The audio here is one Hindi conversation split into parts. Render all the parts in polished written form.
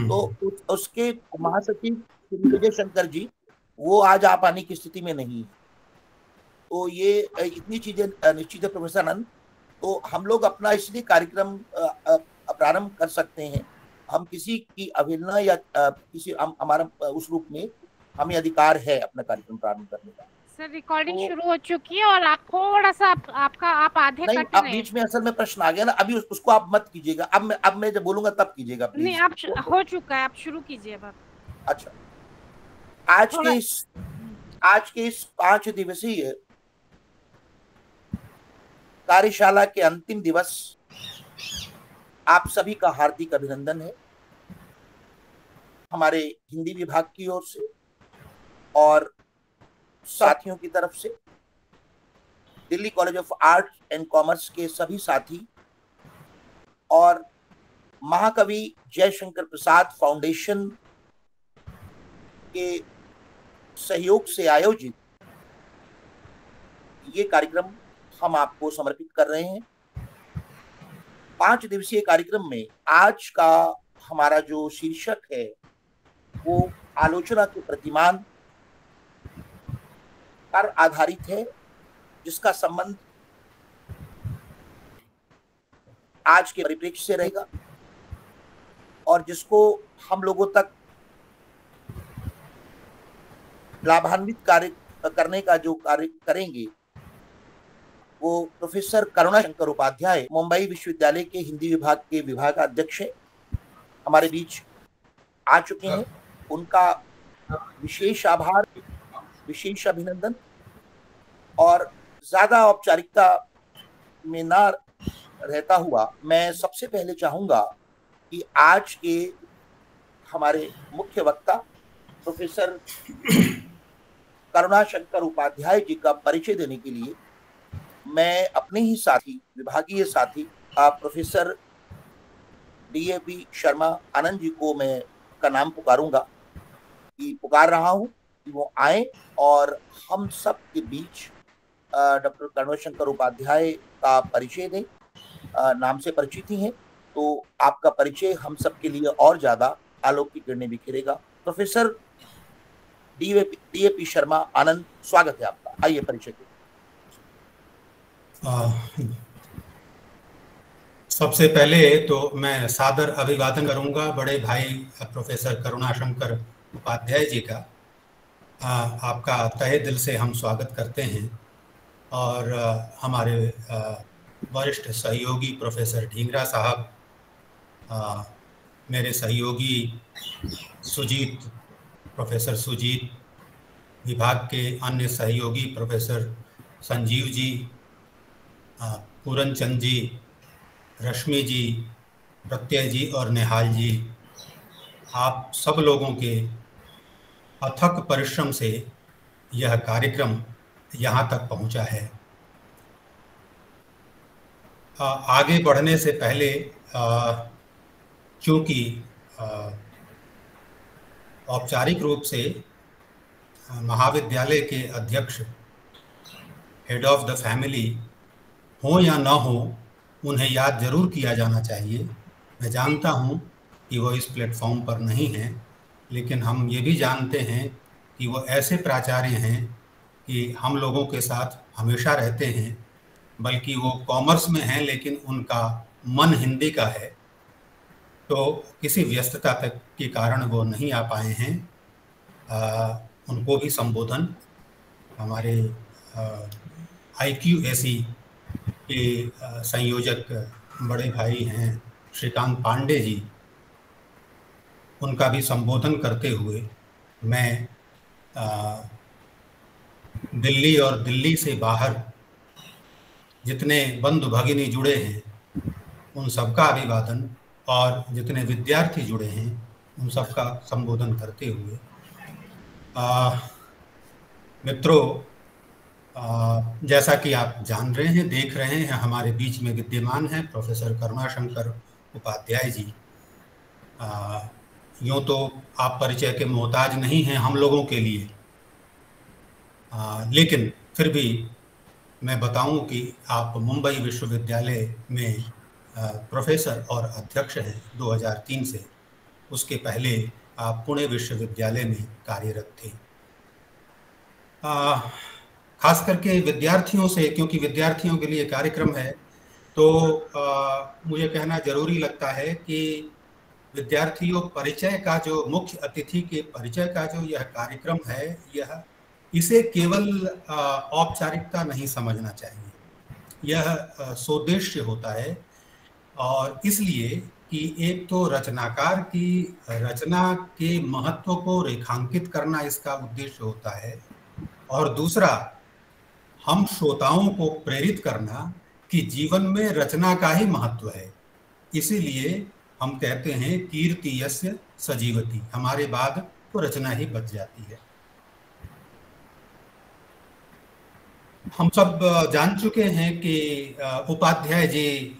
तो उसके महासचिव श्री विजय शंकर जी वो आज आ पाने की स्थिति में नहीं है। तो ये इतनी चीजें निश्चित है प्रोफेसर आनंद। तो हम लोग अपना इसलिए कार्यक्रम प्रारंभ कर सकते हैं। हम किसी की अवहेलना या किसी हमारा उस रूप में हमें अधिकार है अपना कार्यक्रम प्रारंभ करने का। सर रिकॉर्डिंग तो शुरू हो चुकी है और आप थोड़ा सा आप आधे नहीं, कट अब रहे हैं। बीच में असल में प्रश्न आ गया ना, अभी उसको आप मत कीजिएगा। अब मैं जब बोलूंगा तब कीजिएगा नहीं, प्लीज। आप हो चुका है, आप शुरू कीजिए अब। अच्छा, आज के थोड़ा इस आज के इस 5 दिवसीय कार्यशाला के अंतिम दिवस आप सभी का हार्दिक अभिनंदन है हमारे हिंदी विभाग की ओर से और साथियों की तरफ से। Delhi college of art and commerce के सभी साथी और महाकवि जयशंकर प्रसाद फाउंडेशन के सहयोग से आयोजित ये कार्यक्रम हम आपको समर्पित कर रहे हैं। 5 दिवसीय कार्यक्रम में आज का हमारा जो शीर्षक है वो आलोचना के प्रतिमान पर आधारित है, जिसका संबंध आज के परिप्रेक्ष्य से रहेगा और जिसको हम लोगों तक लाभान्वित कार्य करने का जो कार्य करेंगे वो प्रोफेसर करुणा शंकर उपाध्याय मुंबई विश्वविद्यालय के हिंदी विभाग के विभागाध्यक्ष हमारे बीच आ चुके हैं। उनका विशेष आभार, विशेष अभिनंदन। और ज्यादा औपचारिकता में ना रहता हुआ मैं सबसे पहले चाहूंगा कि आज के हमारे मुख्य वक्ता प्रोफेसर करुणा शंकर उपाध्याय जी का परिचय देने के लिए मैं अपने ही साथी, विभागीय साथी प्रोफेसर डीएपी शर्मा आनंद जी को मैं का नाम पुकार रहा हूं कि वो आए और हम सब के बीच डॉक्टर करुणा शंकर उपाध्याय का परिचय दें। नाम से परिचित ही हैं, तो आपका परिचय हम सब के लिए और ज्यादा आलोक की किरणें बिखेरेगा। प्रोफेसर डीएपी शर्मा आनंद, स्वागत है आपका। आइए परिचय के। सबसे पहले तो मैं सादर अभिवादन करूंगा बड़े भाई प्रोफेसर करुणा शंकर उपाध्याय जी का। आपका तहे दिल से हम स्वागत करते हैं। और हमारे वरिष्ठ सहयोगी प्रोफेसर ढींगरा साहब, मेरे सहयोगी सुजीत, प्रोफेसर सुजीत, विभाग के अन्य सहयोगी प्रोफेसर संजीव जी, पूरन चंद जी, रश्मि जी, प्रत्यय जी और निहाल जी, आप सब लोगों के अथक परिश्रम से यह कार्यक्रम यहाँ तक पहुँचा है। आगे बढ़ने से पहले क्योंकि औपचारिक रूप से महाविद्यालय के अध्यक्ष, हेड ऑफ द फैमिली हो या ना हो, उन्हें याद जरूर किया जाना चाहिए। मैं जानता हूं कि वो इस प्लेटफॉर्म पर नहीं हैं, लेकिन हम ये भी जानते हैं कि वो ऐसे प्राचार्य हैं कि हम लोगों के साथ हमेशा रहते हैं। बल्कि वो कॉमर्स में हैं लेकिन उनका मन हिंदी का है, तो किसी व्यस्तता तक के कारण वो नहीं आ पाए हैं। उनको भी संबोधन हमारे IQAC के संयोजक बड़े भाई हैं श्रीकांत पांडे जी, उनका भी संबोधन करते हुए मैं दिल्ली और दिल्ली से बाहर जितने बंधु भगिनी जुड़े हैं उन सबका अभिवादन और जितने विद्यार्थी जुड़े हैं उन सबका संबोधन करते हुए मित्रों, जैसा कि आप जान रहे हैं, देख रहे हैं, हमारे बीच में विद्यमान हैं प्रोफेसर करुणा शंकर उपाध्याय जी। यूँ तो आप परिचय के मोहताज नहीं हैं हम लोगों के लिए, लेकिन फिर भी मैं बताऊं कि आप मुंबई विश्वविद्यालय में प्रोफेसर और अध्यक्ष हैं 2003 से। उसके पहले आप पुणे विश्वविद्यालय में कार्यरत थे। खास करके विद्यार्थियों से, क्योंकि विद्यार्थियों के लिए कार्यक्रम है, तो मुझे कहना जरूरी लगता है कि विद्यार्थियों परिचय का जो मुख्य अतिथि के परिचय का जो यह कार्यक्रम है, यह इसे केवल औपचारिकता नहीं समझना चाहिए, यह सोद्देश्य होता है। और इसलिए कि एक तो रचनाकार की रचना के महत्व को रेखांकित करना इसका उद्देश्य होता है, और दूसरा हम श्रोताओं को प्रेरित करना कि जीवन में रचना का ही महत्व है। इसीलिए हम कहते हैं कीर्ति यस्य सजीवति, हमारे बाद तो रचना ही बच जाती है। हम सब जान चुके हैं कि उपाध्याय जी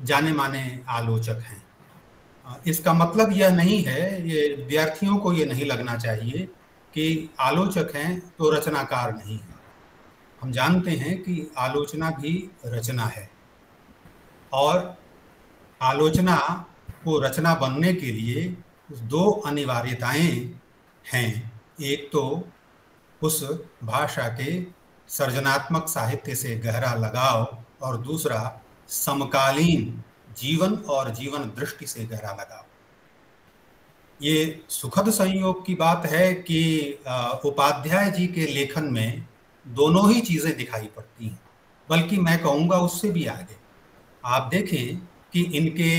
जाने माने आलोचक हैं। इसका मतलब यह नहीं है, ये विद्यार्थियों को ये नहीं लगना चाहिए कि आलोचक हैं तो रचनाकार नहीं है। हम जानते हैं कि आलोचना भी रचना है, और आलोचना को रचना बनने के लिए दो अनिवार्यताएं हैं। एक तो उस भाषा के सर्जनात्मक साहित्य से गहरा लगाव, और दूसरा समकालीन जीवन और जीवन दृष्टि से गहरा लगाव। ये सुखद संयोग की बात है कि उपाध्याय जी के लेखन में दोनों ही चीजें दिखाई पड़ती हैं, बल्कि मैं कहूँगा उससे भी आगे। आप देखें कि इनके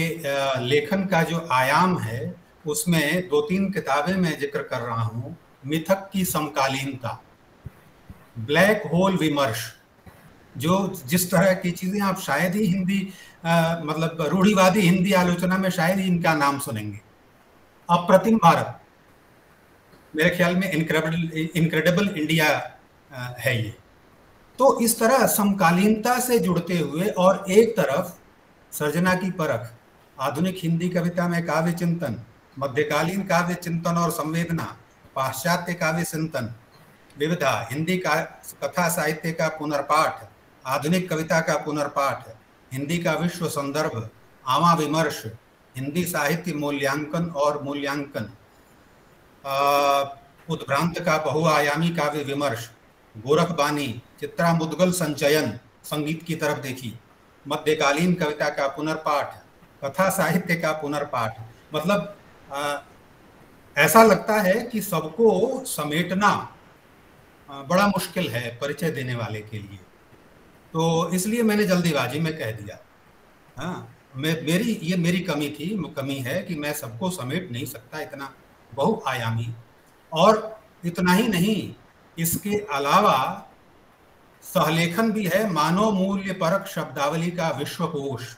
लेखन का जो आयाम है, उसमें 2-3 किताबें मैं जिक्र कर रहा हूँ। मिथक की समकालीनता, ब्लैक होल विमर्श, जो जिस तरह की चीजें आप शायद ही हिंदी मतलब रूढ़िवादी हिंदी आलोचना में शायद ही इनका नाम सुनेंगे। अप्रतिम भारत, मेरे ख्याल में इनक्रेडिबल इंडिया है ये। तो इस तरह समकालीनता से जुड़ते हुए, और एक तरफ सर्जना की परख, आधुनिक हिंदी कविता में काव्य चिंतन, मध्यकालीन काव्य चिंतन और संवेदना, पाश्चात्य काव्य चिंतन, विविधा, हिंदी का कथा साहित्य का पुनर्पाठ, आधुनिक कविता का पुनर्पाठ, हिंदी का विश्व संदर्भ, आवा विमर्श, हिंदी साहित्य मूल्यांकन और मूल्यांकन, उद्भ्रांत का बहुआयामी काव्य विमर्श, गोरखबानी, चित्रा मुद्गल संचयन, संगीत की तरफ देखी, मध्यकालीन कविता का पुनर्पाठ, कथा साहित्य का पुनर्पाठ। मतलब ऐसा लगता है कि सबको समेटना बड़ा मुश्किल है परिचय देने वाले के लिए, तो इसलिए मैंने जल्दीबाजी में कह दिया। हाँ, मेरी कमी है कि मैं सबको समेट नहीं सकता, इतना बहुआयामी। और इतना ही नहीं, इसके अलावा सहलेखन भी है, मानव मूल्य परक शब्दावली का विश्वकोश,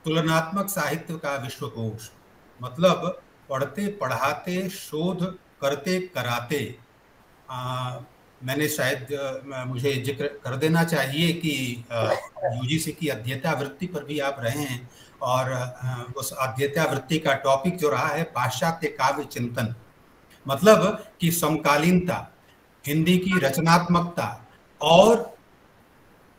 तुलनात्मक साहित्य का विश्वकोश। मतलब पढ़ते पढ़ाते, शोध करते कराते। मैंने शायद मुझे जिक्र कर देना चाहिए कि यूजीसी की अध्येता वृत्ति पर भी आप रहे हैं, और उस अध्येता वृत्ति का टॉपिक जो रहा है पाश्चात्य काव्य चिंतन। मतलब कि समकालीनता, हिंदी की रचनात्मकता और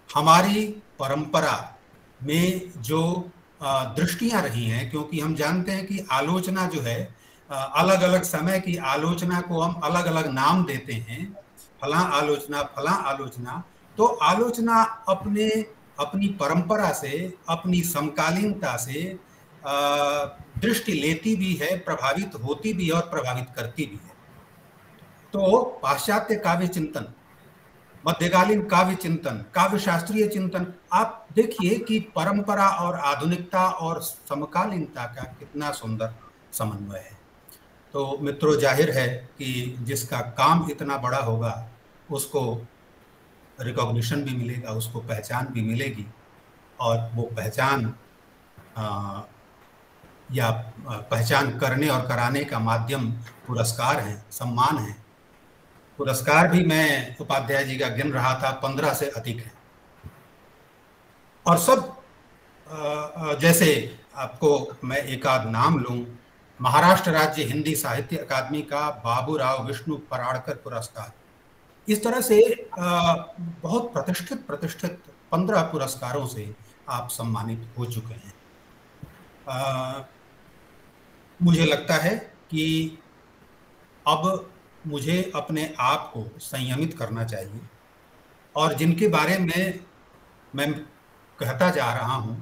हमारी परंपरा में जो दृष्टियां रही हैं, क्योंकि हम जानते हैं कि आलोचना जो है, अलग अलग समय की आलोचना को हम अलग अलग नाम देते हैं, फलां आलोचना। तो आलोचना अपनी परंपरा से, अपनी समकालीनता से दृष्टि लेती भी है, प्रभावित होती भी है और प्रभावित करती भी है। तो पाश्चात्य काव्य चिंतन, मध्यकालीन काव्य चिंतन, काव्य शास्त्रीय चिंतन, आप देखिए कि परंपरा और आधुनिकता और समकालीनता का कितना सुंदर समन्वय है। तो मित्रों, जाहिर है कि जिसका काम इतना बड़ा होगा उसको रिकॉग्निशन भी मिलेगा, उसको पहचान भी मिलेगी, और वो पहचान या पहचान करने और कराने का माध्यम पुरस्कार है, सम्मान है। पुरस्कार भी मैं उपाध्याय जी का गिन रहा था, 15 से अधिक है। और सब जैसे आपको मैं एक आध नाम लूं, महाराष्ट्र राज्य हिंदी साहित्य अकादमी का बाबूराव विष्णु पराड़कर पुरस्कार, इस तरह से बहुत प्रतिष्ठित 15 पुरस्कारों से आप सम्मानित हो चुके हैं। मुझे लगता है कि अब मुझे अपने आप को संयमित करना चाहिए और जिनके बारे में मैं कहता जा रहा हूं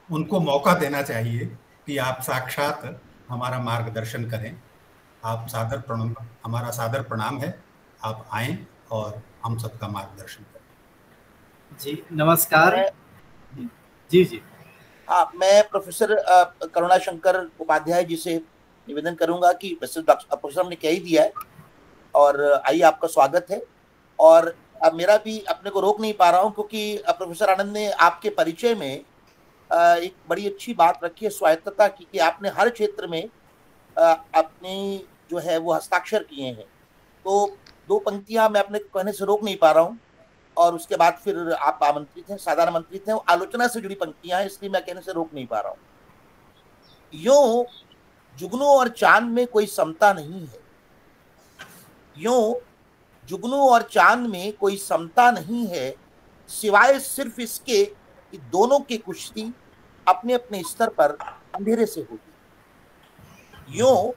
उनको मौका देना चाहिए कि आप साक्षात हमारा मार्गदर्शन करें। आप सादर प्रणाम, हमारा सादर प्रणाम है, आप आएं और हम सबका मार्गदर्शन करें। जी नमस्कार। जी जी हाँ, मैं प्रोफेसर करुणाशंकर उपाध्याय जी से निवेदन करूंगा कि प्रोफेसर ने कह ही दिया है और आइए आपका स्वागत है। और अब मेरा भी अपने को रोक नहीं पा रहा हूं क्योंकि प्रोफेसर आनंद ने आपके परिचय में एक बड़ी अच्छी बात रखी है स्वायत्तता की, कि आपने हर क्षेत्र में अपनी जो है वो हस्ताक्षर किए हैं। तो दो पंक्तियां मैं अपने कहने से रोक नहीं पा रहा हूं और उसके बाद फिर आप आमंत्रित हैं, साधारण आमंत्रित हैं। आलोचना से जुड़ी पंक्तियां हैं, इसलिए मैं कहने से रोक नहीं पा रहा हूं। यूं जुगनू और चांद में कोई समता नहीं है, यूं जुगनू और चांद में कोई समता नहीं है, सिवाय सिर्फ इसके कि दोनों की कुश्ती अपने अपने स्तर पर अंधेरे से होगी। यूं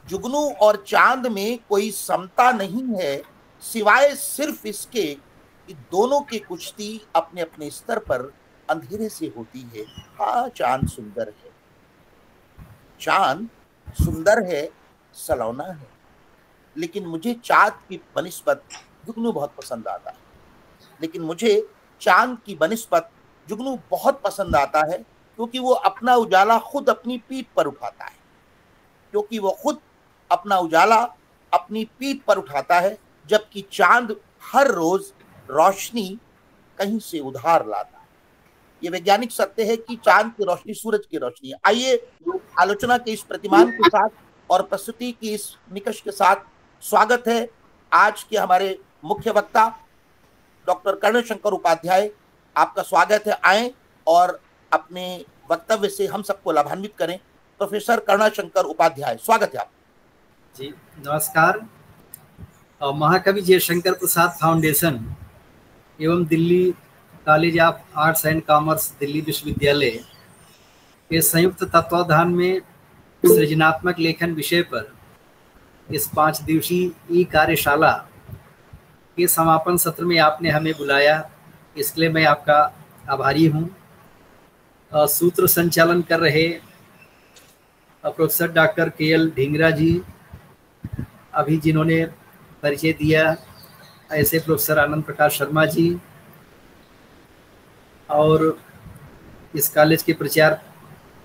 जुगनू और चांद में कोई समता नहीं है, सिवाय सिर्फ इसके कि दोनों की कुश्ती अपने अपने स्तर पर अंधेरे से होती है। हाँ, चांद सुंदर है, चांद सुंदर है, सलोना है, लेकिन मुझे चांद की बनिस्बत जुगनू बहुत पसंद आता है। लेकिन मुझे चांद की बनिस्बत जुगनू बहुत पसंद आता है क्योंकि वो अपना उजाला खुद अपनी पीठ पर उठाता है, क्योंकि वो खुद अपना उजाला अपनी पीठ पर उठाता है, जबकि चांद हर रोज रोशनी कहीं से उधार लाता है। ये वैज्ञानिक सत्य है कि चांद की रोशनी सूरज की रोशनी है। आइए आलोचना के इस प्रतिमान के साथ और प्रस्तुति की इस निकष के साथ स्वागत है आज के हमारे मुख्य वक्ता डॉक्टर करुणाशंकर उपाध्याय। आपका स्वागत है, आए और अपने वक्तव्य से हम सबको लाभान्वित करें। प्रोफेसर करुणाशंकर उपाध्याय, स्वागत है आप। जी नमस्कार। महाकवि जयशंकर प्रसाद फाउंडेशन एवं Delhi college of arts and commerce Delhi विश्वविद्यालय के संयुक्त तत्वावधान में सृजनात्मक लेखन विषय पर इस 5 दिवसीय कार्यशाला के समापन सत्र में आपने हमें बुलाया, इसके लिए मैं आपका आभारी हूँ। सूत्र संचालन कर रहे प्रोफेसर डॉक्टर KL ढींगरा जी, अभी जिन्होंने परिचय दिया, ऐसे प्रोफेसर आनंद प्रकाश शर्मा जी, और इस कॉलेज के प्राचार्य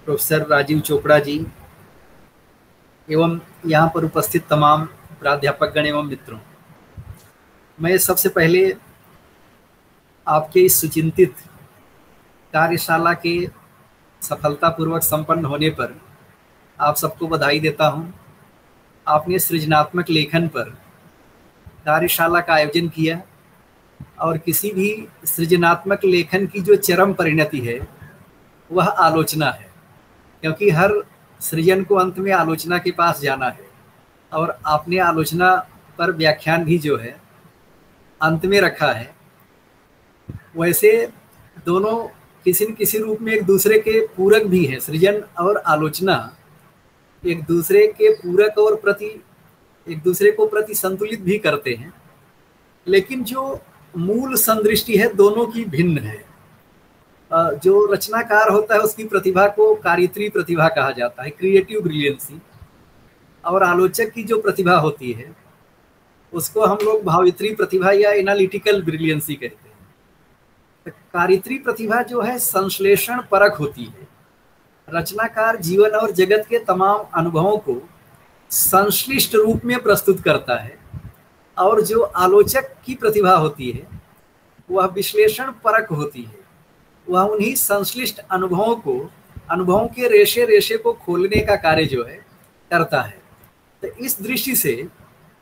प्रोफेसर राजीव चोपड़ा जी, एवं यहाँ पर उपस्थित तमाम प्राध्यापकगण एवं मित्रों। मैं सबसे पहले आपके इस सुचिंतित कार्यशाला के सफलतापूर्वक संपन्न होने पर आप सबको बधाई देता हूँ। आपने सृजनात्मक लेखन पर कार्यशाला का आयोजन किया और किसी भी सृजनात्मक लेखन की जो चरम परिणति है वह आलोचना है, क्योंकि हर सृजन को अंत में आलोचना के पास जाना है, और आपने आलोचना पर व्याख्यान भी जो है अंत में रखा है। वैसे दोनों किसी न किसी रूप में एक दूसरे के पूरक भी हैं। सृजन और आलोचना एक दूसरे के पूरक और एक दूसरे को प्रति संतुलित भी करते हैं, लेकिन जो मूल संदृष्टि है दोनों की भिन्न है। जो रचनाकार होता है उसकी प्रतिभा को कारित्री प्रतिभा कहा जाता है, क्रिएटिव ब्रिलियंसी, और आलोचक की जो प्रतिभा होती है उसको हम लोग भावित्री प्रतिभा या एनालिटिकल ब्रिलियंसी कहते हैं। तो कारित्री प्रतिभा जो है संश्लेषण परक होती है। रचनाकार जीवन और जगत के तमाम अनुभवों को संश्लिष्ट रूप में प्रस्तुत करता है, और जो आलोचक की प्रतिभा होती है वह विश्लेषण परक होती है। वह उन्हीं संश्लिष्ट अनुभवों के रेशे रेशे को खोलने का कार्य जो है करता है। तो इस दृष्टि से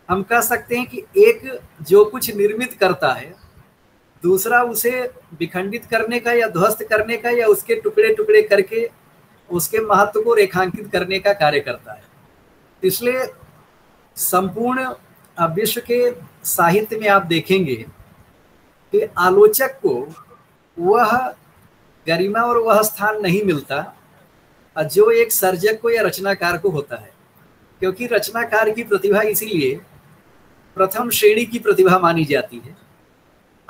हम कह सकते हैं कि एक जो कुछ निर्मित करता है, दूसरा उसे विखंडित करने का या ध्वस्त करने का या उसके टुकड़े टुकड़े करके उसके महत्व को रेखांकित करने का कार्य करता है। इसलिए संपूर्ण विश्व के साहित्य में आप देखेंगे कि आलोचक को वह गरिमा और वह स्थान नहीं मिलता जो एक सर्जक को या रचनाकार को होता है। क्योंकि रचनाकार की प्रतिभा इसीलिए प्रथम श्रेणी की प्रतिभा मानी जाती है।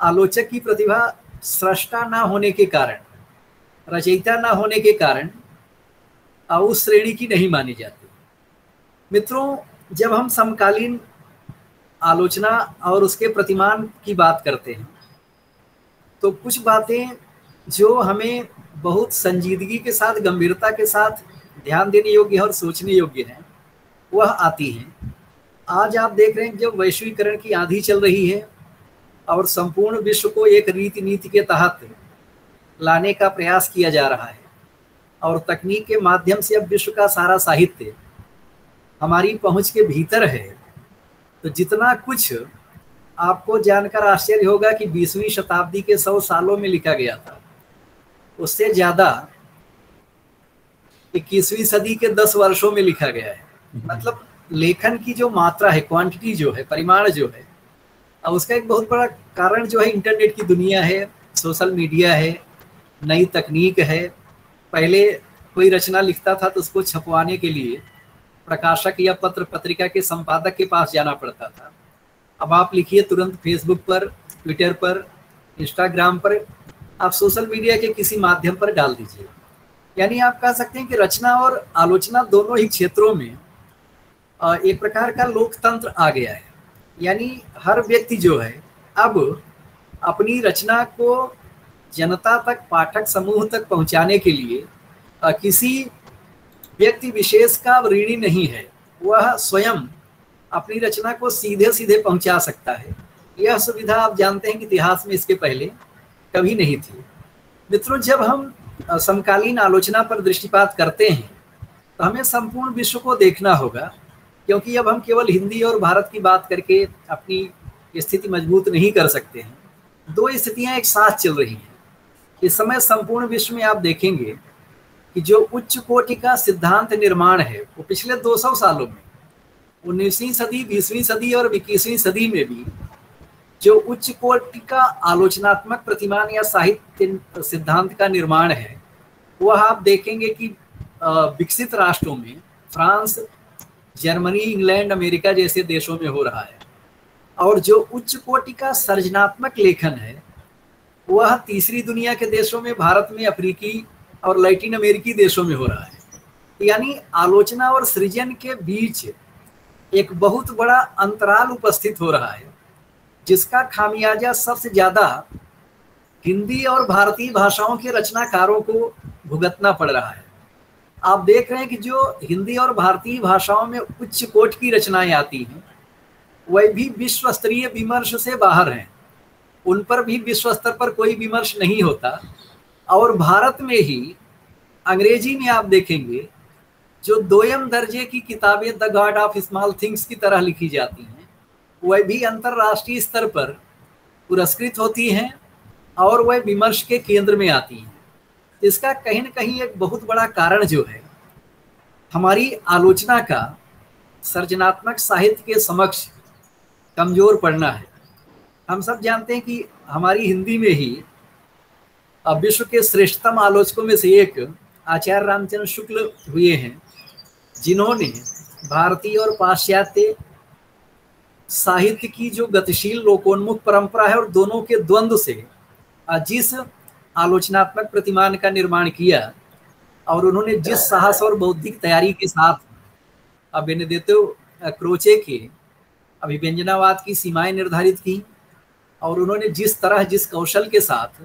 आलोचक की प्रतिभा सृष्टा ना होने के कारण, रचयिता ना होने के कारण उस श्रेणी की नहीं मानी जाती। मित्रों, जब हम समकालीन आलोचना और उसके प्रतिमान की बात करते हैं तो कुछ बातें जो हमें बहुत संजीदगी के साथ, गंभीरता के साथ ध्यान देने योग्य और सोचने योग्य है वह आती हैं। आज आप देख रहे हैं जब वैश्वीकरण की आंधी चल रही है और संपूर्ण विश्व को एक रीति नीति के तहत लाने का प्रयास किया जा रहा है और तकनीक के माध्यम से अब विश्व का सारा साहित्य हमारी पहुंच के भीतर है, तो जितना कुछ आपको जानकर आश्चर्य होगा कि 20वीं शताब्दी के 100 सालों में लिखा गया था, उससे ज्यादा 21वीं सदी के 10 वर्षों में लिखा गया है। मतलब लेखन की जो मात्रा है, क्वांटिटी जो है, परिमाण जो है, अब उसका एक बहुत बड़ा कारण जो है इंटरनेट की दुनिया है, सोशल मीडिया है, नई तकनीक है। पहले कोई रचना लिखता था तो उसको छपवाने के लिए प्रकाशक या पत्र पत्रिका के संपादक के पास जाना पड़ता था। अब आप लिखिए तुरंत फेसबुक पर, ट्विटर पर, इंस्टाग्राम पर, आप सोशल मीडिया के किसी माध्यम पर डाल दीजिए। यानी आप कह सकते हैं कि रचना और आलोचना दोनों ही क्षेत्रों में एक प्रकार का लोकतंत्र आ गया है। यानी हर व्यक्ति जो है अब अपनी रचना को जनता तक, पाठक समूह तक पहुंचाने के लिए किसी व्यक्ति विशेष का ऋणी नहीं है, वह स्वयं अपनी रचना को सीधे सीधे पहुंचा सकता है। यह सुविधा आप जानते हैं कि इतिहास में इसके पहले कभी नहीं थी। मित्रों, जब हम समकालीन आलोचना पर दृष्टिपात करते हैं तो हमें संपूर्ण विश्व को देखना होगा, क्योंकि अब हम केवल हिंदी और भारत की बात करके अपनी स्थिति मजबूत नहीं कर सकते हैं। दो स्थितियां एक साथ चल रही हैं इस समय। संपूर्ण विश्व में आप देखेंगे कि जो उच्च कोटि का सिद्धांत निर्माण है वो पिछले 200 सालों में, 19वीं सदी, 20वीं सदी और 21वीं सदी में भी जो उच्च कोटि का आलोचनात्मक प्रतिमान या साहित्य सिद्धांत का निर्माण है, वह आप देखेंगे कि विकसित राष्ट्रों में, फ्रांस, जर्मनी, इंग्लैंड, अमेरिका जैसे देशों में हो रहा है। और जो उच्च कोटि का सर्जनात्मक लेखन है वह तीसरी दुनिया के देशों में, भारत में, अफ्रीकी और लैटिन अमेरिकी देशों में हो रहा है। यानी आलोचना और सृजन के बीच एक बहुत बड़ा अंतराल उपस्थित हो रहा है, जिसका खामियाजा सबसे ज्यादा हिंदी और भारतीय भाषाओं के रचनाकारों को भुगतना पड़ रहा है। आप देख रहे हैं कि जो हिंदी और भारतीय भाषाओं में उच्च कोटि की रचनाएं आती हैं वह भी विश्व स्तरीय विमर्श से बाहर हैं, उन पर भी विश्व स्तर पर कोई विमर्श नहीं होता। और भारत में ही अंग्रेजी में आप देखेंगे जो दोयम दर्जे की किताबें the God of small things की तरह लिखी जाती हैं, वह भी अंतर्राष्ट्रीय स्तर पर पुरस्कृत होती हैं और वह विमर्श के केंद्र में आती हैं। इसका कहीं न कहीं एक बहुत बड़ा कारण जो है हमारी आलोचना का सर्जनात्मक साहित्य के समक्ष कमजोर पड़ना है। हम सब जानते हैं कि हमारी हिंदी में ही विश्व के श्रेष्ठतम आलोचकों में से एक आचार्य रामचंद्र शुक्ल हुए हैं, जिन्होंने भारतीय और पाश्चात्य साहित्य की जो गतिशील लोकोन्मुख परंपरा है और दोनों के द्वंद्व से जिस आलोचनात्मक प्रतिमान का निर्माण किया और उन्होंने जिस साहस और बौद्धिक तैयारी के साथ बेनेडिक्टो क्रोचे के अभिव्यंजनावाद की सीमाएं निर्धारित की और उन्होंने जिस तरह, जिस कौशल के साथ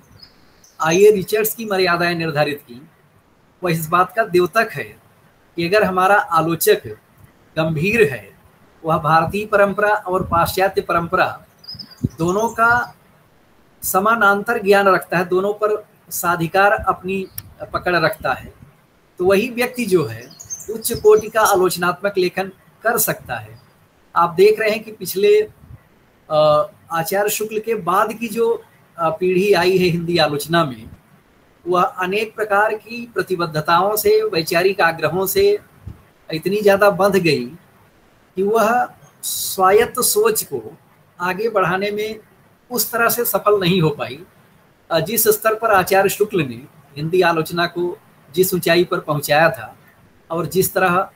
आईए रिचर्ड्स की मर्यादाएं निर्धारित की, वह इस बात का द्योतक है कि अगर हमारा आलोचक गंभीर है, वह भारतीय परंपरा और पाश्चात्य परंपरा दोनों का समानांतर ज्ञान रखता है, दोनों पर साधिकार अपनी पकड़ रखता है, तो वही व्यक्ति जो है उच्च कोटि का आलोचनात्मक लेखन कर सकता है। आप देख रहे हैं कि पिछले आचार्य शुक्ल के बाद की जो पीढ़ी आई है हिंदी आलोचना में, वह अनेक प्रकार की प्रतिबद्धताओं से, वैचारिक आग्रहों से इतनी ज़्यादा बंध गई कि वह स्वायत्त सोच को आगे बढ़ाने में उस तरह से सफल नहीं हो पाई जिस स्तर पर आचार्य शुक्ल ने हिंदी आलोचना को जिस ऊंचाई पर पहुंचाया था और जिस तरह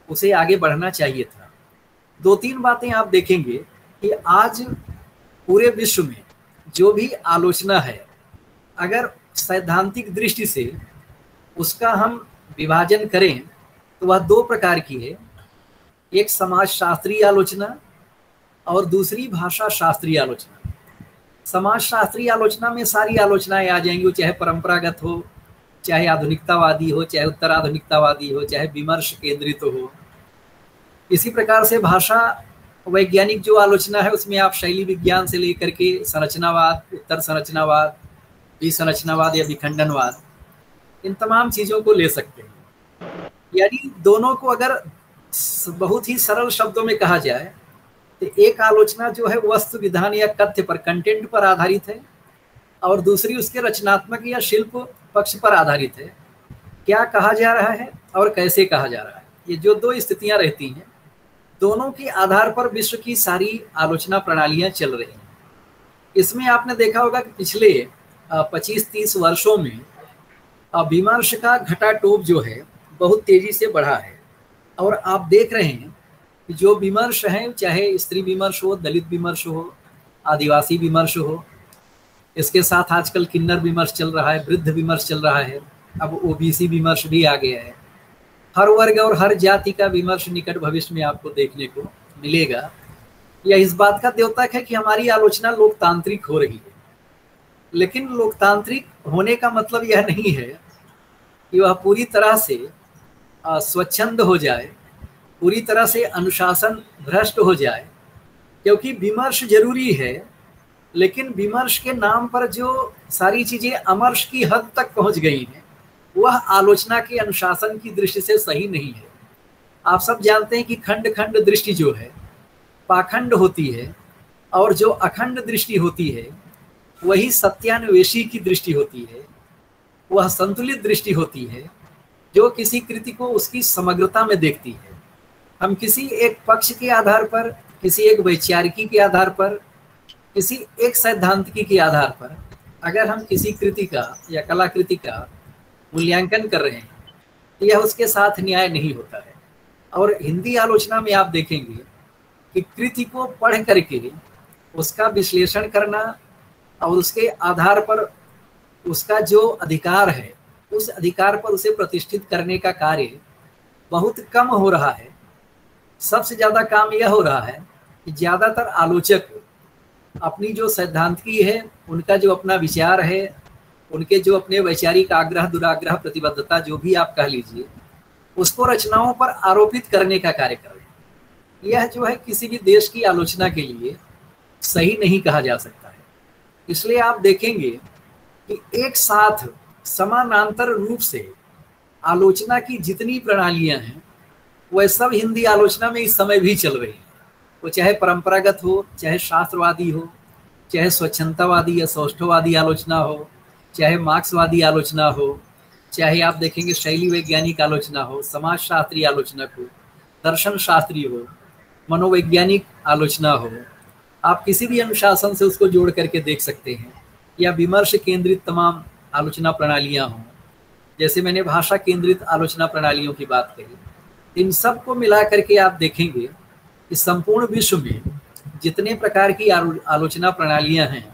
उसे आगे बढ़ना चाहिए था। 2-3 बातें आप देखेंगे कि आज पूरे विश्व में जो भी आलोचना है, अगर सैद्धांतिक दृष्टि से उसका हम विभाजन करें तो वह 2 प्रकार की है। एक समाजशास्त्रीय आलोचना और दूसरी भाषा शास्त्रीय आलोचना। समाजशास्त्रीय आलोचना में सारी आलोचनाएं आ जाएंगी, चाहे परंपरागत हो, चाहे आधुनिकतावादी हो, चाहे उत्तराधुनिकतावादी हो, चाहे विमर्श केंद्रित हो। इसी प्रकार से भाषा वैज्ञानिक जो आलोचना है उसमें आप शैली विज्ञान से लेकर के संरचनावाद, उत्तर संरचनावाद, विसंरचनावाद या विखंडनवाद, इन तमाम चीज़ों को ले सकते हैं। यानी दोनों को अगर बहुत ही सरल शब्दों में कहा जाए तो एक आलोचना जो है वस्तु विधान या कथ्य पर, कंटेंट पर आधारित है, और दूसरी उसके रचनात्मक या शिल्प पक्ष पर आधारित है। क्या कहा जा रहा है और कैसे कहा जा रहा है, ये जो 2 स्थितियां रहती हैं, दोनों के आधार पर विश्व की सारी आलोचना प्रणालियां चल रही हैं। इसमें आपने देखा होगा कि पिछले 25-30 वर्षों में विमर्श का घटाटोप जो है बहुत तेजी से बढ़ा है। और आप देख रहे हैं कि जो विमर्श हैं, चाहे स्त्री विमर्श हो, दलित विमर्श हो, आदिवासी विमर्श हो, इसके साथ आजकल किन्नर विमर्श चल रहा है, वृद्ध विमर्श चल रहा है, अब ओबीसी विमर्श भी आ गया है। हर वर्ग और हर जाति का विमर्श निकट भविष्य में आपको देखने को मिलेगा। यह इस बात का द्योतक है कि हमारी आलोचना लोकतांत्रिक हो रही है। लेकिन लोकतांत्रिक होने का मतलब यह नहीं है कि वह पूरी तरह से स्वच्छंद हो जाए, पूरी तरह से अनुशासन भ्रष्ट हो जाए, क्योंकि विमर्श जरूरी है, लेकिन विमर्श के नाम पर जो सारी चीज़ें अमर्ष की हद तक पहुंच गई हैं वह आलोचना के अनुशासन की दृष्टि से सही नहीं है। आप सब जानते हैं कि खंड खंड दृष्टि जो है पाखंड होती है, और जो अखंड दृष्टि होती है वही सत्यान्वेषी की दृष्टि होती है, वह संतुलित दृष्टि होती है जो किसी कृति को उसकी समग्रता में देखती है। हम किसी एक पक्ष के आधार पर, किसी एक वैचारिकी के आधार पर, किसी एक सैद्धांतिकी के आधार पर अगर हम किसी कृति का या कलाकृति का मूल्यांकन कर रहे हैं तो यह उसके साथ न्याय नहीं होता है। और हिंदी आलोचना में आप देखेंगे कि कृति को पढ़ करके उसका विश्लेषण करना और उसके आधार पर उसका जो अधिकार है उस अधिकार पर उसे प्रतिष्ठित करने का कार्य बहुत कम हो रहा है। सबसे ज़्यादा काम यह हो रहा है कि ज़्यादातर आलोचक अपनी जो सैद्धांतिकी है, उनका जो अपना विचार है, उनके जो अपने वैचारिक आग्रह, दुराग्रह, प्रतिबद्धता जो भी आप कह लीजिए, उसको रचनाओं पर आरोपित करने का कार्य कर रहे हैं। यह जो है किसी भी देश की आलोचना के लिए सही नहीं कहा जा सकता है। इसलिए आप देखेंगे कि एक साथ समानांतर रूप से आलोचना की जितनी प्रणालियां हैं वह सब हिंदी आलोचना में इस समय भी चल रही है। वो चाहे परंपरागत हो, चाहे शास्त्रवादी हो, चाहे स्वच्छंदतावादी या सौष्ठववादी आलोचना हो, चाहे मार्क्सवादी आलोचना हो, चाहे आप देखेंगे शैली वैज्ञानिक आलोचना हो, समाजशास्त्रीय आलोचना हो, दर्शन शास्त्रीय हो, मनोवैज्ञानिक आलोचना हो, आप किसी भी अनुशासन से उसको जोड़ करके देख सकते हैं, या विमर्श केंद्रित तमाम आलोचना प्रणालियां हों, जैसे मैंने भाषा केंद्रित आलोचना प्रणालियों की बात कही। इन सब को मिला करके आप देखेंगे कि संपूर्ण विश्व में जितने प्रकार की आलोचना प्रणालियां हैं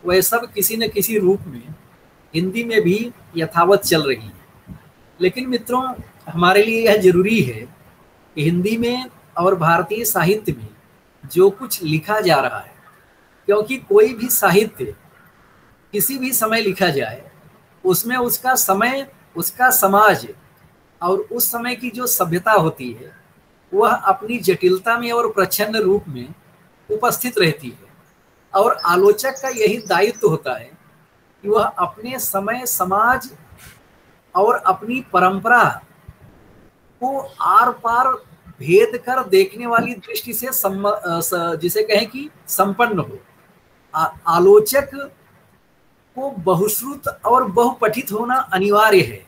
वह सब किसी न किसी रूप में हिंदी में भी यथावत चल रही हैं। लेकिन मित्रों, हमारे लिए यह जरूरी है कि हिंदी में और भारतीय साहित्य में जो कुछ लिखा जा रहा है, क्योंकि कोई भी साहित्य किसी भी समय लिखा जाए उसमें उसका समय, उसका समाज और उस समय की जो सभ्यता होती है वह अपनी जटिलता में और प्रच्छन्न रूप में उपस्थित रहती है। और आलोचक का यही दायित्व होता है कि वह अपने समय, समाज और अपनी परंपरा को आर पार भेद कर देखने वाली दृष्टि से जिसे कहें कि संपन्न हो। आलोचक को बहुश्रुत और बहुपठित होना अनिवार्य है।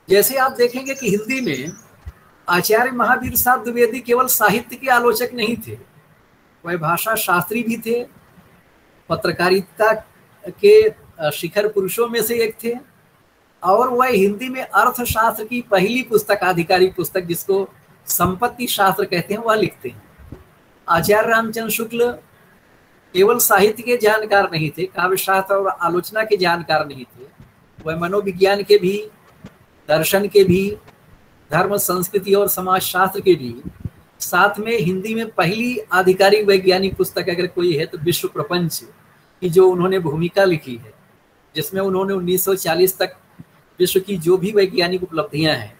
जैसे आप देखेंगे कि हिंदी में आचार्य महावीर साहब द्विवेदी केवल साहित्य के आलोचक नहीं थे, वह भाषा शास्त्री भी थे, पत्रकारिता के शिखर पुरुषों में से एक थे, और वह हिंदी में अर्थशास्त्र की पहली पुस्तक, आधिकारिक पुस्तक जिसको संपत्ति शास्त्र कहते हैं, वह लिखते हैं। आचार्य रामचंद्र शुक्ल केवल साहित्य के जानकार नहीं थे, काव्य शास्त्र और आलोचना के जानकार नहीं थे, वह मनोविज्ञान के भी, दर्शन के भी, धर्म संस्कृति और समाज शास्त्र के भी, साथ में हिंदी में पहली आधिकारिक वैज्ञानिक पुस्तक अगर कोई है तो विश्व प्रपंच की जो उन्होंने भूमिका लिखी है, जिसमें उन्होंने 1940 तक विश्व की जो भी वैज्ञानिक उपलब्धियां हैं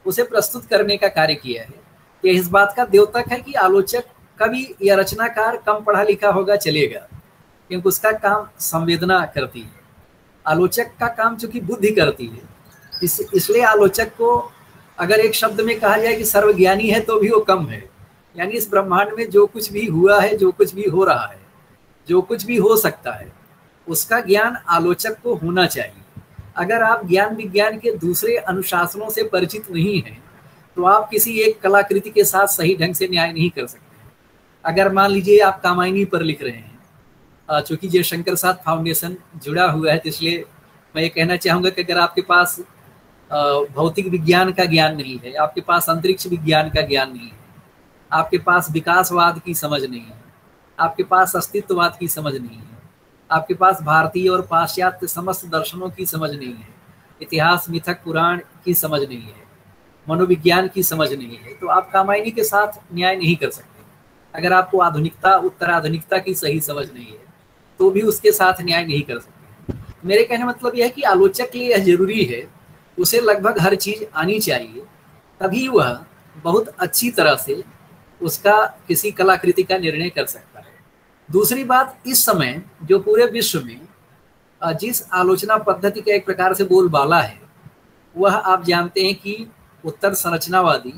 उसे प्रस्तुत करने का कार्य किया है। यह इस बात का द्योतक है कि आलोचक, कवि या रचनाकार कम पढ़ा लिखा होगा चलेगा, क्योंकि उसका काम संवेदना करती है। आलोचक का काम चूंकि बुद्धि करती है, इसलिए आलोचक को अगर एक शब्द में कहा जाए कि सर्वज्ञानी है तो भी वो कम है। यानी इस ब्रह्मांड में जो कुछ भी हुआ है, जो कुछ भी हो रहा है, जो कुछ भी हो सकता है, उसका ज्ञान आलोचक को होना चाहिए। अगर आप ज्ञान विज्ञान के दूसरे अनुशासनों से परिचित नहीं हैं तो आप किसी एक कलाकृति के साथ सही ढंग से न्याय नहीं कर सकते। अगर मान लीजिए आप कामायनी पर लिख रहे हैं, चूंकि जयशंकर साथ फाउंडेशन जुड़ा हुआ है तो इसलिए मैं ये कहना चाहूँगा कि अगर आपके पास भौतिक विज्ञान का ज्ञान नहीं है, आपके पास अंतरिक्ष विज्ञान का ज्ञान नहीं है, आपके पास विकासवाद की समझ नहीं है, आपके पास अस्तित्ववाद की समझ नहीं है, आपके पास भारतीय और पाश्चात्य समस्त दर्शनों की समझ नहीं है, इतिहास, मिथक, पुराण की समझ नहीं है, मनोविज्ञान की समझ नहीं है, तो आप कामायनी के साथ न्याय नहीं कर सकते। अगर आपको आधुनिकता, उत्तराधुनिकता की सही समझ नहीं है तो भी उसके साथ न्याय नहीं कर सकते। मेरे कहने मतलब यह है कि आलोचक के लिए यह जरूरी है, उसे लगभग हर चीज आनी चाहिए, तभी वह बहुत अच्छी तरह से उसका किसी कलाकृति का निर्णय कर सकता है। दूसरी बात, इस समय जो पूरे विश्व में जिस आलोचना पद्धति का एक प्रकार से बोलबाला है, वह आप जानते हैं कि उत्तर संरचनावादी,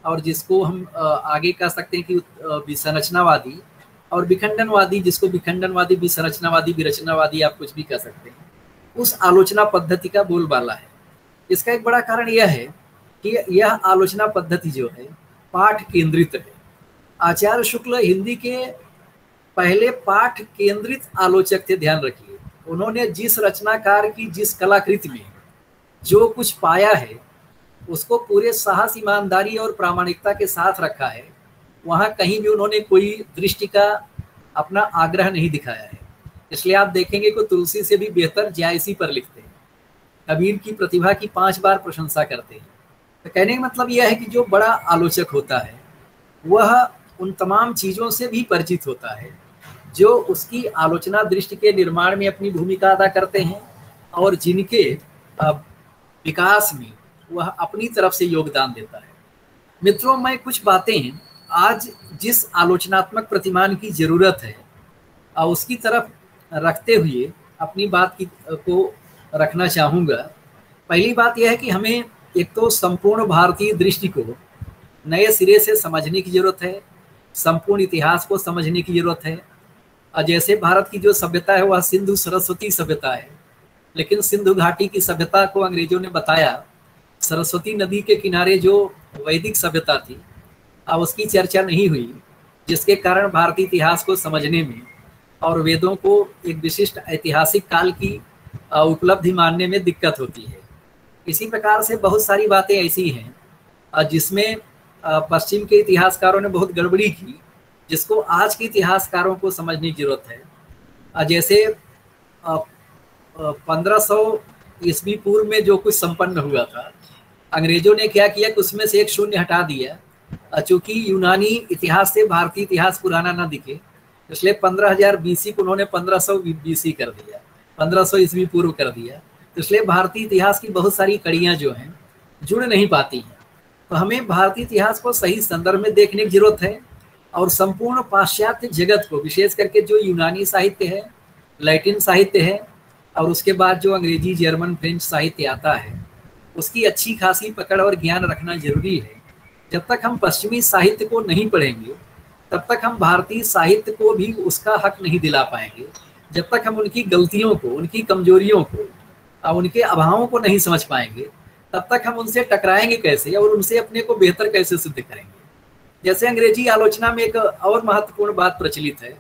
और जिसको हम आगे कह सकते हैं कि विसंरचनावादी, और विखंडनवादी, जिसको विखंडनवादी, विसंरचनावादी, विरचनावादी आप कुछ भी कह सकते हैं, उस आलोचना पद्धति का बोलबाला है। इसका एक बड़ा कारण यह है कि यह आलोचना पद्धति जो है पाठ केंद्रित है। आचार्य शुक्ल हिंदी के पहले पाठ केंद्रित आलोचक थे, ध्यान रखिए। उन्होंने जिस रचनाकार की जिस कलाकृति में जो कुछ पाया है उसको पूरे साहस, ईमानदारी और प्रामाणिकता के साथ रखा है। वहाँ कहीं भी उन्होंने कोई दृष्टि का अपना आग्रह नहीं दिखाया है। इसलिए आप देखेंगे कि तुलसी से भी बेहतर जायसी पर लिखते हैं, कबीर की प्रतिभा की 5 बार प्रशंसा करते हैं। तो कहने का मतलब यह है कि जो बड़ा आलोचक होता है वह उन तमाम चीज़ों से भी परिचित होता है जो उसकी आलोचना दृष्टि के निर्माण में अपनी भूमिका अदा करते हैं और जिनके विकास में वह अपनी तरफ से योगदान देता है। मित्रों, मैं कुछ बातें आज जिस आलोचनात्मक प्रतिमान की जरूरत है उसकी तरफ रखते हुए अपनी बात को रखना चाहूँगा। पहली बात यह है कि हमें एक तो संपूर्ण भारतीय दृष्टि को नए सिरे से समझने की जरूरत है, संपूर्ण इतिहास को समझने की जरूरत है। जैसे भारत की जो सभ्यता है वह सिंधु सरस्वती सभ्यता है, लेकिन सिंधु घाटी की सभ्यता को अंग्रेजों ने बताया सरस्वती नदी के किनारे जो वैदिक सभ्यता थी, अब उसकी चर्चा नहीं हुई, जिसके कारण भारतीय इतिहास को समझने में और वेदों को एक विशिष्ट ऐतिहासिक काल की उपलब्धि मानने में दिक्कत होती है। इसी प्रकार से बहुत सारी बातें ऐसी हैं जिसमें पश्चिम के इतिहासकारों ने बहुत गड़बड़ी की, जिसको आज के इतिहासकारों को समझने की जरूरत है। जैसे 1500 ईस्वी पूर्व में जो कुछ संपन्न हुआ था, अंग्रेजों ने क्या किया कि उसमें से एक शून्य हटा दिया। चूंकि यूनानी इतिहास से भारतीय इतिहास पुराना ना दिखे, इसलिए 15,000 BC को उन्होंने 1500 BC कर दिया, 1500 ईस्वी पूर्व कर दिया। तो इसलिए भारतीय इतिहास की बहुत सारी कड़ियाँ जो हैं जुड़ नहीं पाती हैं। तो हमें भारतीय इतिहास को सही संदर्भ में देखने की जरूरत है और संपूर्ण पाश्चात्य जगत को, विशेष करके जो यूनानी साहित्य है, लैटिन साहित्य है और उसके बाद जो अंग्रेजी, जर्मन, फ्रेंच साहित्य आता है, उसकी अच्छी खासी पकड़ और ज्ञान रखना जरूरी है। जब तक हम पश्चिमी साहित्य को नहीं पढ़ेंगे तब तक हम भारतीय साहित्य को भी उसका हक नहीं दिला पाएंगे। जब तक हम उनकी गलतियों को, उनकी कमजोरियों को और उनके अभावों को नहीं समझ पाएंगे, तब तक हम उनसे टकराएंगे कैसे और उनसे अपने को बेहतर कैसे सिद्ध करेंगे। जैसे अंग्रेजी आलोचना में एक और महत्वपूर्ण बात प्रचलित है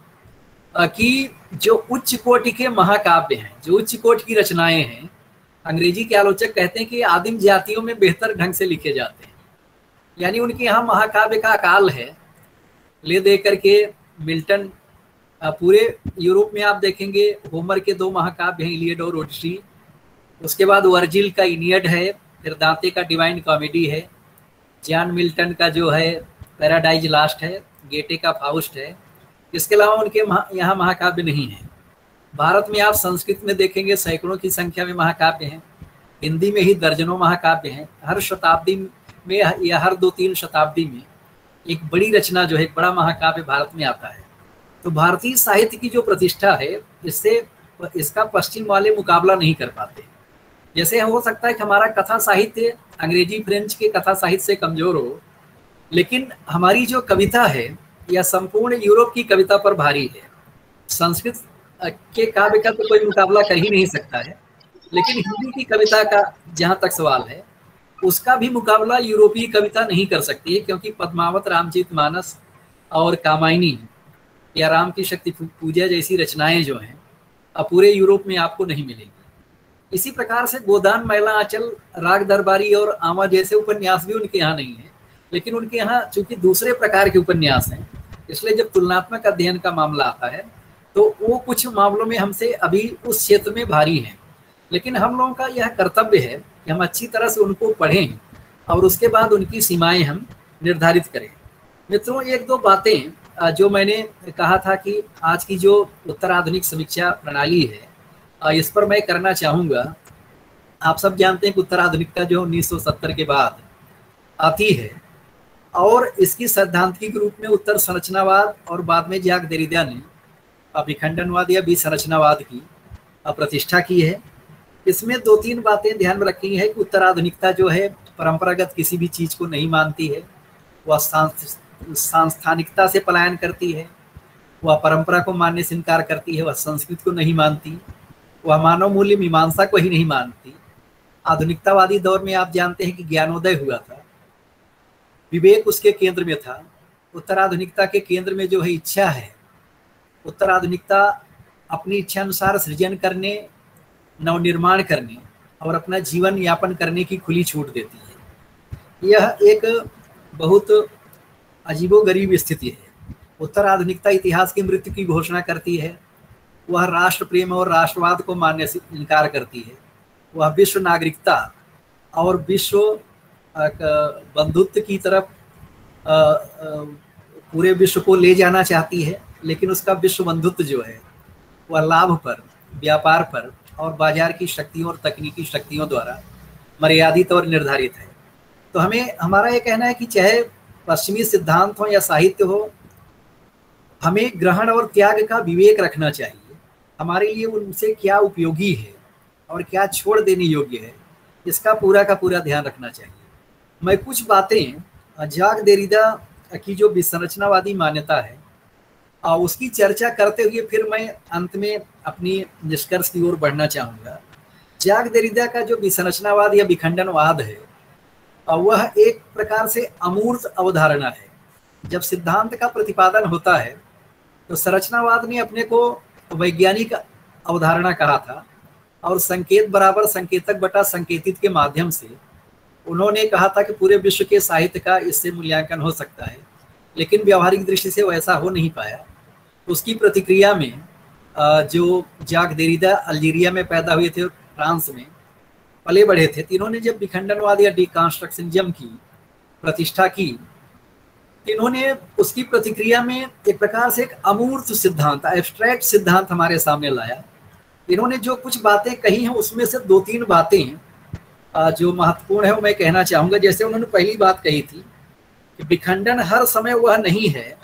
कि जो उच्च कोटि के महाकाव्य हैं, जो उच्च कोटि की रचनाएं हैं, अंग्रेजी के आलोचक कहते हैं कि आदिम जातियों में बेहतर ढंग से लिखे जाते हैं, यानी उनके यहाँ महाकाव्य का अकाल है। ले दे करके मिल्टन, पूरे यूरोप में आप देखेंगे होमर के 2 महाकाव्य हैं, इलियड और ओडिसी। उसके बाद वर्जिल का इनियड है, फिर दांते का डिवाइन कॉमेडी है, जॉन मिल्टन का जो है पैराडाइज लास्ट है, गेटे का फाउस्ट है। इसके अलावा उनके यहाँ महाकाव्य नहीं है। भारत में आप संस्कृत में देखेंगे सैकड़ों की संख्या में महाकाव्य हैं, हिंदी में ही दर्जनों महाकाव्य हैं। हर शताब्दी में या हर 2-3 शताब्दी में एक बड़ी रचना जो है, एक बड़ा महाकाव्य भारत में आता है। तो भारतीय साहित्य की जो प्रतिष्ठा है, इसका पश्चिम वाले मुकाबला नहीं कर पाते। जैसे हो सकता है कि हमारा कथा साहित्य अंग्रेजी फ्रेंच के कथा साहित्य से कमजोर हो, लेकिन हमारी जो कविता है यह संपूर्ण यूरोप की कविता पर भारी है। संस्कृत के काव्य का तो कोई मुकाबला कर ही नहीं सकता है, लेकिन हिंदी की कविता का जहाँ तक सवाल है, उसका भी मुकाबला यूरोपीय कविता नहीं कर सकती है, क्योंकि पद्मावत, रामचरितमानस और कामायनी या राम की शक्ति पूजा जैसी रचनाएं जो हैं अब पूरे यूरोप में आपको नहीं मिलेंगी। इसी प्रकार से गोदान, मैला आंचल, राग दरबारी और आमा जैसे उपन्यास भी उनके यहाँ नहीं है, लेकिन उनके यहाँ चूंकि दूसरे प्रकार के उपन्यास हैं, इसलिए जब तुलनात्मक अध्ययन का मामला आता है तो वो कुछ मामलों में हमसे अभी उस क्षेत्र में भारी हैं। लेकिन हम लोगों का यह कर्तव्य है कि हम अच्छी तरह से उनको पढ़ें और उसके बाद उनकी सीमाएं हम निर्धारित करें। मित्रों, 1-2 बातें जो मैंने कहा था कि आज की जो उत्तराधुनिक समीक्षा प्रणाली है, इस पर मैं करना चाहूँगा। आप सब जानते हैं कि उत्तराधुनिकता जो 1970 के बाद आती है और इसकी सैद्धांतिक रूप में उत्तर संरचनावाद और बाद में जैक देरिडा ने विखंडनवाद या विसंरचनावाद की प्रतिष्ठा की है। इसमें 2-3 बातें ध्यान में रखी है कि उत्तराधुनिकता जो है परंपरागत किसी भी चीज़ को नहीं मानती है, वह सांस्थानिकता से पलायन करती है, वह परंपरा को मानने से इनकार करती है, वह संस्कृत को नहीं मानती, वह मानव मूल्य मीमांसा को ही नहीं मानती। आधुनिकतावादी दौर में आप जानते हैं कि ज्ञानोदय हुआ था, विवेक उसके केंद्र में था। उत्तराधुनिकता के केंद्र में जो है इच्छा है। उत्तराधुनिकता अपनी इच्छा अनुसार सृजन करने, नवनिर्माण करने और अपना जीवन यापन करने की खुली छूट देती है। यह एक बहुत अजीबोगरीब स्थिति है। उत्तराधुनिकता इतिहास की मृत्यु की घोषणा करती है, वह राष्ट्र प्रेम और राष्ट्रवाद को मानने से इनकार करती है, वह विश्व नागरिकता और विश्व बंधुत्व की तरफ पूरे विश्व को ले जाना चाहती है, लेकिन उसका विश्व बंधुत्व जो है वह लाभ पर, व्यापार पर और बाजार की शक्तियों और तकनीकी शक्तियों द्वारा मर्यादित और निर्धारित है। तो हमारा ये कहना है कि चाहे पश्चिमी सिद्धांत हो या साहित्य हो, हमें ग्रहण और त्याग का विवेक रखना चाहिए। हमारे लिए उनसे क्या उपयोगी है और क्या छोड़ देने योग्य है, इसका पूरा का पूरा ध्यान रखना चाहिए। मैं कुछ बातें जैक देरिडा की जो विसंरचनावादी मान्यता है उसकी चर्चा करते हुए फिर मैं अंत में अपनी निष्कर्ष की ओर बढ़ना चाहूँगा। जैक देरिडा का जो विसंरचनावाद या विखंडनवाद है वह एक प्रकार से अमूर्त अवधारणा है। जब सिद्धांत का प्रतिपादन होता है तो संरचनावाद ने अपने को वैज्ञानिक अवधारणा कहा था और संकेत बराबर संकेतक बटा संकेतित के माध्यम से उन्होंने कहा था कि पूरे विश्व के साहित्य का इससे मूल्यांकन हो सकता है, लेकिन व्यवहारिक दृष्टि से वैसा हो नहीं पाया। उसकी प्रतिक्रिया में जो जैक देरिडा अल्जीरिया में पैदा हुए थे, फ्रांस में पले बढ़े थे, इन्होंने जब विखंडनवाद या डिकंस्ट्रक्शनिज्म की प्रतिष्ठा की, इन्होंने उसकी प्रतिक्रिया में एक प्रकार से एक अमूर्त सिद्धांत, एब्स्ट्रैक्ट सिद्धांत हमारे सामने लाया। इन्होंने जो कुछ बातें कही हैं उसमें से 2-3 बातें जो महत्वपूर्ण है वो मैं कहना चाहूँगा। जैसे उन्होंने पहली बात कही थी कि विखंडन हर समय वह नहीं है,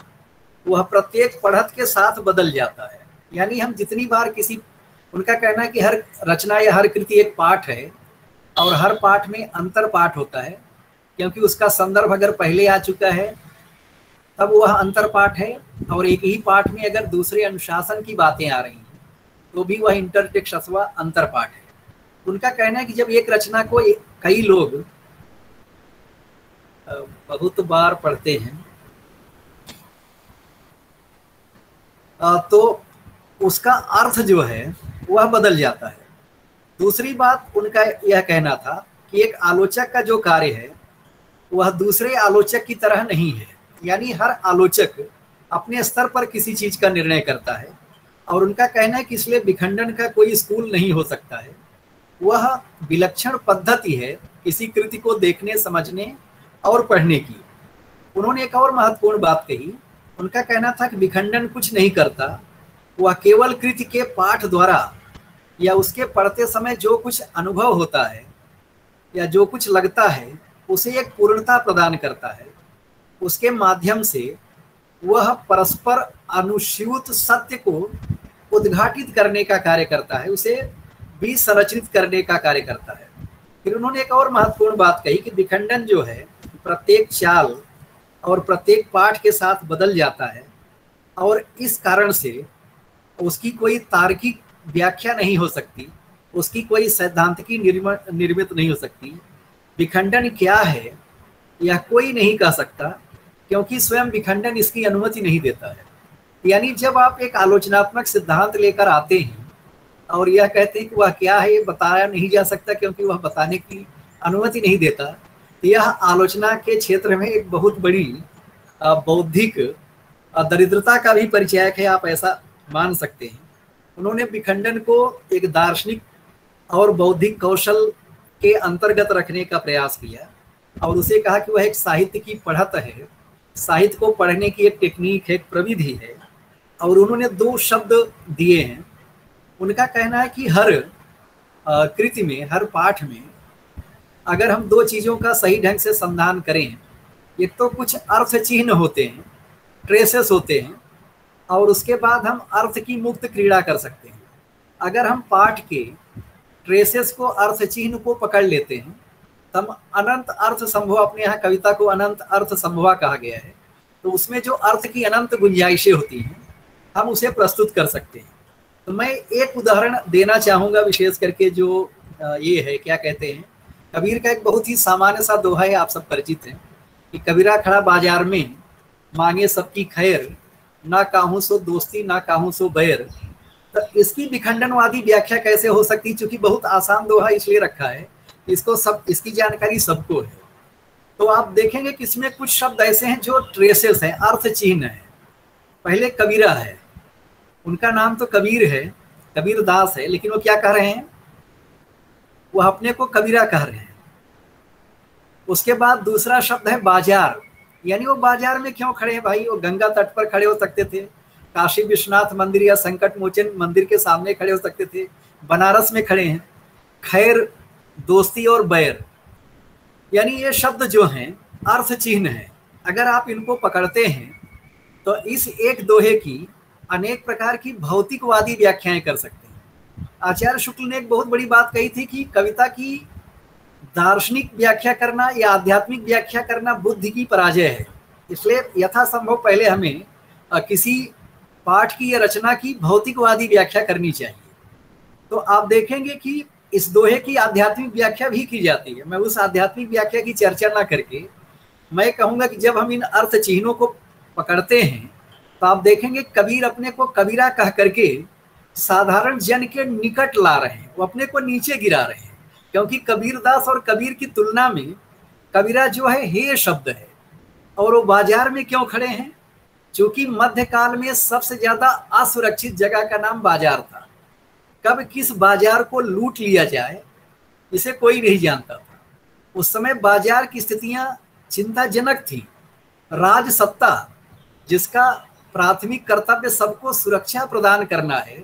वह प्रत्येक पढ़त के साथ बदल जाता है। यानी हम जितनी बार उनका कहना है कि हर रचना या हर कृति एक पाठ है और हर पाठ में अंतर पाठ होता है, क्योंकि उसका संदर्भ अगर पहले आ चुका है तब वह अंतर पाठ है, और एक ही पाठ में अगर दूसरे अनुशासन की बातें आ रही हैं तो भी वह इंटरटेक्स्ट अथवा अंतर पाठ है। उनका कहना है कि जब एक रचना को कई लोग बहुत बार पढ़ते हैं तो उसका अर्थ जो है वह बदल जाता है। दूसरी बात उनका यह कहना था कि एक आलोचक का जो कार्य है वह दूसरे आलोचक की तरह नहीं है, यानी हर आलोचक अपने स्तर पर किसी चीज का निर्णय करता है, और उनका कहना है कि इसलिए विखंडन का कोई स्कूल नहीं हो सकता है। वह विलक्षण पद्धति है किसी कृति को देखने, समझने और पढ़ने की। उन्होंने एक और महत्वपूर्ण बात कही। उनका कहना था कि विखंडन कुछ नहीं करता, वह केवल कृति के पाठ द्वारा या उसके पढ़ते समय जो कुछ अनुभव होता है या जो कुछ लगता है उसे एक पूर्णता प्रदान करता है। उसके माध्यम से वह परस्पर अनुस्यूत सत्य को उद्घाटित करने का कार्य करता है, उसे विसंरचित करने का कार्य करता है। फिर उन्होंने एक और महत्वपूर्ण बात कही कि विखंडन जो है प्रत्येक चाल और प्रत्येक पाठ के साथ बदल जाता है, और इस कारण से उसकी कोई तार्किक व्याख्या नहीं हो सकती, उसकी कोई सैद्धांतिकी निर्मित नहीं हो सकती। विखंडन क्या है यह कोई नहीं कह सकता, क्योंकि स्वयं विखंडन इसकी अनुमति नहीं देता है। यानी जब आप एक आलोचनात्मक सिद्धांत लेकर आते हैं और यह कहते हैं कि वह क्या है ये बताया नहीं जा सकता क्योंकि वह बताने की अनुमति नहीं देता, तो यह आलोचना के क्षेत्र में एक बहुत बड़ी बौद्धिक दरिद्रता का भी परिचायक है, आप ऐसा मान सकते हैं। उन्होंने विखंडन को एक दार्शनिक और बौद्धिक कौशल के अंतर्गत रखने का प्रयास किया और उसे कहा कि वह एक साहित्य की पढ़त है, साहित्य को पढ़ने की एक टेक्निक है, एक प्रविधि है। और उन्होंने 2 शब्द दिए हैं। उनका कहना है कि हर कृति में, हर पाठ में अगर हम 2 चीज़ों का सही ढंग से संधान करें, एक तो कुछ अर्थ चिन्ह होते हैं, ट्रेसेस होते हैं, और उसके बाद हम अर्थ की मुक्त क्रीड़ा कर सकते हैं। अगर हम पाठ के ट्रेसेस को, अर्थ चिन्ह को पकड़ लेते हैं, तब अनंत अर्थ संभव, अपने यहाँ कविता को अनंत अर्थ संभवा कहा गया है, तो उसमें जो अर्थ की अनंत गुंजाइशें होती हैं हम उसे प्रस्तुत कर सकते हैं। तो मैं एक उदाहरण देना चाहूँगा, विशेष करके जो ये है, क्या कहते हैं, कबीर का एक बहुत ही सामान्य सा दोहा है, आप सब परिचित हैं कि कबीरा खड़ा बाजार में मांगे सबकी खैर, ना काहूं सो दोस्ती ना काहूं सो बैर। तो इसकी विखंडनवादी व्याख्या कैसे हो सकती, चूंकि बहुत आसान दोहा इसलिए रखा है, इसकी जानकारी सबको है। तो आप देखेंगे कि इसमें कुछ शब्द ऐसे हैं जो ट्रेसेस हैं, अर्थ चिन्ह है। पहले कबीरा है, उनका नाम तो कबीर है, कबीर दास है, लेकिन वो क्या कह रहे हैं, वो अपने को कबीरा कह रहे हैं। उसके बाद दूसरा शब्द है बाजार, यानी वो बाजार में क्यों खड़े हैं भाई, वो गंगा तट पर खड़े हो सकते थे, काशी विश्वनाथ मंदिर या संकट मोचन मंदिर के सामने खड़े हो सकते थे, बनारस में खड़े हैं। खैर, दोस्ती और बैर, यानी ये शब्द जो हैं अर्थ चिन्ह है। अगर आप इनको पकड़ते हैं तो इस एक दोहे की अनेक प्रकार की भौतिकवादी व्याख्याएं कर सकते हैं। आचार्य शुक्ल ने एक बहुत बड़ी बात कही थी कि कविता की दार्शनिक व्याख्या करना या आध्यात्मिक व्याख्या करना बुद्धि की पराजय है, इसलिए यथासंभव पहले हमें किसी पाठ की या रचना की भौतिकवादी व्याख्या करनी चाहिए। तो आप देखेंगे कि इस दोहे की आध्यात्मिक व्याख्या भी की जाती है। मैं उस आध्यात्मिक व्याख्या की चर्चा ना करके मैं कहूँगा कि जब हम इन अर्थ चिन्हों को पकड़ते हैं तो आप देखेंगे कबीर अपने को कबीरा कह करके साधारण जन के निकट ला रहे हैं, वो अपने को नीचे गिरा रहे हैं, क्योंकि कबीरदास और कबीर की तुलना में कबीरा जो है हे शब्द है। और वो बाजार में क्यों खड़े हैं, क्योंकि मध्यकाल में सबसे ज्यादा असुरक्षित जगह का नाम बाजार था। कब किस बाजार को लूट लिया जाए इसे कोई नहीं जानता था। उस समय बाजार की स्थितियां चिंताजनक थी। राज सत्ता, जिसका प्राथमिक कर्तव्य सबको सुरक्षा प्रदान करना है,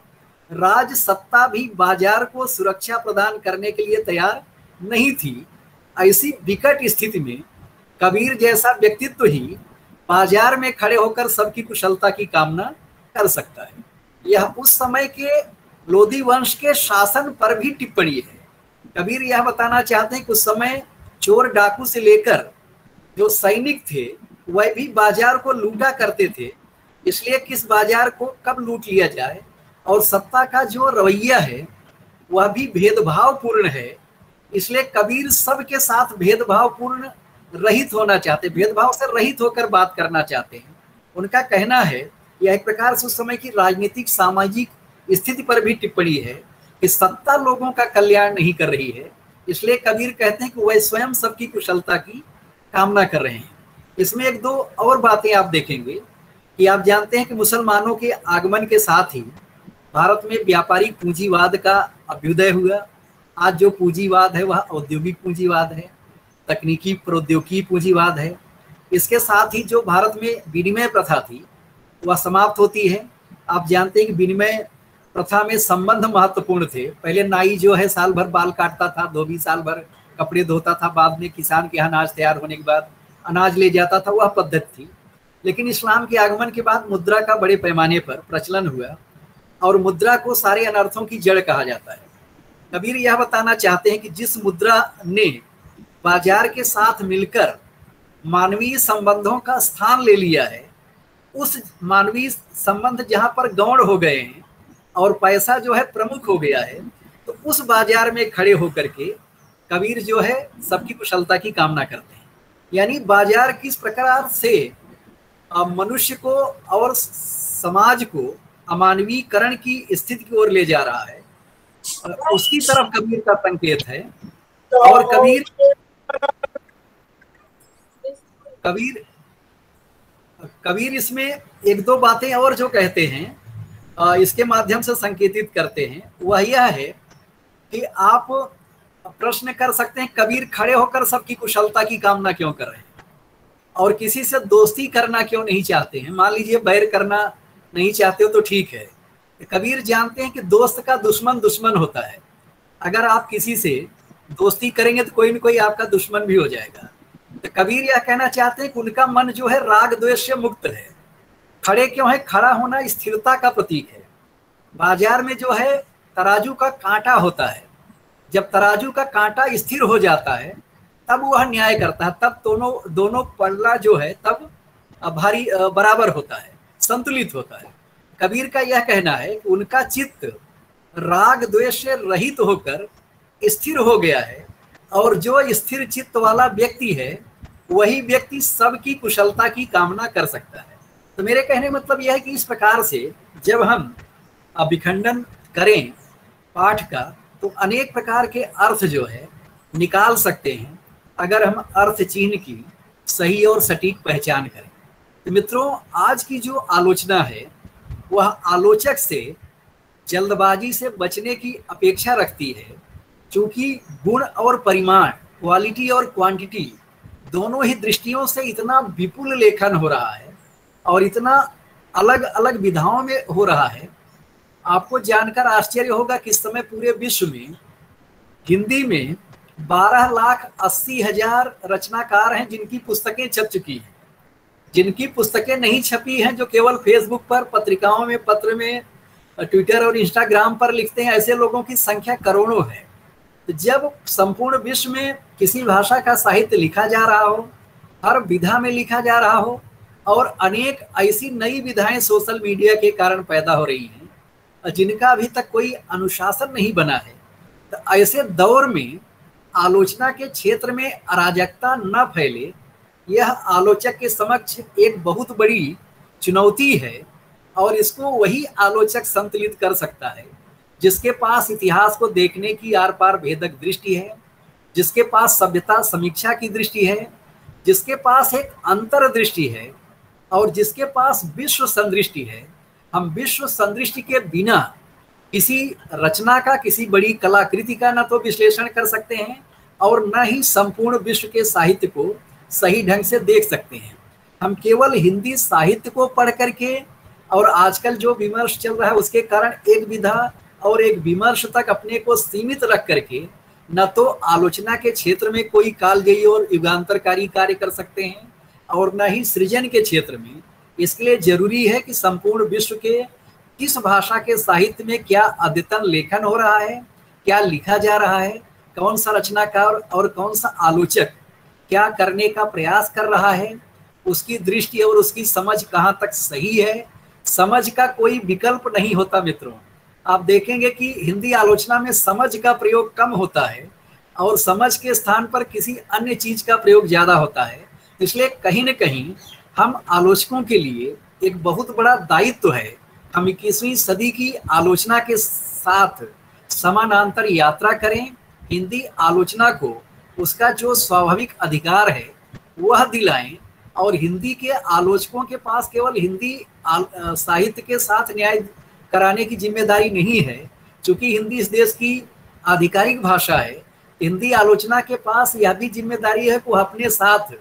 राज सत्ता भी बाजार को सुरक्षा प्रदान करने के लिए तैयार नहीं थी। ऐसी विकट स्थिति में कबीर जैसा व्यक्तित्व ही बाजार में खड़े होकर सबकी कुशलता की कामना कर सकता है। यह उस समय के लोधी वंश के शासन पर भी टिप्पणी है। कबीर यह बताना चाहते हैं कि उस समय चोर डाकू से लेकर जो सैनिक थे वह भी बाजार को लूटा करते थे, इसलिए किस बाजार को कब लूट लिया जाए। और सत्ता का जो रवैया है वह भी भेदभावपूर्ण है, इसलिए कबीर सबके साथ भेदभावपूर्ण रहित होना चाहते, भेदभाव से रहित होकर बात करना चाहते हैं। उनका कहना है यह एक प्रकार से उस समय की राजनीतिक सामाजिक स्थिति पर भी टिप्पणी है कि सत्ता लोगों का कल्याण नहीं कर रही है, इसलिए कबीर कहते हैं कि वह स्वयं सबकी कुशलता की कामना कर रहे हैं। इसमें एक दो और बातें आप देखेंगे कि आप जानते हैं कि मुसलमानों के आगमन के साथ ही भारत में व्यापारिक पूंजीवाद का अभ्युदय हुआ। आज जो पूंजीवाद है वह औद्योगिक पूंजीवाद है, तकनीकी प्रौद्योगिकी पूंजीवाद है। इसके साथ ही जो भारत में विनिमय प्रथा थी वह समाप्त होती है। आप जानते हैं कि विनिमय प्रथा में संबंध महत्वपूर्ण थे। पहले नाई जो है साल भर बाल काटता था, धोबी साल भर कपड़े धोता था, बाद में किसान के अनाज तैयार होने के बाद अनाज ले जाता था, वह पद्धति थी। लेकिन इस्लाम के आगमन के बाद मुद्रा का बड़े पैमाने पर प्रचलन हुआ और मुद्रा को सारे अनर्थों की जड़ कहा जाता है। कबीर यह बताना चाहते हैं कि जिस मुद्रा ने बाजार के साथ मिलकर मानवीय संबंधों का स्थान ले लिया है, उस मानवीय संबंध जहां पर गौण हो गए हैं और पैसा जो है प्रमुख हो गया है, तो उस बाजार में खड़े होकर के कबीर जो है सबकी कुशलता की कामना करते हैं। यानी बाजार किस प्रकार से मनुष्य को और समाज को अमानवीकरण की स्थिति की ओर ले जा रहा है, उसकी तरफ कबीर का संकेत है। और कबीर इसमें एक दो बातें और जो कहते हैं, इसके माध्यम से संकेतित करते हैं, वह यह है कि आप प्रश्न कर सकते हैं कबीर खड़े होकर सबकी कुशलता की कामना क्यों कर रहे हैं और किसी से दोस्ती करना क्यों नहीं चाहते हैं। मान लीजिए बैर करना नहीं चाहते हो तो ठीक है। कबीर जानते हैं कि दोस्त का दुश्मन दुश्मन होता है। अगर आप किसी से दोस्ती करेंगे तो कोई न कोई आपका दुश्मन भी हो जाएगा। तो कबीर यह कहना चाहते हैं कि उनका मन जो है राग द्वेष से मुक्त है। खड़े क्यों है? खड़ा होना स्थिरता का प्रतीक है। बाजार में जो है तराजू का कांटा होता है, जब तराजू का कांटा स्थिर हो जाता है तब वह न्याय करता है, तब दोनों पल्ला जो है तब भारी बराबर होता है, संतुलित होता है। कबीर का यह कहना है कि उनका चित्त राग द्वेष से रहित होकर स्थिर हो गया है और जो स्थिर चित्त वाला व्यक्ति है वही व्यक्ति सबकी कुशलता की कामना कर सकता है। तो मेरे कहने मतलब यह है कि इस प्रकार से जब हम अभिखंडन करें पाठ का तो अनेक प्रकार के अर्थ जो है निकाल सकते हैं अगर हम अर्थ चिन्ह की सही और सटीक पहचान करें। तो मित्रों, आज की जो आलोचना है वह आलोचक से जल्दबाजी से बचने की अपेक्षा रखती है, क्योंकि गुण और परिमाण, क्वालिटी और क्वांटिटी दोनों ही दृष्टियों से इतना विपुल लेखन हो रहा है और इतना अलग अलग विधाओं में हो रहा है। आपको जानकर आश्चर्य होगा कि इस समय पूरे विश्व में हिंदी में 12,80,000 रचनाकार हैं जिनकी पुस्तकें छप चुकी हैं। जिनकी पुस्तकें नहीं छपी हैं, जो केवल फेसबुक पर, पत्रिकाओं में, पत्र में, ट्विटर और इंस्टाग्राम पर लिखते हैं, ऐसे लोगों की संख्या करोड़ों है। तो जब संपूर्ण विश्व में किसी भाषा का साहित्य लिखा जा रहा हो, हर विधा में लिखा जा रहा हो और अनेक ऐसी नई विधाएं सोशल मीडिया के कारण पैदा हो रही हैं जिनका अभी तक कोई अनुशासन नहीं बना है, तो ऐसे दौर में आलोचना के क्षेत्र में अराजकता न फैले, यह आलोचक के समक्ष एक बहुत बड़ी चुनौती है। और इसको वही आलोचक संतुलित कर सकता है जिसके पास इतिहास को देखने की आर पार भेदक दृष्टि है, जिसके पास सभ्यता समीक्षा की दृष्टि है, जिसके पास एक अंतर्दृष्टि है और जिसके पास विश्व संदृष्टि है। हम विश्व संदृष्टि के बिना किसी रचना का, किसी बड़ी कलाकृति का न तो विश्लेषण कर सकते हैं और न ही संपूर्ण विश्व के साहित्य को सही ढंग से देख सकते हैं। हम केवल हिंदी साहित्य को पढ़ करके और आजकल जो विमर्श चल रहा है उसके कारण एक विधा और एक विमर्श तक अपने को सीमित रख करके न तो आलोचना के क्षेत्र में कोई कालजयी और युगांतरकारी कार्य कर सकते हैं और न ही सृजन के क्षेत्र में। इसके लिए जरूरी है कि संपूर्ण विश्व के किस भाषा के साहित्य में क्या अद्यतन लेखन हो रहा है, क्या लिखा जा रहा है, कौन सा रचनाकार और कौन सा आलोचक क्या करने का प्रयास कर रहा है, उसकी दृष्टि और उसकी समझ कहाँ तक सही है। समझ का कोई विकल्प नहीं होता मित्रों। आप देखेंगे कि हिंदी आलोचना में समझ का प्रयोग कम होता है और समझ के स्थान पर किसी अन्य चीज का प्रयोग ज्यादा होता है। इसलिए कहीं न कहीं हम आलोचकों के लिए एक बहुत बड़ा दायित्व है। हम 21वीं सदी की आलोचना के साथ समानांतर यात्रा करें, हिंदी आलोचना को उसका जो स्वाभाविक अधिकार है वह दिलाएं, और हिंदी के आलोचकों के पास केवल हिंदी साहित्य के साथ न्याय कराने की जिम्मेदारी नहीं है। चूंकि हिंदी इस देश की आधिकारिक भाषा है, हिंदी आलोचना के पास यह भी जिम्मेदारी है कि वह अपने साथ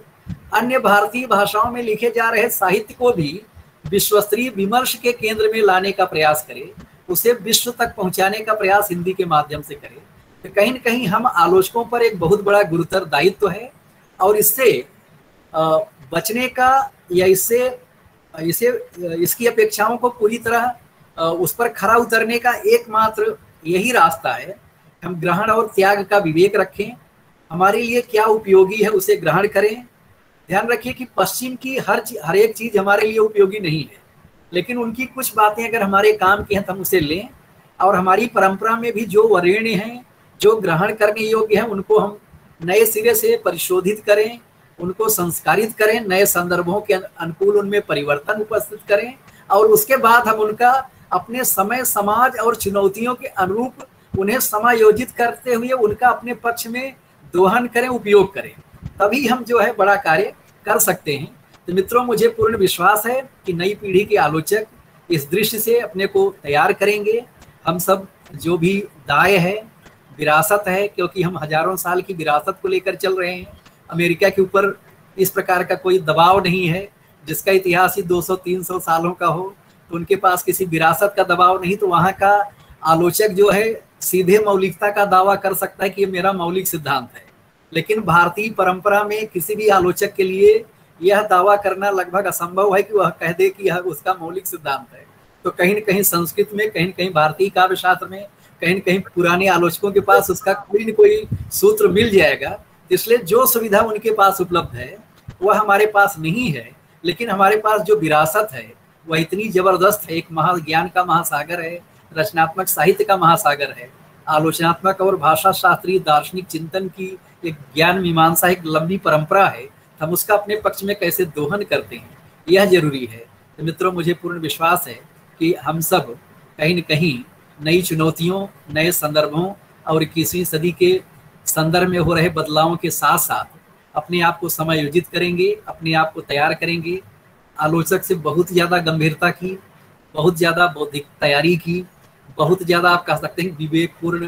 अन्य भारतीय भाषाओं में लिखे जा रहे साहित्य को भी विश्वस्तरीय विमर्श के केंद्र में लाने का प्रयास करे, उसे विश्व तक पहुंचाने का प्रयास हिंदी के माध्यम से करे। तो कहीं न कहीं हम आलोचकों पर एक बहुत बड़ा गुरुतर दायित्व है, और इससे बचने का या इसकी अपेक्षाओं को पूरी तरह उस पर खरा उतरने का एकमात्र यही रास्ता है। हम ग्रहण और त्याग का विवेक रखें, हमारे लिए क्या उपयोगी है उसे ग्रहण करें। ध्यान रखिए कि पश्चिम की हर एक चीज हमारे लिए उपयोगी नहीं है, लेकिन उनकी कुछ बातें अगर हमारे काम की हैं तो हम उसे लें, और हमारी परंपरा में भी जो वरेण्य हैं, जो ग्रहण करने योग्य हैं, उनको हम नए सिरे से परिशोधित करें, उनको संस्कारित करें, नए संदर्भों के अनुकूल उनमें परिवर्तन उपस्थित करें, और उसके बाद हम उनका अपने समय, समाज और चुनौतियों के अनुरूप उन्हें समायोजित करते हुए उनका अपने पक्ष में दोहन करें, उपयोग करें। तभी हम जो है बड़ा कार्य कर सकते हैं। तो मित्रों, मुझे पूर्ण विश्वास है कि नई पीढ़ी के आलोचक इस दृष्टि से अपने को तैयार करेंगे। हम सब जो भी दाय है, विरासत है, क्योंकि हम हजारों साल की विरासत को लेकर चल रहे हैं। अमेरिका के ऊपर इस प्रकार का कोई दबाव नहीं है, जिसका इतिहास ही 200-300 सालों का हो, तो उनके पास किसी विरासत का दबाव नहीं। तो वहाँ का आलोचक जो है सीधे मौलिकता का दावा कर सकता है कि ये मेरा मौलिक सिद्धांत है, लेकिन भारतीय परंपरा में किसी भी आलोचक के लिए यह दावा करना लगभग असंभव है कि वह कह दे कि यह उसका मौलिक सिद्धांत है। तो कहीं न कहीं संस्कृत में, कहीं न कहीं भारतीय काव्य शास्त्र में, कहीं न कहीं पुराने आलोचकों के पास उसका कोई न कोई सूत्र मिल जाएगा। इसलिए जो सुविधा उनके पास उपलब्ध है वह हमारे पास नहीं है, लेकिन हमारे पास जो विरासत है वह इतनी जबरदस्त है। एक महाज्ञान का महासागर है, रचनात्मक साहित्य का महासागर है, आलोचनात्मक और भाषा शास्त्रीय दार्शनिक चिंतन की एक ज्ञान मीमांसा, एक लंबी परंपरा है। हम उसका अपने पक्ष में कैसे दोहन करते हैं, यह जरूरी है। तो मित्रों, मुझे पूर्ण विश्वास है कि हम सब कहीं न कहीं नई चुनौतियों, नए संदर्भों और 21वीं सदी के संदर्भ में हो रहे बदलावों के साथ साथ अपने आप को समायोजित करेंगे, अपने आप को तैयार करेंगे। आलोचक से बहुत ज़्यादा गंभीरता की, बहुत ज़्यादा बौद्धिक तैयारी की, बहुत ज़्यादा आप कह सकते हैं विवेकपूर्ण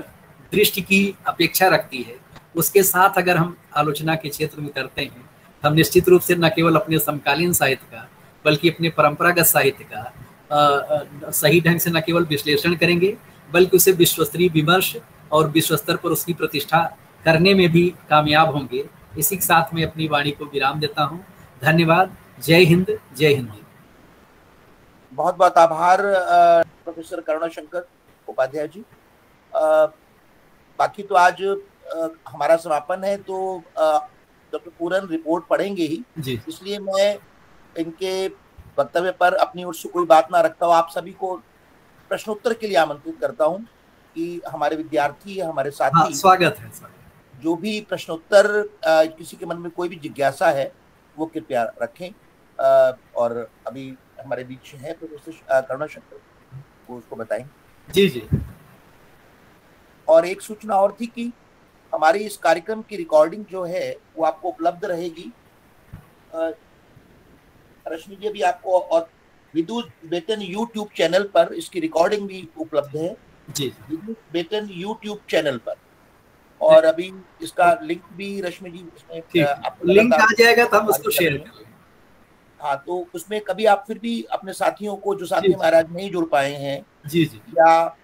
दृष्टि की अपेक्षा रखती है। उसके साथ अगर हम आलोचना के क्षेत्र में करते हैं, हम निश्चित रूप से न केवल अपने समकालीन साहित्य का बल्कि अपने परंपरागत साहित्य का सही ढंग से न केवल विश्लेषण करेंगे, बल्कि उसे विश्वस्तरीय विमर्श और विश्व स्तर पर उसकी प्रतिष्ठा करने में भी कामयाब होंगे। इसी के साथ मैं अपनी वाणी को विराम देता हूँ। धन्यवाद। जय हिंद, जय हिंद। बहुत बहुत आभार प्रोफेसर करुणाशंकर उपाध्याय जी। बाकी तो आज हमारा समापन है, तो डॉक्टर पूरन रिपोर्ट पढ़ेंगे ही, इसलिए मैं इनके वक्तव्य पर अपनी ओर से कोई बात ना रखता हूँ। आप सभी को प्रश्नोत्तर के लिए आमंत्रित करता हूँ कि हमारे विद्यार्थी, हमारे साथी, स्वागत है। जो भी प्रश्नोत्तर किसी के मन में कोई भी जिज्ञासा है वो कृपया रखें। और अभी हमारे बीच है प्रोफेसर करुणाशंकर, वो उसको बताएंगे। जी जी। और एक सूचना और थी कि हमारी इस कार्यक्रम की रिकॉर्डिंग जो है वो आपको उपलब्ध रहेगी। रश्मि जी, भी आपको और विद्युत बेटन यूट्यूब चैनल पर इसकी रिकॉर्डिंग भी उपलब्ध है जी, विद्युत बेटन यूट्यूब चैनल पर। और अभी इसका लिंक भी रश्मि जी इसमें आपको लिंक आ जाएगा तो हम उसको शेयर कर लेंगे। हाँ, तो उसमें कभी आप फिर भी अपने साथियों को, जो साथी महाराज नहीं जुड़ पाए हैं, जी जी, या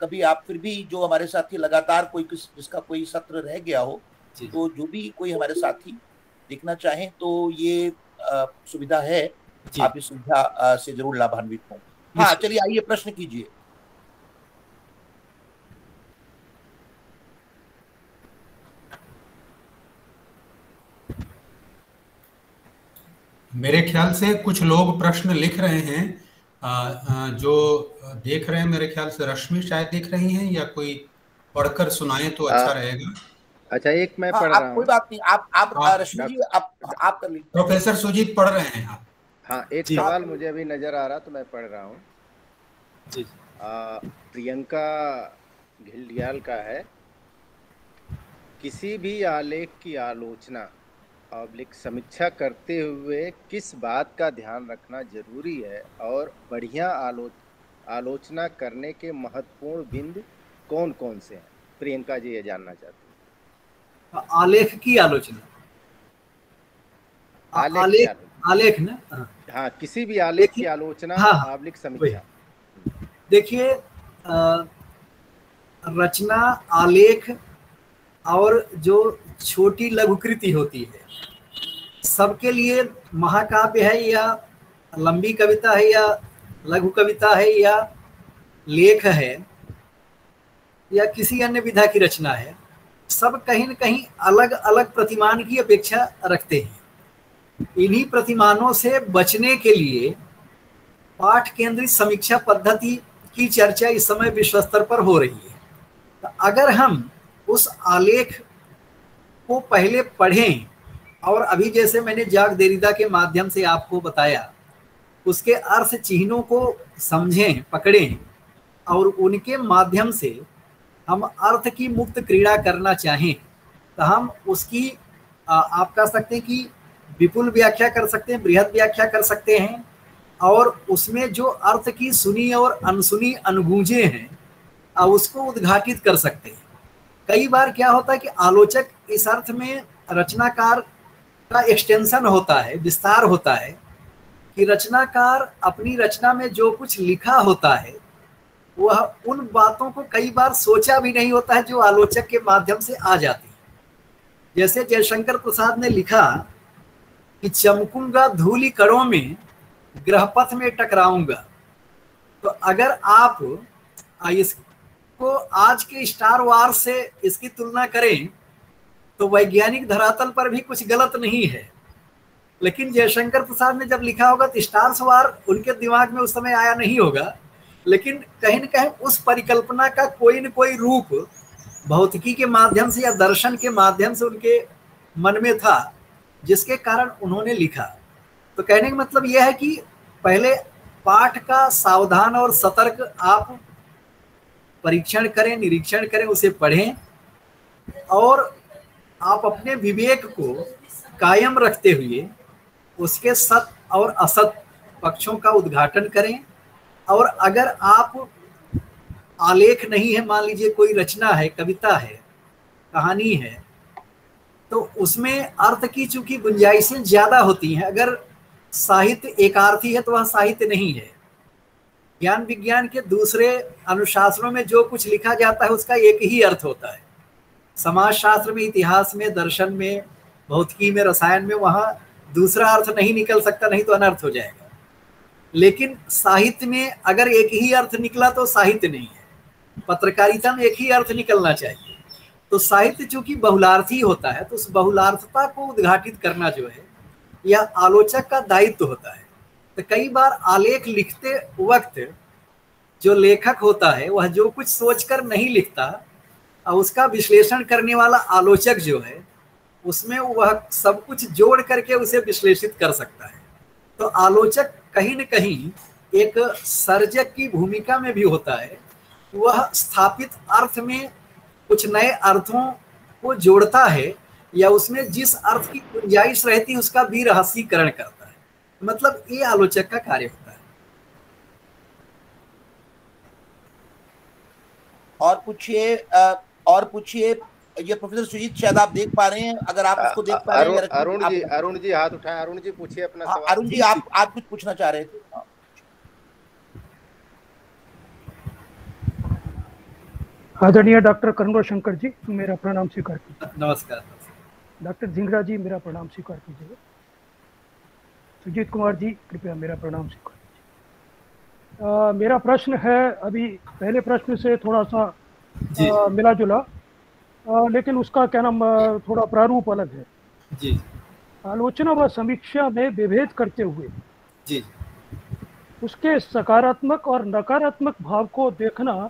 कभी आप फिर भी जो हमारे साथी लगातार कोई जिसका कोई सत्र रह गया हो, तो जो भी कोई हमारे साथी देखना चाहें तो ये सुविधा है, आप इस सुविधा से जरूर लाभान्वित हों। हाँ, चलिए आइए प्रश्न कीजिए। मेरे ख्याल से कुछ लोग प्रश्न लिख रहे हैं, जो देख रहे हैं, मेरे ख्याल से रश्मि शायद देख रही हैं, या कोई पढ़कर सुनाए तो अच्छा रहेगा। अच्छा, एक मैं पढ़ रहा हूँ। कोई बात नहीं, आप रश्मि जी आप कर लीजिए। प्रोफेसर सुजीत पढ़ रहे हैं आप। हाँ, एक सवाल मुझे अभी नजर आ रहा तो मैं पढ़ रहा हूँ। प्रियंका घिल्डियाल का है। किसी भी आलेख की आलोचना ऑब्लिक समीक्षा करते हुए किस बात का ध्यान रखना जरूरी है और बढ़िया आलोचना करने के महत्वपूर्ण बिंदु कौन कौन से हैं? प्रियंका जी ये जानना चाहती हैं। आलेख की आलोचना, आलेख ना, हाँ, किसी भी आलेख की आलोचना ऑब्लिक समीक्षा। देखिए, रचना, आलेख और जो छोटी लघुकृति होती है, सबके लिए महाकाव्य है या लंबी कविता है या लघु कविता है या लेख है या किसी अन्य विधा की रचना है, सब कहीं न कहीं अलग अलग प्रतिमान की अपेक्षा रखते हैं। इन्हीं प्रतिमानों से बचने के लिए पाठ केंद्रित समीक्षा पद्धति की चर्चा इस समय विश्व स्तर पर हो रही है। तो अगर हम उस आलेख को पहले पढ़ें और अभी जैसे मैंने जाक देरिदा के माध्यम से आपको बताया, उसके अर्थ चिन्हों को समझें, पकड़ें और उनके माध्यम से हम अर्थ की मुक्त क्रीड़ा करना चाहें तो हम उसकी आप कह सकते हैं कि विपुल व्याख्या कर सकते हैं, बृहद व्याख्या कर सकते हैं और उसमें जो अर्थ की सुनी और अनसुनी अनुगूंजे हैं उसको उद्घाटित कर सकते हैं। कई बार क्या होता है कि आलोचक इस अर्थ में रचनाकार का एक्सटेंशन होता है, विस्तार होता है कि रचनाकार अपनी रचना में जो कुछ लिखा होता है वह उन बातों को कई बार सोचा भी नहीं होता है जो आलोचक के माध्यम से आ जाती है। जैसे जयशंकर प्रसाद ने लिखा कि चमकूंगा धूलि कणों में, ग्रहपथ में टकराऊंगा। तो अगर आप इसको आज के स्टार वार से इसकी तुलना करें तो वैज्ञानिक धरातल पर भी कुछ गलत नहीं है, लेकिन जयशंकर प्रसाद ने जब लिखा होगा तो स्टार वार उनके दिमाग में उस समय आया नहीं होगा, लेकिन कहीं न कहीं उस परिकल्पना का कोई न कोई रूप भौतिकी के माध्यम से या दर्शन के माध्यम से उनके मन में था, जिसके कारण उन्होंने लिखा। तो कहने का मतलब यह है कि पहले पाठ का सावधान और सतर्क आप परीक्षण करें, निरीक्षण करें, उसे पढ़ें और आप अपने विवेक को कायम रखते हुए उसके सत और असत पक्षों का उद्घाटन करें। और अगर आप आलेख नहीं है, मान लीजिए कोई रचना है, कविता है, कहानी है, तो उसमें अर्थ की चूंकि गुंजाइशें ज्यादा होती हैं। अगर साहित्य एकार्थी है तो वह साहित्य नहीं है। ज्ञान विज्ञान के दूसरे अनुशासनों में जो कुछ लिखा जाता है उसका एक ही अर्थ होता है। समाजशास्त्र में, इतिहास में, दर्शन में, भौतिकी में, रसायन में वहाँ दूसरा अर्थ नहीं निकल सकता, नहीं तो अनर्थ हो जाएगा। लेकिन साहित्य में अगर एक ही अर्थ निकला तो साहित्य नहीं है। पत्रकारिता में एक ही अर्थ निकलना चाहिए। तो साहित्य चूंकि बहुलार्थी होता है तो उस बहुलार्थता को उद्घाटित करना जो है यह आलोचक का दायित्व होता है। तो कई बार आलेख लिखते वक्त जो लेखक होता है वह जो कुछ सोचकर नहीं लिखता, उसका विश्लेषण करने वाला आलोचक जो है उसमें वह सब कुछ जोड़ करके उसे विश्लेषित कर सकता है। तो आलोचक कहीं न कहीं एक सर्जक की भूमिका में भी होता है। वह स्थापित अर्थ में कुछ नए अर्थों को जोड़ता है या उसमें जिस अर्थ की गुंजाइश रहती है उसका भी रहस्यीकरण करता है। मतलब ये आलोचक का कार्य होता है। और पूछिए ये प्रोफेसर सुजीत, शायद आप देख पा रहे हैं, अगर आप उसको देख पा रहे हैं। अरुण जी हाथ उठाएं। अरुण जी पूछिए अपना सवाल। अरुण जी आप कुछ पूछना चाह रहे थे। आदरणीय डॉक्टर करुणा शंकर जी, मेरा प्रणाम स्वीकार कीजिए। नमस्कार। डॉक्टर झिंगरा जी, मेरा प्रणाम स्वीकार कीजिए। सुजीत कुमार जी, कृपया मेरा प्रणाम स्वीकार कीजिए। मेरा प्रश्न है अभी पहले प्रश्न से थोड़ा सा मिला जुला, लेकिन उसका क्या नाम थोड़ा प्रारूप अलग है जी। आलोचना व समीक्षा में विभेद करते हुए जी उसके सकारात्मक और नकारात्मक भाव को देखना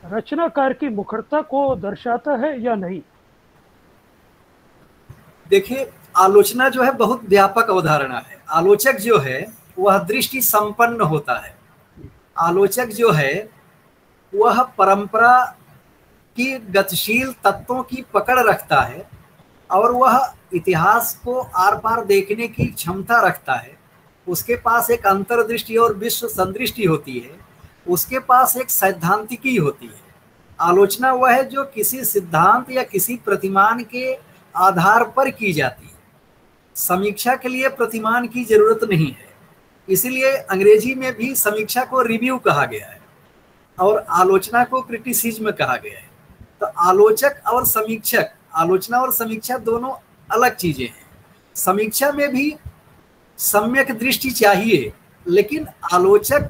रचनाकार की मुखरता को दर्शाता है या नहीं? देखिए, आलोचना जो है बहुत व्यापक अवधारणा है। आलोचक जो है वह दृष्टि संपन्न होता है। आलोचक जो है वह परंपरा की गतिशील तत्वों की पकड़ रखता है और वह इतिहास को आर पार देखने की क्षमता रखता है, उसके पास एक अंतर्दृष्टि और विश्व संदृष्टि होती है, उसके पास एक सैद्धांतिकी होती है। आलोचना वह है जो किसी सिद्धांत या किसी प्रतिमान के आधार पर की जाती है। समीक्षा के लिए प्रतिमान की जरूरत नहीं है, इसलिए अंग्रेजी में भी समीक्षा को रिव्यू कहा गया है और आलोचना को क्रिटिसिज्म कहा गया है। तो आलोचक और समीक्षक, आलोचना और समीक्षा दोनों अलग चीजें हैं। समीक्षा में भी सम्यक दृष्टि चाहिए, लेकिन आलोचक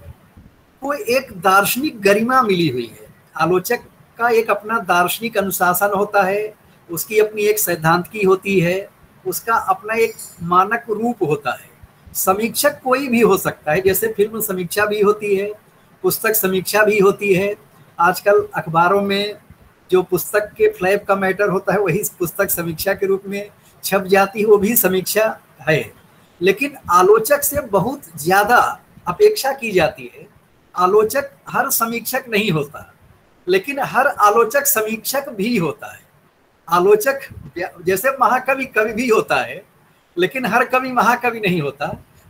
को एक दार्शनिक गरिमा मिली हुई है। आलोचक का एक अपना दार्शनिक अनुशासन होता है, उसकी अपनी एक सैद्धांतिकी होती है, उसका अपना एक मानक रूप होता है। समीक्षक कोई भी हो सकता है, जैसे फिल्म समीक्षा भी होती है, पुस्तक समीक्षा भी होती है। आजकल अखबारों में जो पुस्तक के फ्लैप का मैटर होता है वही पुस्तक समीक्षा के रूप में छप जाती है, वो भी समीक्षा है। लेकिन आलोचक से बहुत ज्यादा अपेक्षा की जाती है। आलोचक हर समीक्षक नहीं होता, लेकिन हर आलोचक समीक्षक भी होता है। आलोचक जैसे महाकवि कवि भी होता है, लेकिन हर कवि महाकवि नहीं होता।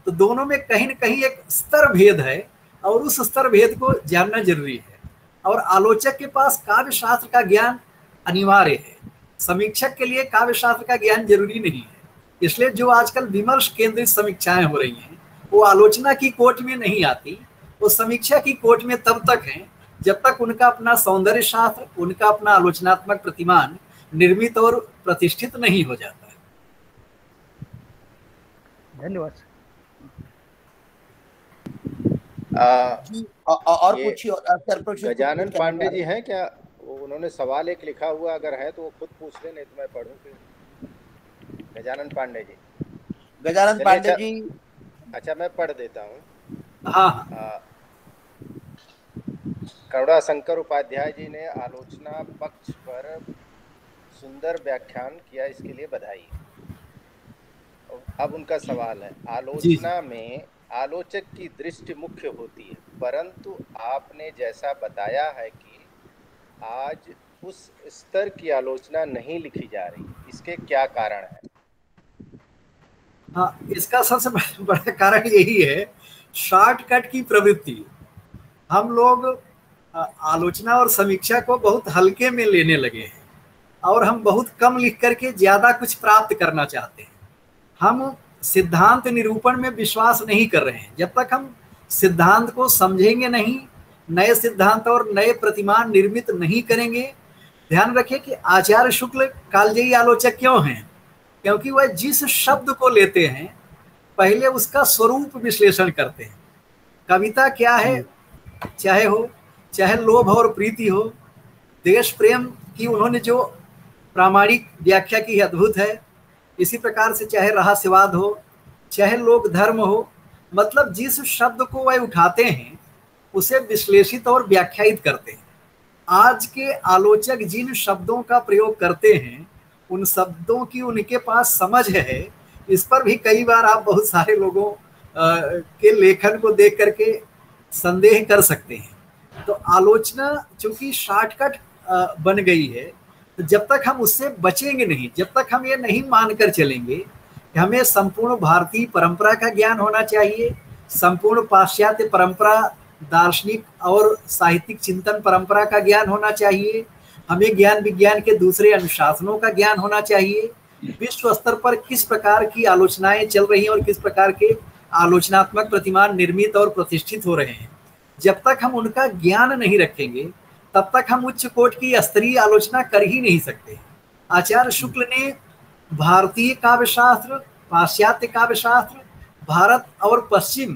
तो दोनों में कहीं न कहीं एक स्तर भेद है और उस स्तर भेद को जानना जरूरी है। और आलोचक के पास काव्य शास्त्र का ज्ञान अनिवार्य है, समीक्षक के लिए काव्य शास्त्र का ज्ञान जरूरी नहीं है। इसलिए जो आजकल विमर्श केंद्रित समीक्षाएं हो रही हैं वो आलोचना की कोट में नहीं आती, वो समीक्षा की कोट में तब तक हैं जब तक उनका अपना सौंदर्य शास्त्र, उनका अपना आलोचनात्मक प्रतिमान निर्मित और प्रतिष्ठित नहीं हो जाता है। धन्यवाद। और कुछ गजानन पांडे जी हैं क्या? उन्होंने सवाल एक लिखा हुआ, अगर है तो वो खुद पूछ ले, नहीं तो मैं पढ़ूं फिर। गजानन पांडे जी। गजानन पांडे जी। अच्छा, मैं पढ़ देता हूँ। हाँ। करुणाशंकर उपाध्याय जी ने आलोचना पक्ष पर सुंदर व्याख्यान किया, इसके लिए बधाई। अब उनका सवाल है, आलोचना में आलोचक की दृष्टि मुख्य होती है, परंतु आपने जैसा बताया है कि आज उस स्तर की आलोचना नहीं लिखी जा रही, इसके क्या कारण है? हाँ, इसका सबसे बड़ा कारण यही है, शॉर्टकट की प्रवृत्ति। हम लोग आलोचना और समीक्षा को बहुत हल्के में लेने लगे हैं और हम बहुत कम लिख करके ज्यादा कुछ प्राप्त करना चाहते हैं। हम सिद्धांत निरूपण में विश्वास नहीं कर रहे हैं। जब तक हम सिद्धांत को समझेंगे नहीं, नए सिद्धांत और नए प्रतिमान निर्मित नहीं करेंगे। ध्यान रखिए कि आचार्य शुक्ल कालजयी आलोचक क्यों हैं? क्योंकि वह जिस शब्द को लेते हैं पहले उसका स्वरूप विश्लेषण करते हैं। कविता क्या है, चाहे लोभ और प्रीति हो, देश प्रेम की उन्होंने जो प्रामाणिक व्याख्या की अद्भुत है, इसी प्रकार से चाहे रहस्यवाद हो, चाहे लोक धर्म हो, मतलब जिस शब्द को वह उठाते हैं उसे विश्लेषित और व्याख्यायित करते हैं। आज के आलोचक जिन शब्दों का प्रयोग करते हैं उन शब्दों की उनके पास समझ है, इस पर भी कई बार आप बहुत सारे लोगों के लेखन को देख करके संदेह कर सकते हैं। तो आलोचना चूंकि शॉर्टकट बन गई है, तो जब तक हम उससे बचेंगे नहीं, जब तक हम ये नहीं मानकर चलेंगे कि हमें संपूर्ण भारतीय परंपरा का ज्ञान होना चाहिए, संपूर्ण पाश्चात्य परंपरा, दार्शनिक और साहित्यिक चिंतन परंपरा का ज्ञान होना चाहिए, हमें ज्ञान विज्ञान के दूसरे अनुशासनों का ज्ञान होना चाहिए, विश्व स्तर पर किस प्रकार की आलोचनाएं चल रही हैं और किस प्रकार के आलोचनात्मक प्रतिमान निर्मित और प्रतिष्ठित हो रहे हैं, जब तक हम उनका ज्ञान नहीं रखेंगे तब तक हम उच्च कोटि की स्तरीय आलोचना कर ही नहीं सकते। आचार्य शुक्ल ने भारतीय काव्य शास्त्र, पाश्चात्य काव्य शास्त्र, भारत और पश्चिम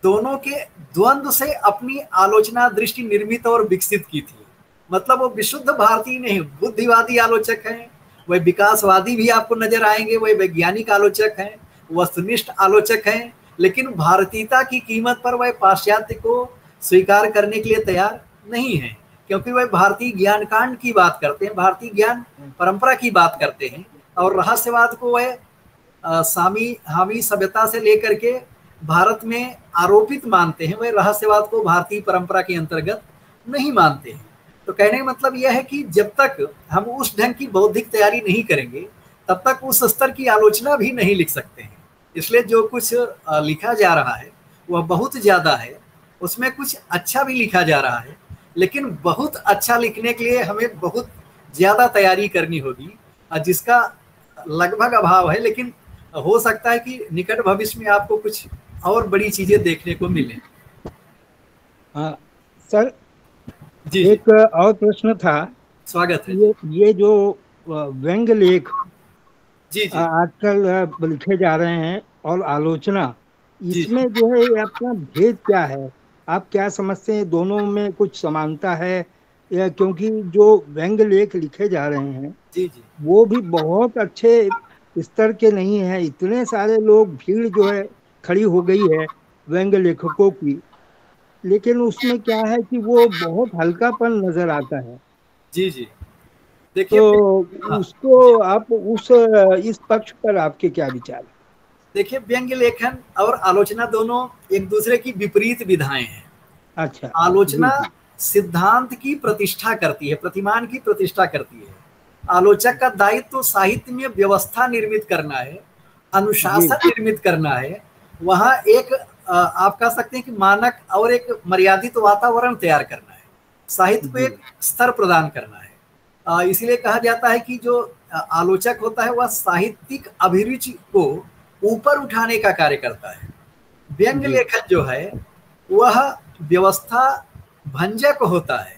दोनों के द्वंद्व से अपनी आलोचना दृष्टि निर्मित और विकसित की थी। मतलब वो विशुद्ध भारतीय नहीं, बुद्धिवादी आलोचक हैं, वह विकासवादी भी आपको नजर आएंगे, वह वैज्ञानिक आलोचक हैं, वस्तुनिष्ठ आलोचक हैं, लेकिन भारतीयता की कीमत पर वह पाश्चात्य को स्वीकार करने के लिए तैयार नहीं है, क्योंकि वह भारतीय ज्ञान कांड की बात करते हैं, भारतीय ज्ञान परंपरा की बात करते हैं, और रहस्यवाद को वह हामी सभ्यता से लेकर के भारत में आरोपित मानते हैं, वह रहस्यवाद को भारतीय परंपरा के अंतर्गत नहीं मानते हैं। तो कहने का मतलब यह है कि जब तक हम उस ढंग की बौद्धिक तैयारी नहीं करेंगे तब तक उस स्तर की आलोचना भी नहीं लिख सकते हैं। इसलिए जो कुछ लिखा जा रहा है वह बहुत ज़्यादा है, उसमें कुछ अच्छा भी लिखा जा रहा है, लेकिन बहुत अच्छा लिखने के लिए हमें बहुत ज़्यादा तैयारी करनी होगी, जिसका लगभग अभाव है। लेकिन हो सकता है कि निकट भविष्य में आपको कुछ और बड़ी चीज़ें देखने को मिले। हाँ सर, जी एक और प्रश्न था। स्वागत है। ये जो व्यंग्य लेख जी जी आजकल लिखे जा रहे हैं और आलोचना, इसमें जो है ये अपना भेद क्या है? आप क्या समझते हैं, दोनों में कुछ समानता है? या क्योंकि जो व्यंग्य लेख लिखे जा रहे हैं जी वो भी बहुत अच्छे स्तर के नहीं है। इतने सारे लोग, भीड़ जो है खड़ी हो गई है व्यंग्य लेखकों की, लेकिन उसमें क्या है कि वो बहुत हल्कापन नजर आता है। जी जी देखिए, तो उसको आप इस पक्ष पर आपके क्या विचार है? देखिए, व्यंग्य लेखन और आलोचना दोनों एक दूसरे की विपरीत विधाएं हैं। अच्छा, आलोचना सिद्धांत की प्रतिष्ठा करती है, प्रतिमान की प्रतिष्ठा करती है। आलोचक का दायित्व तो साहित्य में व्यवस्था निर्मित करना है, अनुशासन निर्मित करना है। वहाँ एक आप कह सकते हैं कि मानक और एक मर्यादित वातावरण तैयार करना है, साहित्य को एक स्तर प्रदान करना है। इसीलिए कहा जाता है कि जो आलोचक होता है वह साहित्यिक अभिरुचि को ऊपर उठाने का कार्य करता है। व्यंग्य लेखन जो है वह व्यवस्था भंजक होता है,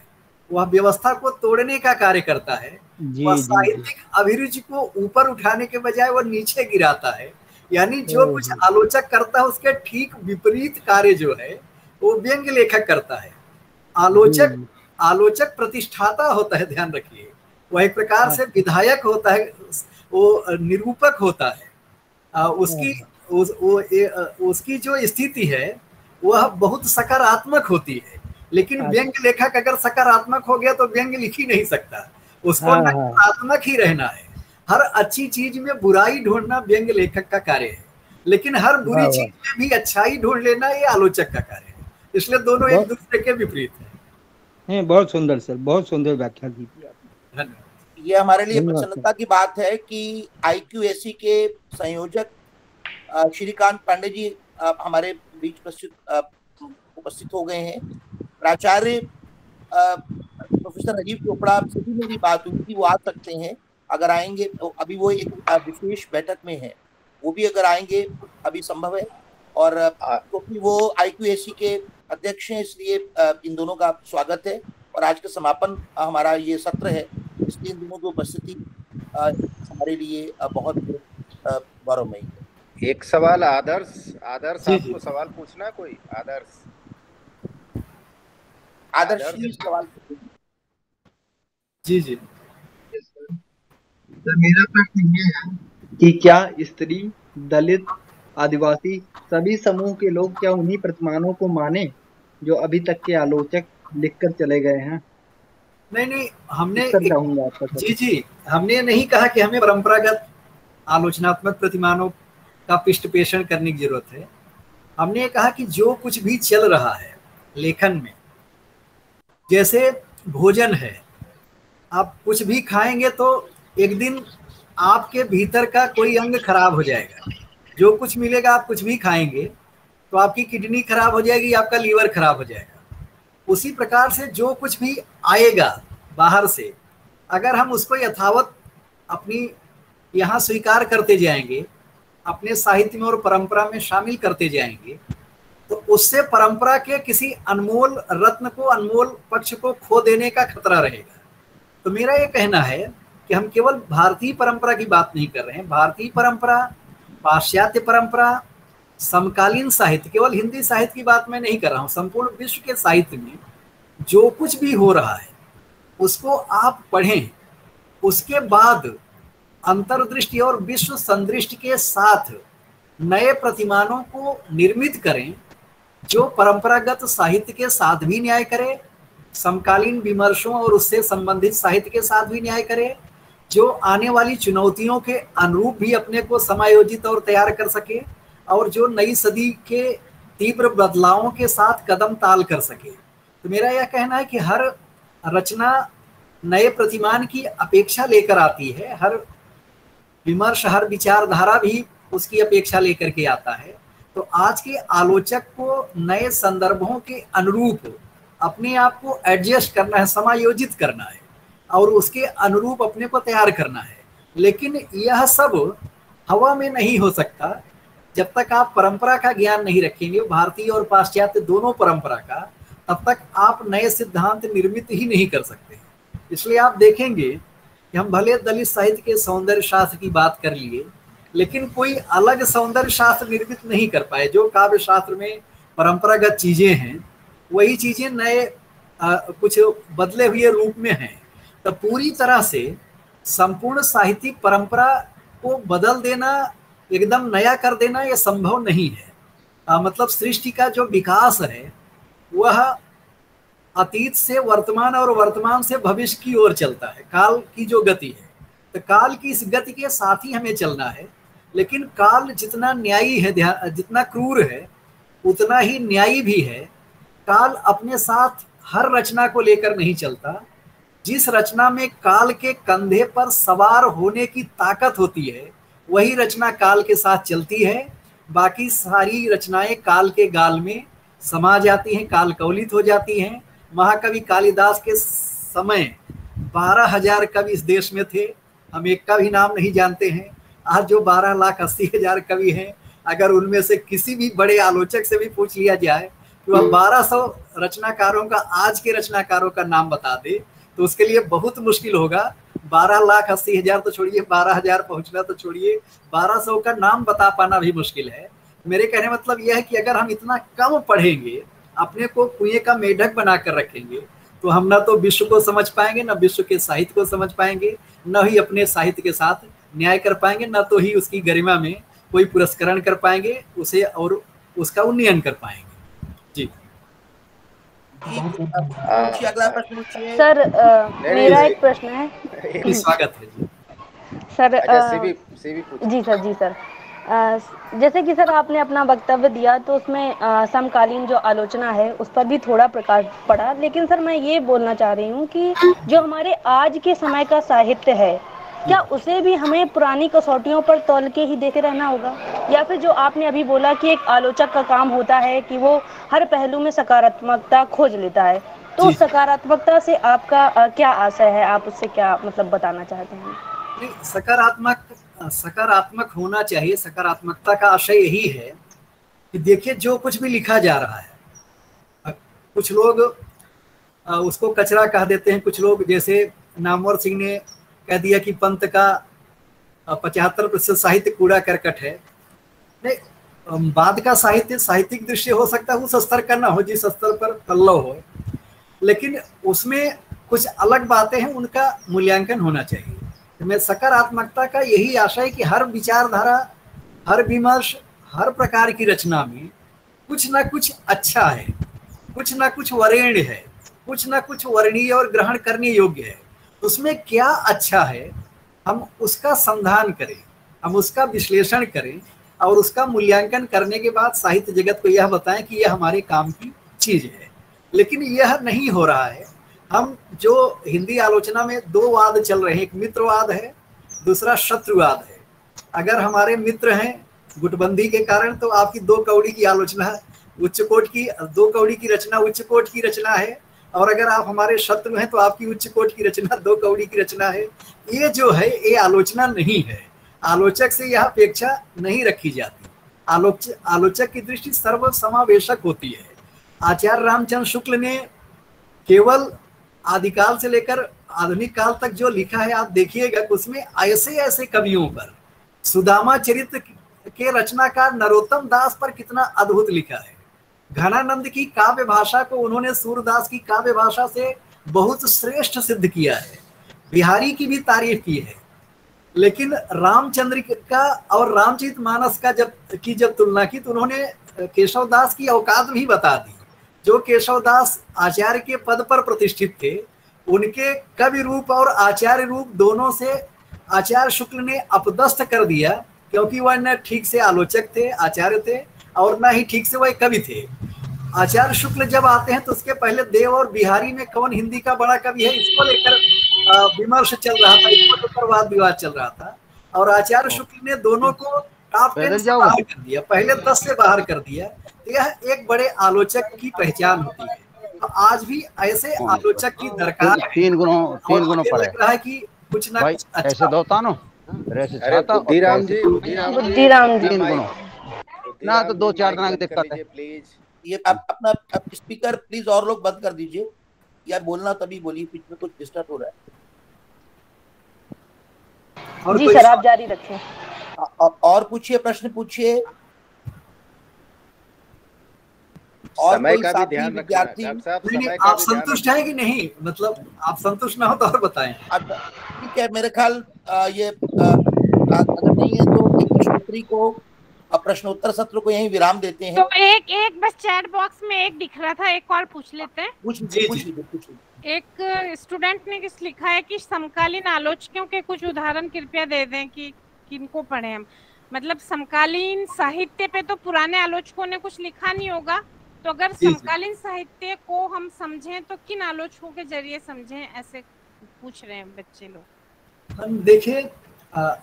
वह व्यवस्था को तोड़ने का कार्य करता है। वह साहित्यिक अभिरुचि को ऊपर उठाने के बजाय वह नीचे गिराता है। यानी जो कुछ आलोचक करता है उसके ठीक विपरीत कार्य जो है वो व्यंग्य लेखक करता है। आलोचक प्रतिष्ठाता होता है, ध्यान रखिए। वह एक प्रकार से विधायक होता है, वो निरूपक होता है। उसकी जो स्थिति है वह बहुत सकारात्मक होती है। लेकिन व्यंग्य लेखक अगर सकारात्मक हो गया तो व्यंग्य लिख ही नहीं सकता, उसको नकारात्मक ही रहना है। हर अच्छी चीज में बुराई ढूंढना व्यंग्य लेखक का कार्य है, लेकिन हर बुरी चीज में भी अच्छाई ढूंढ लेना ये आलोचक का कार्य है। इसलिए दोनों एक दूसरे के विपरीत है। बहुत सुंदर सर, बहुत सुंदर व्याख्या दी थी आपने। धन्यवाद। ये हमारे लिए प्रसन्नता की बात है कि IQAC के संयोजक श्रीकांत पांडे जी हमारे बीच उपस्थित हो गए हैं। प्राचार्य प्रोफेसर राजीव चोपड़ा से भी मेरी बात हुई थी, वो आ सकते हैं अगर आएंगे तो। अभी वो एक विशेष बैठक में है, वो भी अगर आएंगे अभी संभव है। और क्योंकि वो IQAC के अध्यक्ष हैं इसलिए इन दोनों का स्वागत है। और आज का समापन हमारा ये सत्र है, इसलिए इन दोनों की उपस्थिति हमारे लिए बहुत गौरवमयी है। एक सवाल आदर्श आपको सवाल पूछना है कोई? आदर्श सवाल। जी जी तो मेरा प्रश्न ये है कि क्या स्त्री, दलित, आदिवासी सभी समूह के लोग क्या उन्हीं प्रतिमानों को माने जो अभी तक के आलोचक लिखकर चले गए हैं? नहीं, हमने हमने नहीं कहा कि हमें परंपरागत आलोचनात्मक प्रतिमानों का पृष्ठपेषण करने की जरूरत है। हमने कहा कि जो कुछ भी चल रहा है लेखन में, जैसे भोजन है, आप कुछ भी खाएंगे तो एक दिन आपके भीतर का कोई अंग खराब हो जाएगा। जो कुछ मिलेगा, आप कुछ भी खाएंगे तो आपकी किडनी खराब हो जाएगी, आपका लीवर खराब हो जाएगा। उसी प्रकार से जो कुछ भी आएगा बाहर से, अगर हम उसको यथावत अपनी यहाँ स्वीकार करते जाएंगे, अपने साहित्य में और परंपरा में शामिल करते जाएंगे, तो उससे परंपरा के किसी अनमोल रत्न को, अनमोल पक्ष को खो देने का खतरा रहेगा। तो मेरा ये कहना है कि हम केवल भारतीय परंपरा की बात नहीं कर रहे हैं। भारतीय परंपरा, पाश्चात्य परंपरा, समकालीन साहित्य, केवल हिंदी साहित्य की बात मैं नहीं कर रहा हूँ, संपूर्ण विश्व के साहित्य में जो कुछ भी हो रहा है उसको आप पढ़ें। उसके बाद अंतर्दृष्टि और विश्व संदृष्टि के साथ नए प्रतिमानों को निर्मित करें जो परंपरागत साहित्य के साथ भी न्याय करे, समकालीन विमर्शों और उससे संबंधित साहित्य के साथ भी न्याय करे, जो आने वाली चुनौतियों के अनुरूप भी अपने को समायोजित और तैयार कर सके, और जो नई सदी के तीव्र बदलावों के साथ कदम ताल कर सके। तो मेरा यह कहना है कि हर रचना नए प्रतिमान की अपेक्षा लेकर आती है, हर विमर्श, हर विचारधारा भी उसकी अपेक्षा लेकर के आता है। तो आज के आलोचक को नए संदर्भों के अनुरूप अपने आप को एडजस्ट करना है, समायोजित करना है और उसके अनुरूप अपने को तैयार करना है। लेकिन यह सब हवा में नहीं हो सकता जब तक आप परंपरा का ज्ञान नहीं रखेंगे, भारतीय और पाश्चात्य दोनों परंपरा का, तब तक आप नए सिद्धांत निर्मित ही नहीं कर सकते। इसलिए आप देखेंगे कि हम भले दलित साहित्य के सौंदर्य शास्त्र की बात कर लिए, लेकिन कोई अलग सौंदर्य शास्त्र निर्मित नहीं कर पाए। जो काव्य शास्त्र में परंपरागत चीजें हैं वही चीजें नए कुछ बदले हुए रूप में हैं। तो पूरी तरह से संपूर्ण साहित्यिक परंपरा को बदल देना, एकदम नया कर देना, यह संभव नहीं है। मतलब सृष्टि का जो विकास है वह अतीत से वर्तमान और वर्तमान से भविष्य की ओर चलता है। काल की जो गति है, तो काल की इस गति के साथ ही हमें चलना है। लेकिन काल जितना न्यायी है, जितना क्रूर है, उतना ही न्यायी भी है। काल अपने साथ हर रचना को लेकर नहीं चलता। जिस रचना में काल के कंधे पर सवार होने की ताकत होती है वही रचना काल के साथ चलती है। बाकी सारी रचनाएं काल के गाल में समा जाती हैं, काल कवलित हो जाती हैं। महाकवि कालिदास के समय 12,000 कवि इस देश में थे, हम एक का भी नाम नहीं जानते हैं। आज जो 12,80,000 कवि हैं, अगर उनमें से किसी भी बड़े आलोचक से भी पूछ लिया जाए कि वह 1200 रचनाकारों का, आज के रचनाकारों का नाम बता दे, तो उसके लिए बहुत मुश्किल होगा। 12,80,000 तो छोड़िए, 12,000 पहुंचना तो छोड़िए, 1200 का नाम बता पाना भी मुश्किल है। मेरे कहने मतलब यह है कि अगर हम इतना कम पढ़ेंगे, अपने को कुएं का मेढक बनाकर रखेंगे, तो हम ना तो विश्व को समझ पाएंगे, ना विश्व के साहित्य को समझ पाएंगे, न ही अपने साहित्य के साथ न्याय कर पाएंगे, न तो ही उसकी गरिमा में कोई पुरस्करण कर पाएंगे उसे और उसका उन्नयन कर पाएंगे। जी अगला प्रश्न पूछिए सर। मेरा एक प्रश्न है। स्वागत है जी सर। जी सर। जी सर, जैसे कि सर आपने अपना वक्तव्य दिया तो उसमें समकालीन जो आलोचना है उस पर भी थोड़ा प्रकाश पड़ा, लेकिन सर मैं ये बोलना चाह रही हूँ कि जो हमारे आज के समय का साहित्य है, क्या उसे भी हमें पुरानी कसौटियों पर तौल के ही देखे रहना होगा, या फिर जो आपने अभी बोला कि एक आलोचक का काम होता है कि वो हर पहलू में सकारात्मकता खोज लेता है, तो उस सकारात्मकता से आपका क्या आशय है, आप उससे क्या मतलब बताना चाहते हैं? सकारात्मक होना चाहिए। सकारात्मकता का आशय यही है कि देखिए जो कुछ भी लिखा जा रहा है, कुछ लोग उसको कचरा कह देते हैं, कुछ लोग जैसे नामवर सिंह ने कह दिया कि पंत का 75% साहित्य कूड़ा करकट है। नहीं, बाद का साहित्य साहित्यिक दृश्य हो सकता है उस स्तर का ना हो जिस स्तर पर पल्लव हो, लेकिन उसमें कुछ अलग बातें हैं, उनका मूल्यांकन होना चाहिए। मैं सकारात्मकता का यही आशा है कि हर विचारधारा, हर विमर्श, हर प्रकार की रचना में कुछ ना कुछ अच्छा है, कुछ ना कुछ वरेण्य है, कुछ ना कुछ वर्णीय और ग्रहण करने योग्य है। उसमें क्या अच्छा है हम उसका संधान करें, हम उसका विश्लेषण करें और उसका मूल्यांकन करने के बाद साहित्य जगत को यह बताएं कि यह हमारे काम की चीज है। लेकिन यह नहीं हो रहा है। हम जो हिंदी आलोचना में दो वाद चल रहे हैं, एक मित्रवाद है, दूसरा शत्रुवाद है। अगर हमारे मित्र हैं गुटबंदी के कारण तो आपकी 2 कौड़ी की आलोचना उच्च कोट की, 2 कौड़ी की रचना उच्च कोट की रचना है, और अगर आप हमारे शत्रु हैं तो आपकी उच्च कोट की रचना 2 कौड़ी की रचना है। ये जो है ये आलोचना नहीं है। आलोचक से यह अपेक्षा नहीं रखी जाती। आलोचक की दृष्टि सर्व समावेशक होती है। आचार्य रामचंद्र शुक्ल ने केवल आदिकाल से लेकर आधुनिक काल तक जो लिखा है, आप देखिएगा उसमें ऐसे ऐसे कवियों पर, सुदामा चरित्र के रचनाकार नरोत्तम दास पर कितना अद्भुत लिखा है। घनानंद की काव्य भाषा को उन्होंने सूरदास की काव्य भाषा से बहुत श्रेष्ठ सिद्ध किया है। बिहारी की भी तारीफ की है। लेकिन रामचंद्र का और रामचरितमानस का जब तुलना की तो उन्होंने केशवदास की औकात भी बता दी। जो केशवदास आचार्य के पद पर प्रतिष्ठित थे, उनके कवि रूप और आचार्य रूप दोनों से आचार्य शुक्ल ने अपदस्थ कर दिया, क्योंकि वह न ठीक से आलोचक थे, आचार्य थे, और न ही ठीक से वह कवि थे। आचार्य शुक्ल जब आते हैं तो उसके पहले देव और बिहारी में कौन हिंदी का बड़ा कवि है, इसको लेकर विमर्श चल रहा था, इसको लेकर वाद विवाद चल रहा था। और आचार्य शुक्ल ने दोनों को टॉप 10 से बाहर कर दिया, पहले 10 से बाहर कर दिया। तो यह एक बड़े आलोचक की पहचान होती है। तो आज भी ऐसे आलोचक की दरकार है। 3 गुणों पर लग रहा है कि कुछ ना कुछ अच्छा ऐसे दोता नो बुद्धिराम जी 3 गुणों ना तो 2-4 दिन की दिक्कत है। प्लीज ये अपना स्पीकर प्लीज और लोग बंद कर दीजिए, यार बोलना तभी बोलिए, बीच में कुछ डिस्टर्ब हो रहा है। जी सर, आप जारी रखें। और पूछिए, प्रश्न पूछिए। और समय कोई का भी साथी ध्यान रखना विद्यार्थी? डॉक्टर साहब, नहीं, समय का आप भी ध्यान संतुष्ट हैं कि नहीं? मतलब आप संतुष्ट ना हो तो और बताएं। ठीक है, मेरे ख्याल ये अगर नहीं है तो एक प्रश्नोत्तरी को, प्रश्नोत्तर सत्र को यहीं विराम देते हैं। तो एक बस चैट बॉक्स में एक दिख रहा था, एक और पूछ लेते हैं। पूछ। एक स्टूडेंट ने किस लिखा है कि समकालीन आलोचकों के कुछ उदाहरण कृपया दे दें कि किनको पढ़े हम। मतलब समकालीन साहित्य पे तो पुराने आलोचकों ने कुछ लिखा नहीं होगा, तो अगर समकालीन साहित्य को हम समझें तो किन आलोचकों के जरिए समझें, ऐसे पूछ रहे हैं बच्चे लोग। हम देखें,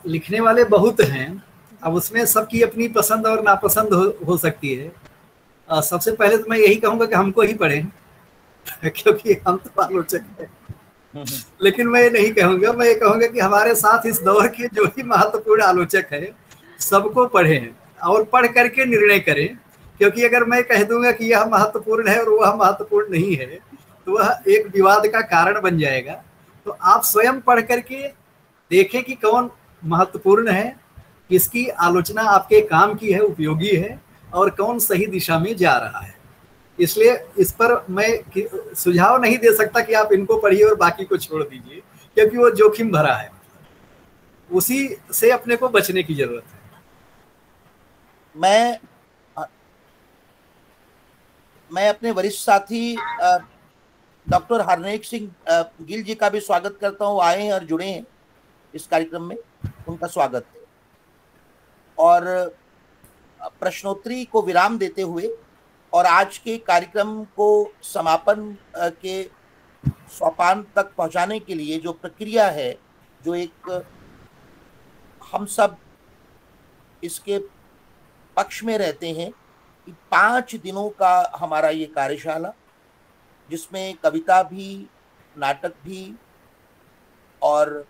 लिखने वाले बहुत हैं, अब उसमें सबकी अपनी पसंद और नापसंद हो सकती है। सबसे पहले तो मैं यही कहूंगा कि हमको ही पढ़ें क्योंकि हम तो आलोचक हैं। लेकिन मैं ये नहीं कहूंगा, मैं ये कहूंगा कि हमारे साथ इस दौर के जो भी महत्वपूर्ण आलोचक है सबको पढ़ें और पढ़ करके निर्णय करें। क्योंकि अगर मैं कह दूंगा कि यह महत्वपूर्ण है और वह महत्वपूर्ण नहीं है तो वह एक विवाद का कारण बन जाएगा। तो आप स्वयं पढ़ करके देखें कि कौन महत्वपूर्ण है, किसकी आलोचना आपके काम की है, उपयोगी है, और कौन सही दिशा में जा रहा है। इसलिए इस पर मैं सुझाव नहीं दे सकता कि आप इनको पढ़िए और बाकी को छोड़ दीजिए, क्योंकि वो जोखिम भरा है। उसी से अपने को बचने की जरूरत है। मैं अपने वरिष्ठ साथी डॉक्टर हरनेक सिंह गिल जी का भी स्वागत करता हूँ, आए हैं और जुड़े हैं इस कार्यक्रम में, उनका स्वागत है। और प्रश्नोत्तरी को विराम देते हुए और आज के कार्यक्रम को समापन के सोपान तक पहुंचाने के लिए जो प्रक्रिया है, जो एक हम सब इसके पक्ष में रहते हैं कि 5 दिनों का हमारा ये कार्यशाला, जिसमें कविता भी, नाटक भी और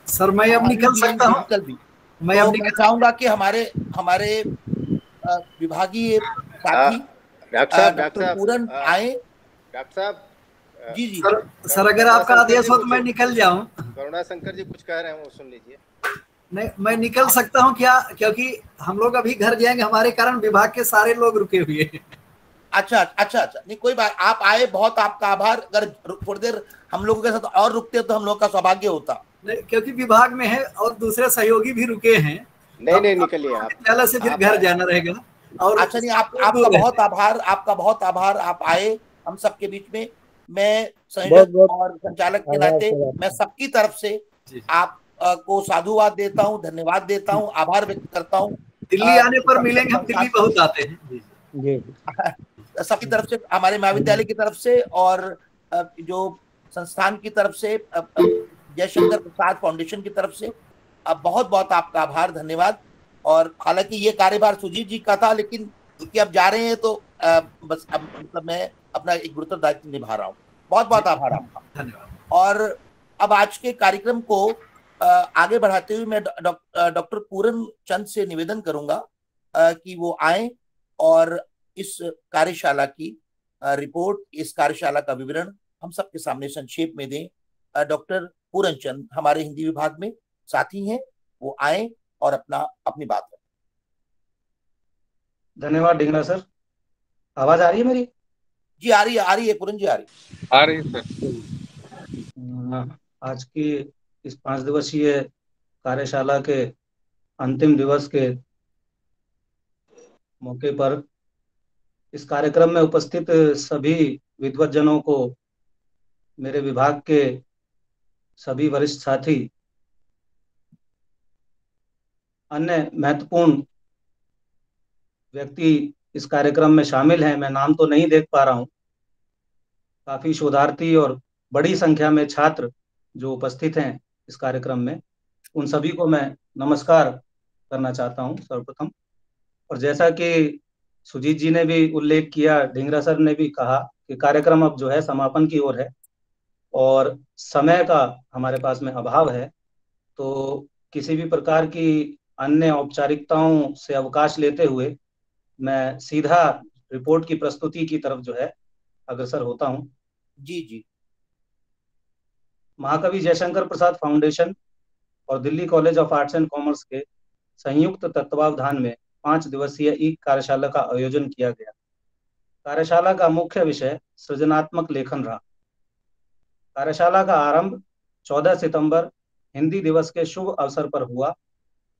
सर मैं अब निकल सकता हूँ। मैं अब चाहूंगा कि हमारे विभागीय साथी डॉक्टर पूरन आए। डॉक्टर साहब जी सर अगर आपका आदेश हो तो मैं निकल जाऊं। करुणा शंकर जी कुछ कह रहे हैं, वो सुन लीजिए। नहीं, मैं निकल सकता हूं क्या? क्योंकि हम लोग अभी घर जाएंगे, हमारे कारण विभाग के सारे लोग रुके हुए हैं। अच्छा, नहीं कोई बात, आप आए, बहुत आपका आभार। अगर थोड़ी देर हम लोगों के साथ और रुकते तो हम लोग का सौभाग्य होता। नहीं, क्योंकि विभाग में है और दूसरे सहयोगी भी रुके हैं। नहीं निकलिए आप, विद्यालय से फिर घर जाना रहेगा। और अच्छा नहीं, आपका बहुत आभार, आपका बहुत आभार, आप आए हम सबके बीच में। मैं संयोजक और संचालक के नाते मैं सबकी तरफ से आप को साधुवाद देता हूँ, धन्यवाद देता हूँ, आभार व्यक्त करता हूँ। दिल्ली आने पर मिलेंगे, हम दिल्ली बहुत आते हैं। सबकी तरफ से, हमारे महाविद्यालय की तरफ से और जो संस्थान की तरफ से, जयशंकर प्रसाद फाउंडेशन की तरफ से बहुत बहुत आपका आभार, धन्यवाद। और हालांकि ये कार्यभार सुजीत जी का था, लेकिन क्योंकि अब जा रहे हैं तो बस अब मतलब मैं अपना एक गुरुतर दायित्व निभा रहा हूँ। बहुत बहुत आभार आपका, धन्यवाद। और अब आज के कार्यक्रम को आगे बढ़ाते हुए मैं डॉक्टर पूरन चंद से निवेदन करूंगा कि वो आए और इस कार्यशाला की रिपोर्ट, इस कार्यशाला का विवरण हम सबके सामने संक्षेप में दें। डॉक्टर पूरन चंद हमारे हिंदी विभाग में साथी हैं, वो आए और अपनी बात करें। धन्यवाद डिंगरा सर। आवाज आ रही है मेरी? जी आ रही है पूरन जी, आ रही है सर। आज की इस 5 दिवसीय कार्यशाला के अंतिम दिवस के मौके पर इस कार्यक्रम में उपस्थित सभी विद्वज्जनों को, मेरे विभाग के सभी वरिष्ठ साथी, अन्य महत्वपूर्ण व्यक्ति इस कार्यक्रम में शामिल हैं, मैं नाम तो नहीं देख पा रहा हूँ। काफी शोधार्थी और बड़ी संख्या में छात्र जो उपस्थित हैं इस कार्यक्रम में, उन सभी को मैं नमस्कार करना चाहता हूँ सर्वप्रथम। और जैसा कि सुजीत जी ने भी उल्लेख किया, ढींगरा सर ने भी कहा कि कार्यक्रम अब जो है समापन की ओर है और समय का हमारे पास में अभाव है, तो किसी भी प्रकार की अन्य औपचारिकताओं से अवकाश लेते हुए मैं सीधा रिपोर्ट की प्रस्तुति की तरफ जो है अग्रसर होता हूं। जी। महाकवि जयशंकर प्रसाद फाउंडेशन और Delhi college of arts and commerce के संयुक्त तत्वावधान में 5 दिवसीय एक कार्यशाला का आयोजन किया गया। कार्यशाला का मुख्य विषय सृजनात्मक लेखन रहा। कार्यशाला का आरंभ 14 सितंबर हिंदी दिवस के शुभ अवसर पर हुआ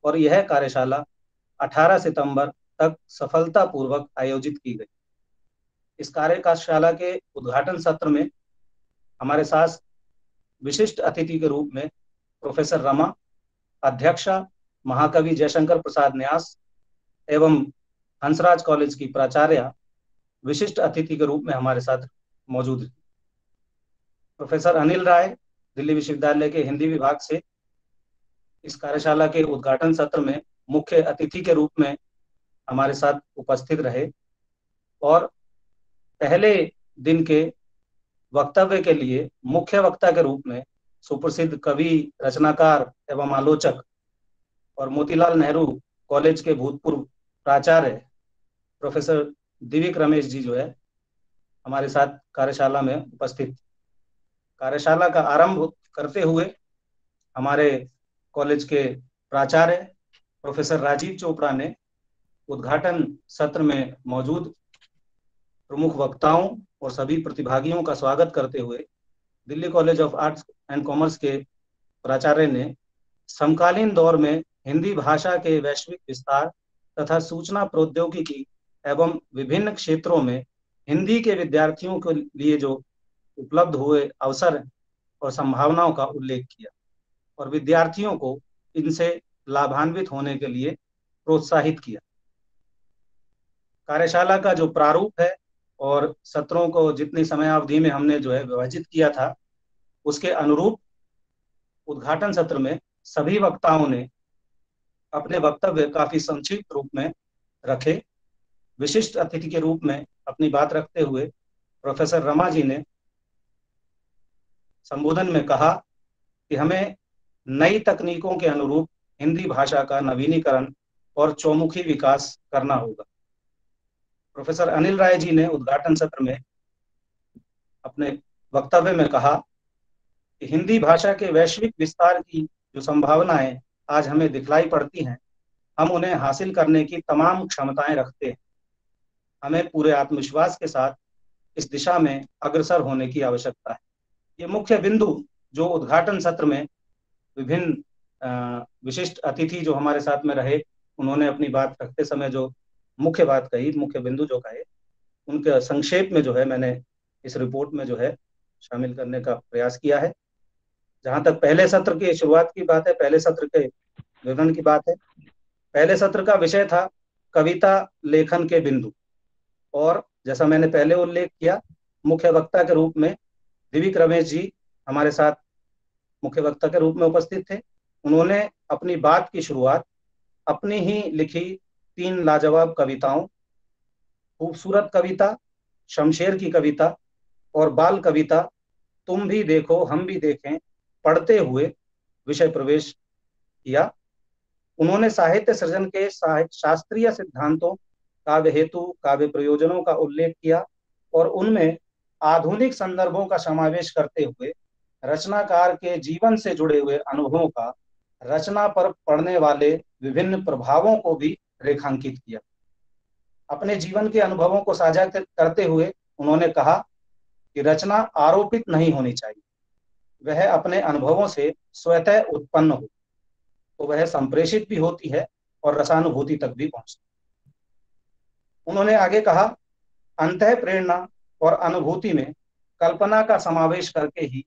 और यह कार्यशाला 18 सितंबर तक सफलतापूर्वक आयोजित की गई। इस कार्यशाला के उद्घाटन सत्र में हमारे साथ विशिष्ट अतिथि के रूप में प्रोफेसर रमा, अध्यक्षा महाकवि जयशंकर प्रसाद न्यास एवं हंसराज कॉलेज की प्राचार्य विशिष्ट अतिथि के रूप में हमारे साथ मौजूद हैं। प्रोफेसर अनिल राय दिल्ली विश्वविद्यालय के हिंदी विभाग से इस कार्यशाला के उद्घाटन सत्र में मुख्य अतिथि के रूप में हमारे साथ उपस्थित रहे और पहले दिन के वक्तव्य के लिए मुख्य वक्ता के रूप में सुप्रसिद्ध कवि, रचनाकार एवं आलोचक और मोतीलाल नेहरू कॉलेज के भूतपूर्व प्राचार्य प्रोफेसर दिविक रमेश जी जो है हमारे साथ कार्यशाला में उपस्थित। कार्यशाला का आरंभ करते हुए हमारे कॉलेज के प्राचार्य प्रोफेसर राजीव चोपड़ा ने उद्घाटन सत्र में मौजूद प्रमुख वक्ताओं और सभी प्रतिभागियों का स्वागत करते हुए Delhi college of arts and commerce के प्राचार्य ने समकालीन दौर में हिंदी भाषा के वैश्विक विस्तार तथा सूचना प्रौद्योगिकी एवं विभिन्न क्षेत्रों में हिंदी के विद्यार्थियों के लिए जो उपलब्ध हुए अवसर और संभावनाओं का उल्लेख किया और विद्यार्थियों को इनसे लाभान्वित होने के लिए प्रोत्साहित किया। कार्यशाला का जो प्रारूप है और सत्रों को जितनी समयावधि में हमने जो है विभाजित किया था, उसके अनुरूप उद्घाटन सत्र में सभी वक्ताओं ने अपने वक्तव्य काफी संक्षिप्त रूप में रखे। विशिष्ट अतिथि के रूप में अपनी बात रखते हुए प्रोफेसर रमा जी ने संबोधन में कहा कि हमें नई तकनीकों के अनुरूप हिंदी भाषा का नवीनीकरण और चौमुखी विकास करना होगा। प्रोफेसर अनिल राय जी ने उद्घाटन सत्र में अपने वक्तव्य में कहा कि हिंदी भाषा के वैश्विक विस्तार की जो संभावनाएं आज हमें दिखलाई पड़ती हैं, हम उन्हें हासिल करने की तमाम क्षमताएं रखते हैं। हमें पूरे आत्मविश्वास के साथ इस दिशा में अग्रसर होने की आवश्यकता है। ये मुख्य बिंदु जो उद्घाटन सत्र में विभिन्न विशिष्ट अतिथि जो हमारे साथ में रहे, उन्होंने अपनी बात रखते समय जो मुख्य बात कही, मुख्य बिंदु जो कहे, उनके संक्षेप में जो है मैंने इस रिपोर्ट में जो है शामिल करने का प्रयास किया है। जहां तक पहले सत्र की शुरुआत की बात है, पहले सत्र के विवरण की बात है, पहले सत्र का विषय था कविता लेखन के बिंदु और जैसा मैंने पहले उल्लेख किया, मुख्य वक्ता के रूप में दिविक रमेश जी हमारे साथ मुख्य वक्ता के रूप में उपस्थित थे। उन्होंने अपनी बात की शुरुआत अपनी ही लिखी 3 लाजवाब कविताओं, खूबसूरत कविता, शमशेर की कविता और बाल कविता तुम भी देखो हम भी देखें पढ़ते हुए विषय प्रवेश किया। उन्होंने साहित्य सृजन के शास्त्रीय सिद्धांतों, काव्य हेतु, काव्य प्रयोजनों का उल्लेख किया और उनमें आधुनिक संदर्भों का समावेश करते हुए रचनाकार के जीवन से जुड़े हुए अनुभवों का रचना पर पड़ने वाले विभिन्न प्रभावों को भी रेखांकित किया। अपने जीवन के अनुभवों को साझा करते हुए उन्होंने कहा कि रचना आरोपित नहीं होनी चाहिए, वह अपने अनुभवों से स्वतः उत्पन्न हो तो वह संप्रेषित भी होती है और रसानुभूति तक भी पहुंचती है। उन्होंने आगे कहा, अंतः प्रेरणा और अनुभूति में कल्पना का समावेश करके ही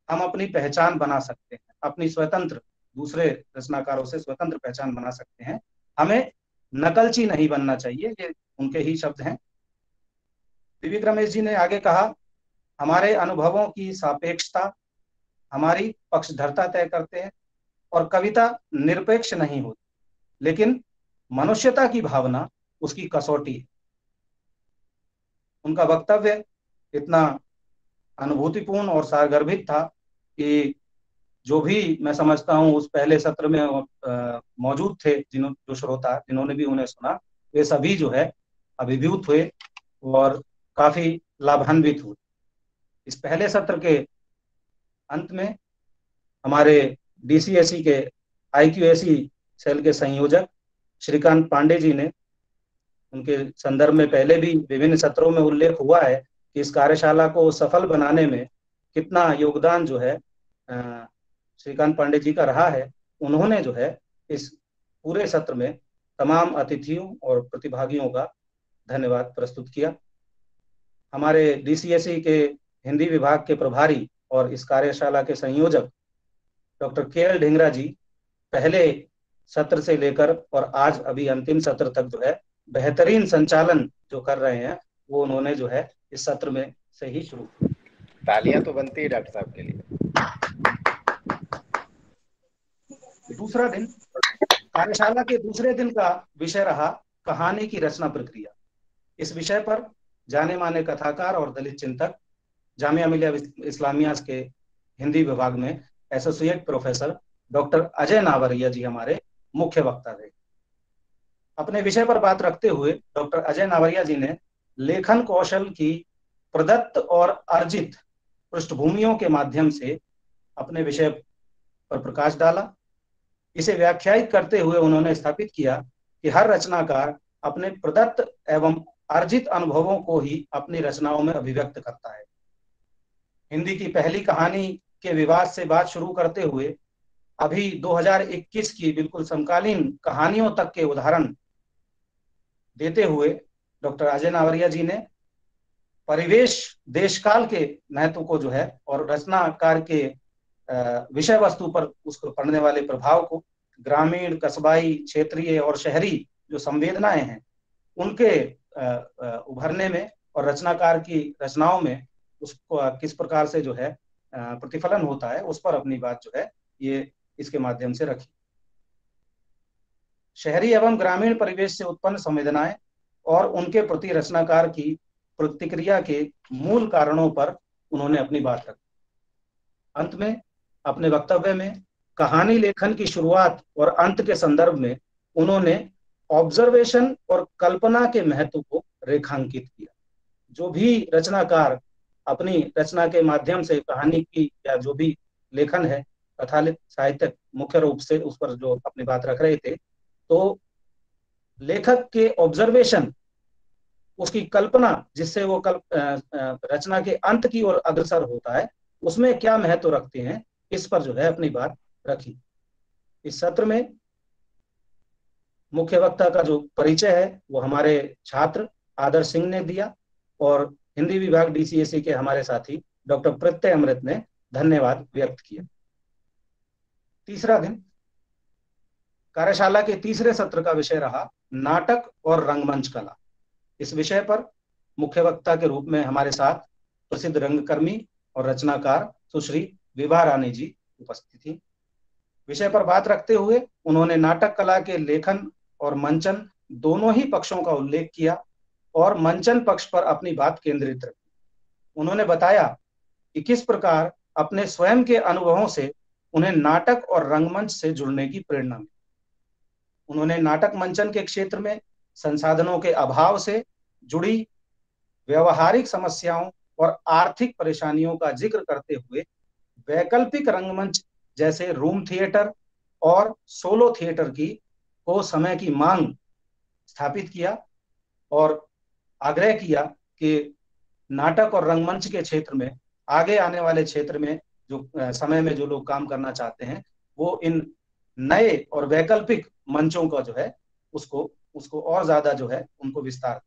हम अपनी पहचान बना सकते हैं, अपनी स्वतंत्र, दूसरे रचनाकारों से स्वतंत्र पहचान बना सकते हैं। हमें नकलची नहीं बनना चाहिए, ये उनके ही शब्द हैं। त्रिविक्रम रमेश जी ने आगे कहा, हमारे अनुभवों की सापेक्षता हमारी पक्षधरता तय करते हैं और कविता निरपेक्ष नहीं होती, लेकिन मनुष्यता की भावना उसकी कसौटी है। उनका वक्तव्य इतना अनुभूतिपूर्ण और सारगर्भित था कि जो भी मैं समझता हूं उस पहले सत्र में मौजूद थे जो श्रोता जिन्होंने भी उन्हें सुना, वे सभी जो है अभिभूत हुए और काफी लाभान्वित हुए। इस पहले सत्र के अंत में हमारे DCSE के IQAC सेल के संयोजक श्रीकांत पांडे जी ने, उनके संदर्भ में पहले भी विभिन्न सत्रों में उल्लेख हुआ है कि इस कार्यशाला को सफल बनाने में कितना योगदान जो है श्रीकांत पांडे जी का रहा है। उन्होंने जो है इस पूरे सत्र में तमाम अतिथियों और प्रतिभागियों का धन्यवाद प्रस्तुत किया। हमारे DCSE के हिंदी विभाग के प्रभारी और इस कार्यशाला के संयोजक डॉक्टर KL ढींगरा जी पहले सत्र से लेकर और आज अभी अंतिम सत्र तक जो है बेहतरीन संचालन जो कर रहे हैं, वो उन्होंने जो है इस सत्र में से ही शुरू। तालियां तो बनती है डॉक्टर साहब के लिए। दूसरा दिन, कार्यशाला के दूसरे दिन का विषय रहा कहानी की रचना प्रक्रिया। इस विषय पर जाने माने कथाकार और दलित चिंतक जामिया मिलिया इस्लामिया के हिंदी विभाग में एसोसिएट प्रोफेसर डॉक्टर अजय नावरिया जी हमारे मुख्य वक्ता थे। अपने विषय पर बात रखते हुए डॉक्टर अजय नावरिया जी ने लेखन कौशल की प्रदत्त और अर्जित पृष्ठभूमियों के माध्यम से अपने विषय पर प्रकाश डाला। इसे व्याख्यायित करते हुए उन्होंने स्थापित किया कि हर रचनाकार अपने प्रदत्त एवं अर्जित अनुभवों को ही अपनी रचनाओं में अभिव्यक्त करता है। हिंदी की पहली कहानी के विवाद से बात शुरू करते हुए अभी 2021 की बिल्कुल समकालीन कहानियों तक के उदाहरण देते हुए डॉक्टर अजय नावरिया जी ने परिवेश देशकाल के महत्व को जो है और रचनाकार के विषय वस्तु पर उसको पढ़ने वाले प्रभाव को, ग्रामीण, कस्बाई, क्षेत्रीय और शहरी जो संवेदनाएं हैं उनके उभरने में और रचनाकार की रचनाओं में उसको किस प्रकार से जो है प्रतिफलन होता है, उस पर अपनी बात जो है ये इसके माध्यम से रखी। शहरी एवं ग्रामीण परिवेश से उत्पन्न संवेदनाएं और उनके प्रति रचनाकार की प्रतिक्रिया के मूल कारणों पर उन्होंने अपनी बात रखी। अंत में अपने वक्तव्य में कहानी लेखन की शुरुआत और अंत के संदर्भ में उन्होंने ऑब्जर्वेशन और कल्पना के महत्व को रेखांकित किया। जो भी रचनाकार अपनी रचना के माध्यम से कहानी की या जो भी लेखन है कथालित साहित्य मुख्य रूप से उस पर जो अपनी बात रख रहे थे, तो लेखक के ऑब्जर्वेशन, उसकी कल्पना जिससे वो रचना के अंत की ओर अग्रसर होता है, उसमें क्या महत्व रखते हैं, इस पर जो है अपनी बात रखी। इस सत्र में मुख्य वक्ता का जो परिचय है वो हमारे छात्र आदर्श सिंह ने दिया और हिंदी विभाग DCSE के हमारे साथी डॉक्टर प्रत्यय अमृत ने धन्यवाद व्यक्त किया। तीसरा दिन, कार्यशाला के तीसरे सत्र का विषय रहा नाटक और रंगमंच कला। इस विषय पर मुख्य वक्ता के रूप में हमारे साथ प्रसिद्ध रंगकर्मी और रचनाकार सुश्री विभा रानी जी उपस्थित थी। विषय पर बात रखते हुए उन्होंने नाटक कला के लेखन और मंचन दोनों ही पक्षों का उल्लेख किया और मंचन पक्ष पर अपनी बात केंद्रित रखी। उन्होंने बताया कि किस प्रकार अपने स्वयं के अनुभवों से उन्हें नाटक और रंगमंच से जुड़ने की प्रेरणा मिली। उन्होंने नाटक मंचन के क्षेत्र में संसाधनों के अभाव से जुड़ी व्यवहारिक समस्याओं और आर्थिक परेशानियों का जिक्र करते हुए वैकल्पिक रंगमंच जैसे रूम थिएटर और सोलो थिएटर को समय की मांग स्थापित किया और आग्रह किया कि नाटक और रंगमंच के क्षेत्र में आगे आने वाले क्षेत्र में जो समय में जो लोग काम करना चाहते हैं वो इन नए और वैकल्पिक मंचों का जो है उसको और ज्यादा जो है उनको विस्तार।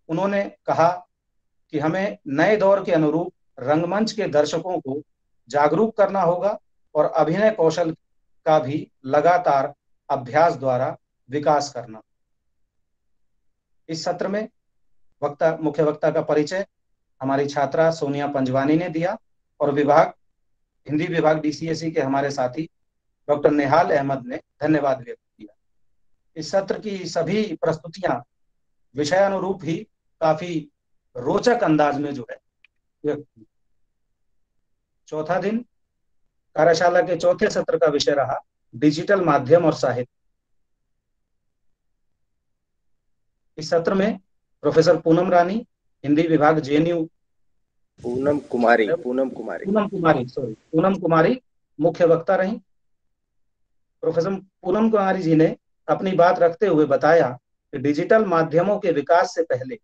उन्होंने कहा कि हमें नए दौर के अनुरूप रंगमंच के दर्शकों को जागरूक करना होगा और अभिनय कौशल का भी लगातार अभ्यास द्वारा विकास करना। इस सत्र में मुख्य वक्ता का परिचय हमारी छात्रा सोनिया पंजवानी ने दिया और हिंदी विभाग DCSE के हमारे साथी डॉक्टर नेहाल अहमद ने धन्यवाद व्यक्त किया। इस सत्र की सभी प्रस्तुतियां विषयानुरूप ही काफी रोचक अंदाज में जो है व्यक्त की। चौथा दिन कार्यशाला के चौथे सत्र का विषय रहा डिजिटल माध्यम और साहित्य। इस सत्र में प्रोफेसर पूनम रानी हिंदी विभाग JNU पूनम कुमारी मुख्य वक्ता रही। प्रोफेसर पूनम कुमारी जी ने अपनी बात रखते हुए बताया कि डिजिटल माध्यमों के विकास से पहले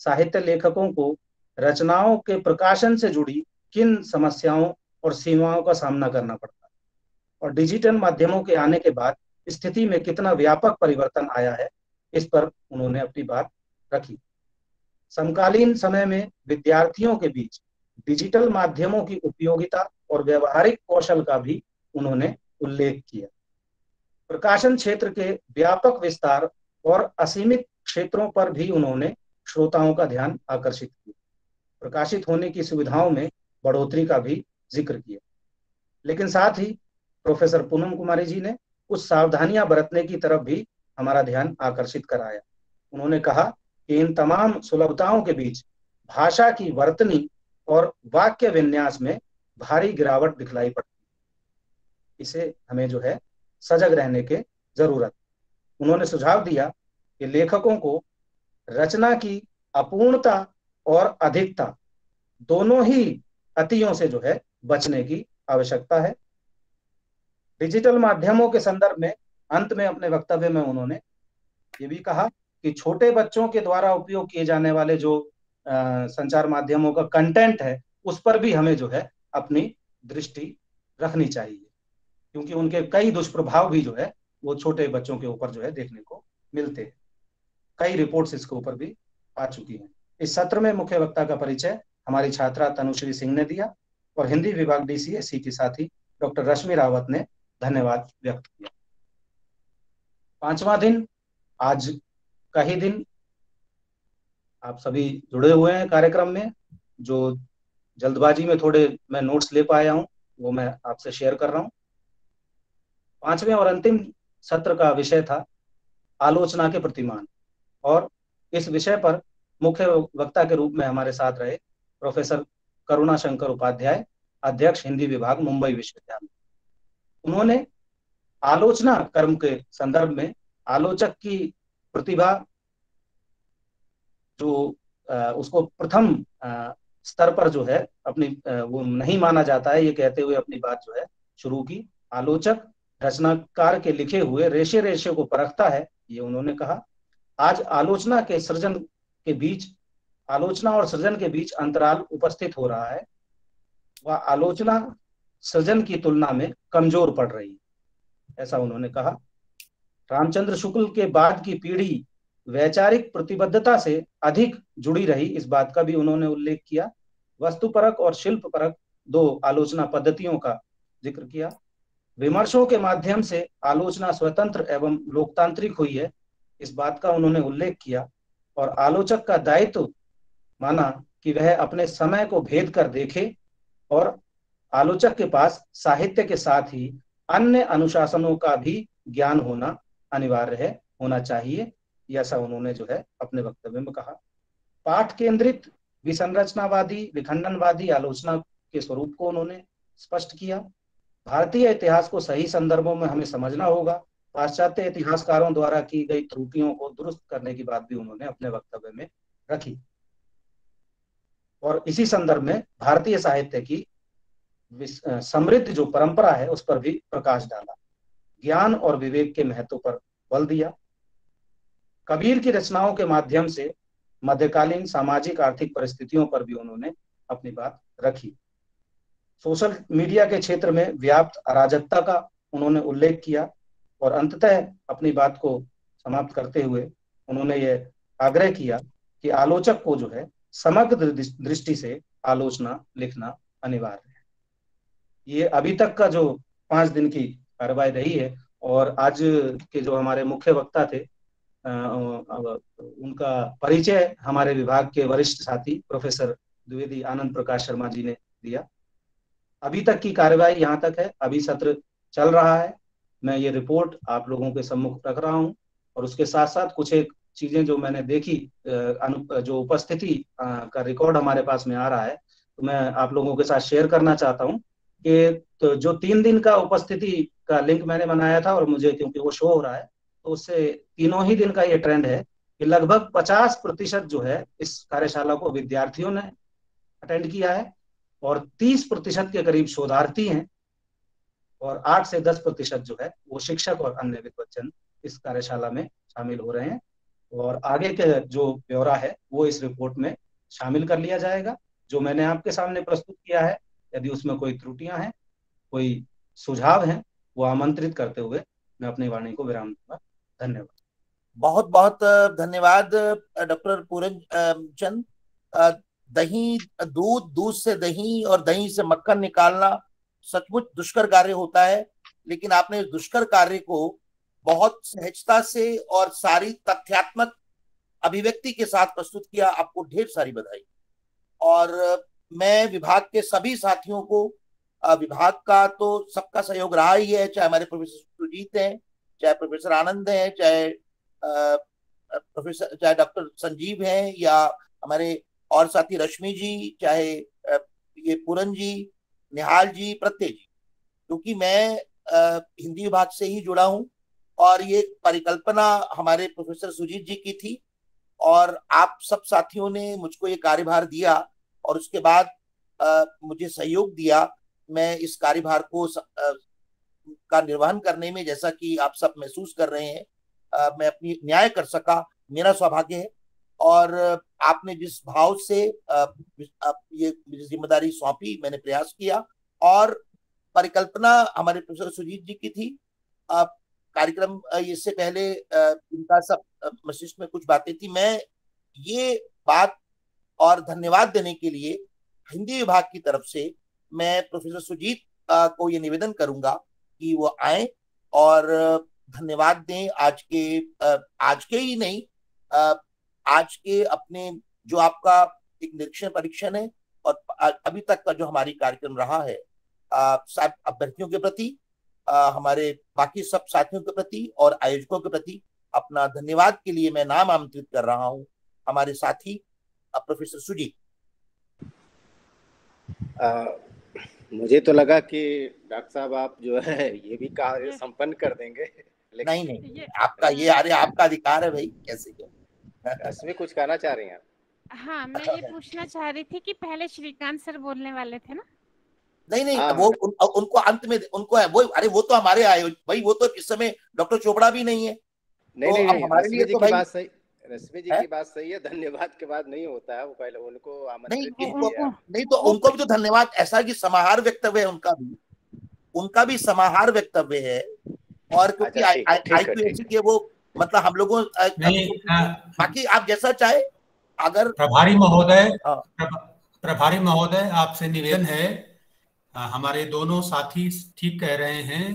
साहित्य लेखकों को रचनाओं के प्रकाशन से जुड़ी किन समस्याओं और सीमाओं का सामना करना पड़ता है और डिजिटल माध्यमों के आने के बाद स्थिति में कितना व्यापक परिवर्तन आया है, इस पर उन्होंने अपनी बात रखी। समकालीन समय में विद्यार्थियों के बीच डिजिटल माध्यमों की उपयोगिता और व्यवहारिक कौशल का भी उन्होंने उल्लेख किया। प्रकाशन क्षेत्र के व्यापक विस्तार और असीमित क्षेत्रों पर भी उन्होंने श्रोताओं का ध्यान आकर्षित किया। प्रकाशित होने की सुविधाओं में बढ़ोतरी का भी जिक्र किया। लेकिन साथ ही प्रोफेसर पूनम कुमारी जी ने कुछ सावधानियां बरतने की तरफ भी हमारा ध्यान आकर्षित कराया। उन्होंने कहा कि इन तमाम सुलभताओं के बीच भाषा की वर्तनी और वाक्य विन्यास में भारी गिरावट दिखलाई पड़ती। इसे हमें जो है सजग रहने की जरूरत। उन्होंने सुझाव दिया कि लेखकों को रचना की अपूर्णता और अधिकता दोनों ही अतियों से जो है बचने की आवश्यकता है। डिजिटल माध्यमों के संदर्भ में अंत में अपने वक्तव्य में उन्होंने ये भी कहा कि छोटे बच्चों के द्वारा उपयोग किए जाने वाले जो संचार माध्यमों का कंटेंट है, उस पर भी हमें जो है अपनी दृष्टि रखनी चाहिए, क्योंकि उनके कई दुष्प्रभाव भी जो है वो छोटे बच्चों के ऊपर जो है देखने को मिलते हैं। कई रिपोर्ट्स इसके ऊपर भी आ चुकी हैं। इस सत्र में मुख्य वक्ता का परिचय हमारी छात्रा तनुश्री सिंह ने दिया और हिंदी विभाग DCSE के साथी डॉक्टर रश्मि रावत ने धन्यवाद व्यक्त किया। पांचवा दिन आज का ही दिन आप सभी जुड़े हुए हैं कार्यक्रम में। जो जल्दबाजी में थोड़े मैं नोट्स ले पाया हूं वो मैं आपसे शेयर कर रहा हूं। पांचवें और अंतिम सत्र का विषय था आलोचना के प्रतिमान और इस विषय पर मुख्य वक्ता के रूप में हमारे साथ रहे प्रोफेसर करुणा शंकर उपाध्याय, अध्यक्ष हिंदी विभाग मुंबई विश्वविद्यालय। उन्होंने आलोचना कर्म के संदर्भ में आलोचक की प्रतिभा जो उसको प्रथम स्तर पर जो है अपनी वो नहीं माना जाता है, ये कहते हुए अपनी बात जो है शुरू की। आलोचक रचनाकार के लिखे हुए रेशे रेशे को परखता है, ये उन्होंने कहा। आज आलोचना और सृजन के बीच अंतराल उपस्थित हो रहा है, वह आलोचना सृजन की तुलना में कमजोर पड़ रही है, ऐसा उन्होंने कहा। रामचंद्र शुक्ल के बाद की पीढ़ी वैचारिक प्रतिबद्धता से अधिक जुड़ी रही, इस बात का भी उन्होंने उल्लेख किया। वस्तुपरक और शिल्पपरक दो आलोचना पद्धतियों का जिक्र किया। विमर्शों के माध्यम से आलोचना स्वतंत्र एवं लोकतांत्रिक हुई है, इस बात का उन्होंने उल्लेख किया। और आलोचक का दायित्व माना कि वह अपने समय को भेद कर देखे और आलोचक के पास साहित्य के साथ ही अन्य अनुशासनों का भी ज्ञान होना अनिवार्य है, होना चाहिए, ऐसा उन्होंने जो है अपने वक्तव्य में कहा। पाठ केंद्रित विसंरचनावादी विखंडनवादी आलोचना के स्वरूप को उन्होंने स्पष्ट किया। भारतीय इतिहास को सही संदर्भों में हमें समझना होगा। पाश्चात्य इतिहासकारों द्वारा की गई त्रुटियों को दुरुस्त करने की बात भी उन्होंने अपने वक्तव्य में रखी और इसी संदर्भ में भारतीय साहित्य की समृद्ध जो परंपरा है उस पर भी प्रकाश डाला। ज्ञान और विवेक के महत्व पर बल दिया। कबीर की रचनाओं के माध्यम से मध्यकालीन सामाजिक आर्थिक परिस्थितियों पर भी उन्होंने अपनी बात रखी। सोशल मीडिया के क्षेत्र में व्याप्त अराजकता का उन्होंने उल्लेख किया और अंततः अपनी बात को समाप्त करते हुए उन्होंने ये आग्रह किया कि आलोचक को जो है समग्र दृष्टि से आलोचना लिखना अनिवार्य है। ये अभी तक का जो 5 दिन की कार्रवाई रही है और आज के जो हमारे मुख्य वक्ता थे उनका परिचय हमारे विभाग के वरिष्ठ साथी प्रोफेसर द्विवेदी आनंद प्रकाश शर्मा जी ने दिया। अभी तक की कार्यवाही यहाँ तक है, अभी सत्र चल रहा है। मैं ये रिपोर्ट आप लोगों के सम्मुख रख रहा हूँ और उसके साथ साथ कुछ एक चीजें जो मैंने देखी, जो उपस्थिति का रिकॉर्ड हमारे पास में आ रहा है, तो मैं आप लोगों के साथ शेयर करना चाहता हूँ कि तो जो 3 दिन का उपस्थिति का लिंक मैंने बनाया था और मुझे क्योंकि वो शो हो रहा है, तो उससे तीनों ही दिन का ये ट्रेंड है कि लगभग 50% जो है इस कार्यशाला को विद्यार्थियों ने अटेंड किया है और 30% के करीब शोधार्थी हैं और 8 से 10% जो है वो शिक्षक और अन्य विद्वज्जन इस कार्यशाला में शामिल हो रहे हैं। और आगे के जो ब्यौरा है वो इस रिपोर्ट में शामिल कर लिया जाएगा। जो मैंने आपके सामने प्रस्तुत किया है, यदि उसमें कोई त्रुटियां हैं, कोई सुझाव हैं, वो आमंत्रित करते हुए मैं अपनी वाणी को विराम दूंगा। धन्यवाद। बहुत बहुत धन्यवाद डॉक्टर पूरन चंद। दही, दूध से दही और दही से मक्खन निकालना सचमुच दुष्कर कार्य होता है, लेकिन आपने इस दुष्कर कार्य को बहुत सहजता से और सारी तथ्यात्मक अभिव्यक्ति के साथ प्रस्तुत किया। आपको ढेर सारी बधाई। और मैं विभाग के सभी साथियों को, विभाग का तो सबका सहयोग रहा ही है, चाहे हमारे प्रोफेसर सुजीत हैं, चाहे प्रोफेसर आनंद हैं, चाहे डॉक्टर संजीव हैं, या हमारे और साथी रश्मि जी, चाहे ये पूरन जी, निहाल जी, प्रत्यय जी, क्योंकि मैं हिंदी विभाग से ही जुड़ा हूं और ये परिकल्पना हमारे प्रोफेसर सुजीत जी की थी और आप सब साथियों ने मुझको ये कार्यभार दिया और उसके बाद मुझे सहयोग दिया। मैं इस कार्यभार को का निर्वहन करने में, जैसा कि आप सब महसूस कर रहे हैं, मैं अपनी न्याय कर सका, मेरा सौभाग्य है। और आपने जिस भाव से ये जिम्मेदारी सौंपी, मैंने प्रयास किया और परिकल्पना हमारे प्रोफेसर सुजीत जी की थी। कार्यक्रम इससे पहले इनका सब मस्तिष्क में कुछ बातें थी। मैं ये बात और धन्यवाद देने के लिए हिंदी विभाग की तरफ से मैं प्रोफेसर सुजीत को ये निवेदन करूंगा कि वो आए और धन्यवाद दें आज के ही नहीं, आज के अपने जो आपका एक निरीक्षण परीक्षण है और अभी तक का जो हमारी कार्यक्रम रहा है, सब अभ्यर्थियों के प्रति, हमारे बाकी सब साथियों के प्रति और आयोजकों के प्रति अपना धन्यवाद के लिए मैं नाम आमंत्रित कर रहा हूं हमारे साथी प्रोफेसर सुजीत। मुझे तो लगा कि डॉक्टर साहब आप जो है ये भी कार्य संपन्न कर देंगे, लेकिन नहीं, आपका ये आपका अधिकार है भाई, कैसे क्यों। इसमें कुछ कहना चाह रही हैं? हाँ, मैं ये पूछना चाह रही थी कि पहले श्रीकांत सर बोलने वाले थे ना? नहीं, वो उनको अंत में उनको है वो, अरे वो तो हमारे आए भाई, वो तो इस समय डॉक्टर चोपड़ा भी नहीं है। नहीं, हमारे लिए तो बात सही, रश्मि जी की बात सही है, धन्यवाद के बाद नहीं होता है, वो पहले उनको आमंत्रित कीजिए। नहीं तो उनको भी तो धन्यवाद, ऐसा कि समाहार वक्तव्य है उनका भी समाहार वक्तव्य है। और क्योंकि IQAC के वो मतलब हम लोगों बाकी आप जैसा चाहे। अगर प्रभारी महोदय आपसे निवेदन है, हमारे दोनों साथी ठीक कह रहे हैं,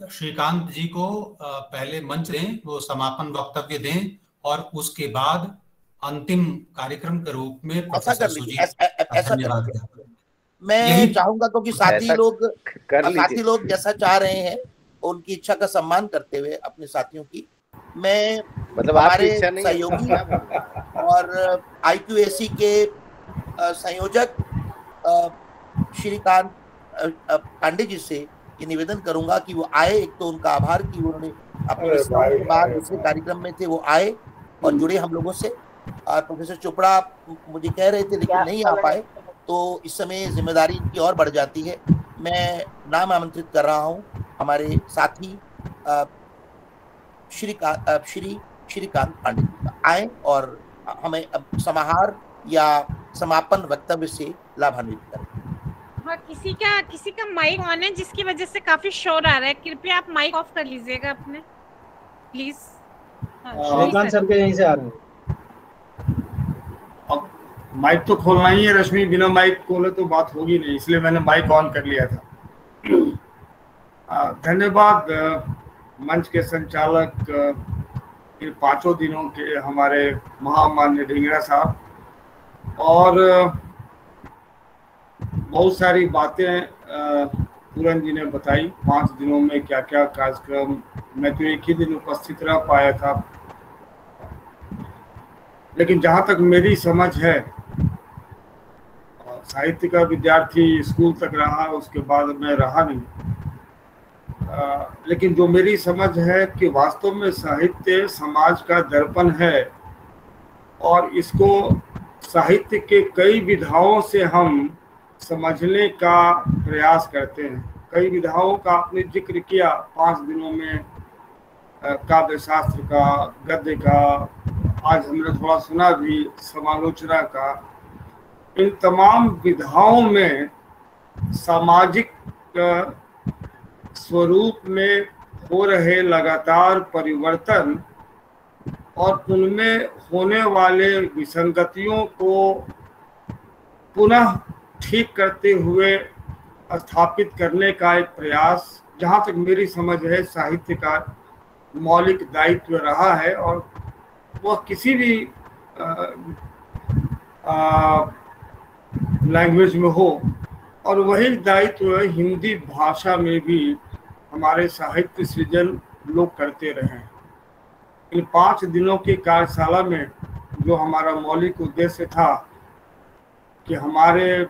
श्रीकांत जी को पहले मंच दें, वो समापन वक्तव्य दें और उसके बाद अंतिम कार्यक्रम के रूप में प्रोफेसर सुजीत धन्यवाद। मैं चाहूंगा क्योंकि साथी लोग जैसा चाह रहे हैं, उनकी इच्छा का सम्मान करते हुए अपने साथियों की, मैं मतलब हमारे सहयोगी और IQAC के संयोजक श्रीकांत पांडे जी से ये निवेदन करूंगा कि वो आए। एक तो उनका आभार कि उन्होंने अपने के बाद दूसरे कार्यक्रम में थे, वो आए और जुड़े हम लोगों से। और प्रोफेसर चोपड़ा मुझे कह रहे थे लेकिन नहीं आ पाए, तो इस समय जिम्मेदारी इनकी और बढ़ जाती है। मैं नाम आमंत्रित कर रहा हूँ हमारे साथी श्रीकांत पांडे जी आए और हमें समाहार या समापन वक्तव्य से लाभान्वित करें। हाँ, किसी का माइक ऑन है जिसकी वजह से काफी शोर आ रहा है, कृपया आप माइक ऑफ कर लीजिएगा अपने, प्लीज। श्रीकांत सर के यहीं से आ रहे हैं। अब माइक तो खोलना ही है रश्मि, बिना माइक खोले तो बात होगी नहीं, इसलिए मैंने माइक ऑन कर लिया था। धन्यवाद मंच के संचालक इन 5 दिनों के हमारे महामान्य ढींगरा साहब, और बहुत सारी बातें पूरन जी ने बताई 5 दिनों में क्या क्या कार्यक्रम। मैं तो एक ही दिन उपस्थित रह पाया था, लेकिन जहाँ तक मेरी समझ है, साहित्य का विद्यार्थी स्कूल तक रहा, उसके बाद मैं रहा नहीं, लेकिन जो मेरी समझ है कि वास्तव में साहित्य समाज का दर्पण है, और इसको साहित्य के कई विधाओं से हम समझने का प्रयास करते हैं। कई विधाओं का आपने जिक्र किया 5 दिनों में, काव्य शास्त्र का, गद्य का, आज हमने थोड़ा सुना भी समालोचना का। इन तमाम विधाओं में सामाजिक स्वरूप में हो रहे लगातार परिवर्तन और उनमें होने वाले विसंगतियों को पुनः ठीक करते हुए स्थापित करने का एक प्रयास, जहाँ तक मेरी समझ है, साहित्य का मौलिक दायित्व रहा है। और वह किसी भी लैंग्वेज में हो, और वही दायित्व हिंदी भाषा में भी हमारे साहित्य सृजन लोग करते रहे। इन 5 दिनों की कार्यशाला में जो हमारा मौलिक उद्देश्य था कि हमारे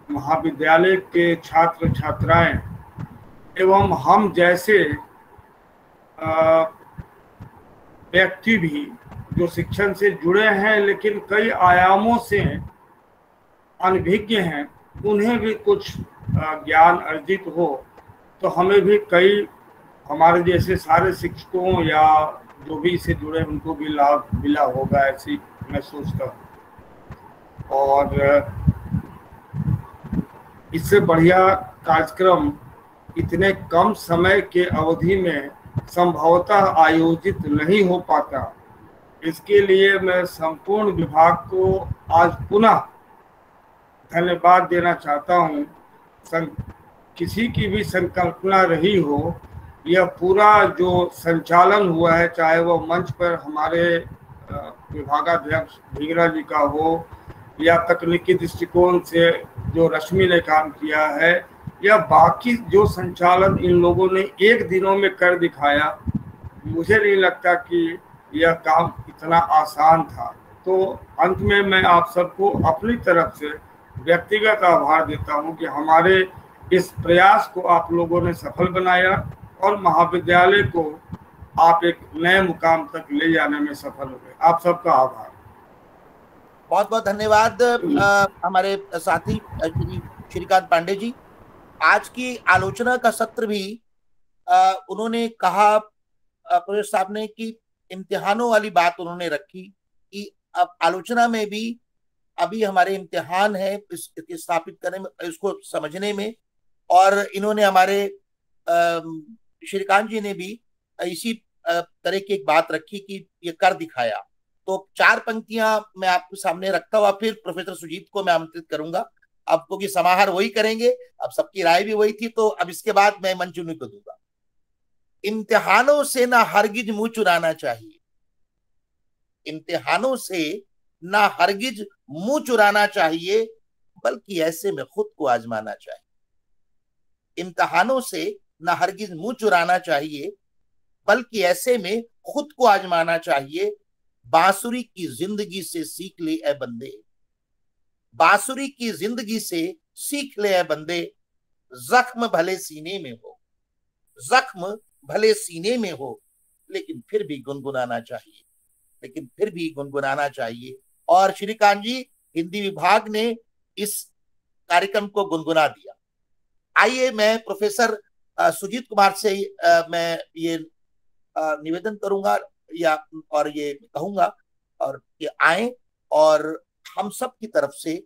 महाविद्यालय के छात्र छात्राएं एवं हम जैसे व्यक्ति भी जो शिक्षण से जुड़े हैं लेकिन कई आयामों से अनभिज्ञ हैं, उन्हें भी कुछ ज्ञान अर्जित हो, तो हमें भी कई हमारे जैसे सारे शिक्षकों या जो भी इससे जुड़े उनको भी लाभ मिला होगा, ऐसी मैं सोचता हूँ। और इससे बढ़िया कार्यक्रम इतने कम समय के अवधि में संभवतः आयोजित नहीं हो पाता। इसके लिए मैं संपूर्ण विभाग को आज पुनः धन्यवाद देना चाहता हूँ। किसी की भी संकल्पना रही हो, यह पूरा जो संचालन हुआ है, चाहे वो मंच पर हमारे विभागाध्यक्ष ढींगरा जी का हो, या तकनीकी दृष्टिकोण से जो रश्मि ने काम किया है, या बाकी जो संचालन इन लोगों ने 1 दिनों में कर दिखाया, मुझे नहीं लगता कि यह काम इतना आसान था। तो अंत में मैं आप सबको अपनी तरफ से व्यक्तिगत आभार देता हूं कि हमारे इस प्रयास को आप लोगों ने सफल बनाया और महाविद्यालय को आप एक नए मुकाम तक ले जाने में सफल हो गए। आप सबका आभार। बहुत बहुत धन्यवाद हमारे साथी श्रीकांत पांडे जी। आज की आलोचना का सत्र भी उन्होंने कहा, प्रोफेसर साहब ने, कि इम्तिहानों वाली बात उन्होंने रखी कि अब आलोचना में भी अभी हमारे इम्तिहान है इसके स्थापित करने में, इसको समझने में। और इन्होंने हमारे श्रीकांत जी ने भी इसी तरह की एक बात रखी कि ये कर दिखाया। तो 4 पंक्तियां मैं आपके सामने रखता हुआ फिर प्रोफेसर सुजीत को मैं आमंत्रित करूंगा। अब क्योंकि समाहार वही करेंगे, अब सबकी राय भी वही थी, तो अब इसके बाद मैं मंच उन्हीं को दूंगा। इम्तिहानों से ना हरगिज मुंह चुराना चाहिए, इम्तिहानों से ना हरगिज मुंह चुराना चाहिए, बल्कि ऐसे में खुद को आजमाना चाहिए। इम्तिहानों से ना हरगिज मुंह चुराना चाहिए, बल्कि ऐसे में खुद को आजमाना चाहिए। बांसुरी की जिंदगी से सीख ले ए बंदे, बांसुरी की जिंदगी से सीख ले ए बंदे। जख्म भले सीने में हो, जख्म भले सीने में हो, लेकिन फिर भी गुनगुनाना चाहिए, लेकिन फिर भी गुनगुनाना चाहिए। और श्रीकांत जी, हिंदी विभाग ने इस कार्यक्रम को गुनगुना दिया। आइए मैं प्रोफेसर सुजीत कुमार से मैं ये निवेदन करूंगा और ये कहूंगा और ये आए और हम सब की तरफ से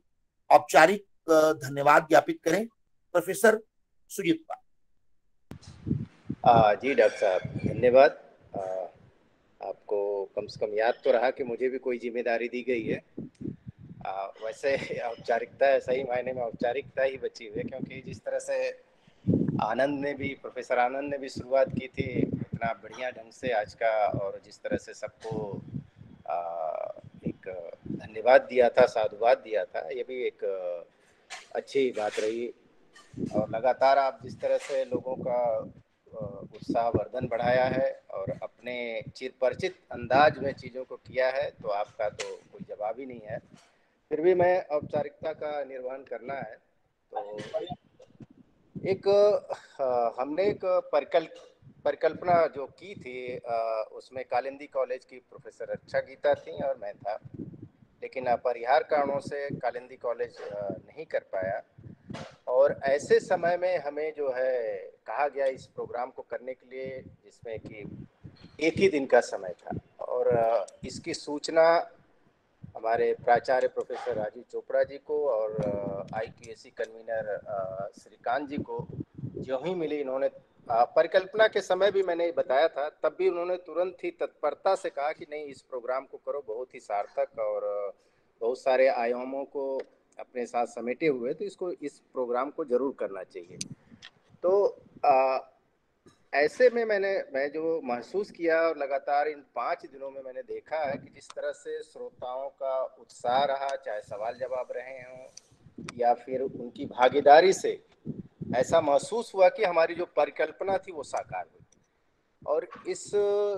औपचारिक धन्यवाद ज्ञापित करें। प्रोफेसर सुजीत कुमार। जी डॉक्टर साहब, धन्यवाद। आपको कम से कम याद तो रहा कि मुझे भी कोई जिम्मेदारी दी गई है। वैसे औपचारिकता, सही मायने में औपचारिकता ही बची हुई है, क्योंकि जिस तरह से आनंद ने भी, प्रोफेसर आनंद ने भी शुरुआत की थी, इतना इतना बढ़िया ढंग से आज का, और जिस तरह से सबको एक धन्यवाद दिया था, साधुवाद दिया था, ये भी एक अच्छी बात रही। और लगातार आप जिस तरह से लोगों का उत्साह वर्धन बढ़ाया है और अपने चिरपरिचित अंदाज में चीज़ों को किया है, तो आपका तो कोई जवाब ही नहीं है। फिर भी मैं औपचारिकता का निर्वहन करना है, तो एक हमने एक परिकल्पना जो की थी, उसमें कालिंदी कॉलेज की प्रोफेसर रक्षा गीता थी और मैं था, लेकिन अपरिहार्य कारणों से कालिंदी कॉलेज नहीं कर पाया। और ऐसे समय में हमें जो है कहा गया इस प्रोग्राम को करने के लिए, जिसमें कि एक ही दिन का समय था, और इसकी सूचना हमारे प्राचार्य प्रोफेसर राजीव चोपड़ा जी को और IQAC कन्वीनर श्रीकांत जी को जो ही मिली, इन्होंने परिकल्पना के समय भी मैंने बताया था, तब भी उन्होंने तुरंत ही तत्परता से कहा कि नहीं, इस प्रोग्राम को करो, बहुत ही सार्थक और बहुत सारे आयामों को अपने साथ समेटे हुए, तो इस प्रोग्राम को जरूर करना चाहिए। तो ऐसे में मैं जो महसूस किया, और लगातार इन 5 दिनों में मैंने देखा है कि जिस तरह से श्रोताओं का उत्साह रहा, चाहे सवाल जवाब रहे हों या फिर उनकी भागीदारी से ऐसा महसूस हुआ कि हमारी जो परिकल्पना थी वो साकार हुई। और इस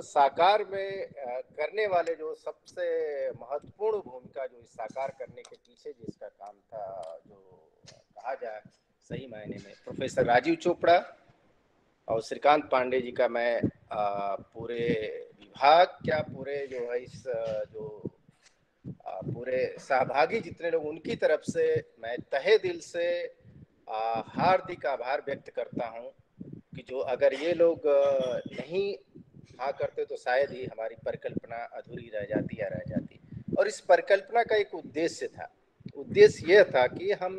साकार में करने वाले जो सबसे महत्वपूर्ण भूमिका जो इस साकार करने के पीछे जिसका काम था, जो कहा जाए सही मायने में, प्रोफेसर राजीव चोपड़ा और श्रीकांत पांडे जी का मैं पूरे विभाग क्या पूरे जो है इस जो पूरे सहभागी जितने लोग, उनकी तरफ से मैं तहे दिल से हार्दिक आभार व्यक्त करता हूं कि जो अगर ये लोग नहीं करते तो शायद ही हमारी परिकल्पना अधूरी रह जाती या रह जाती। और इस परिकल्पना का एक उद्देश्य था, उद्देश्य यह था कि हम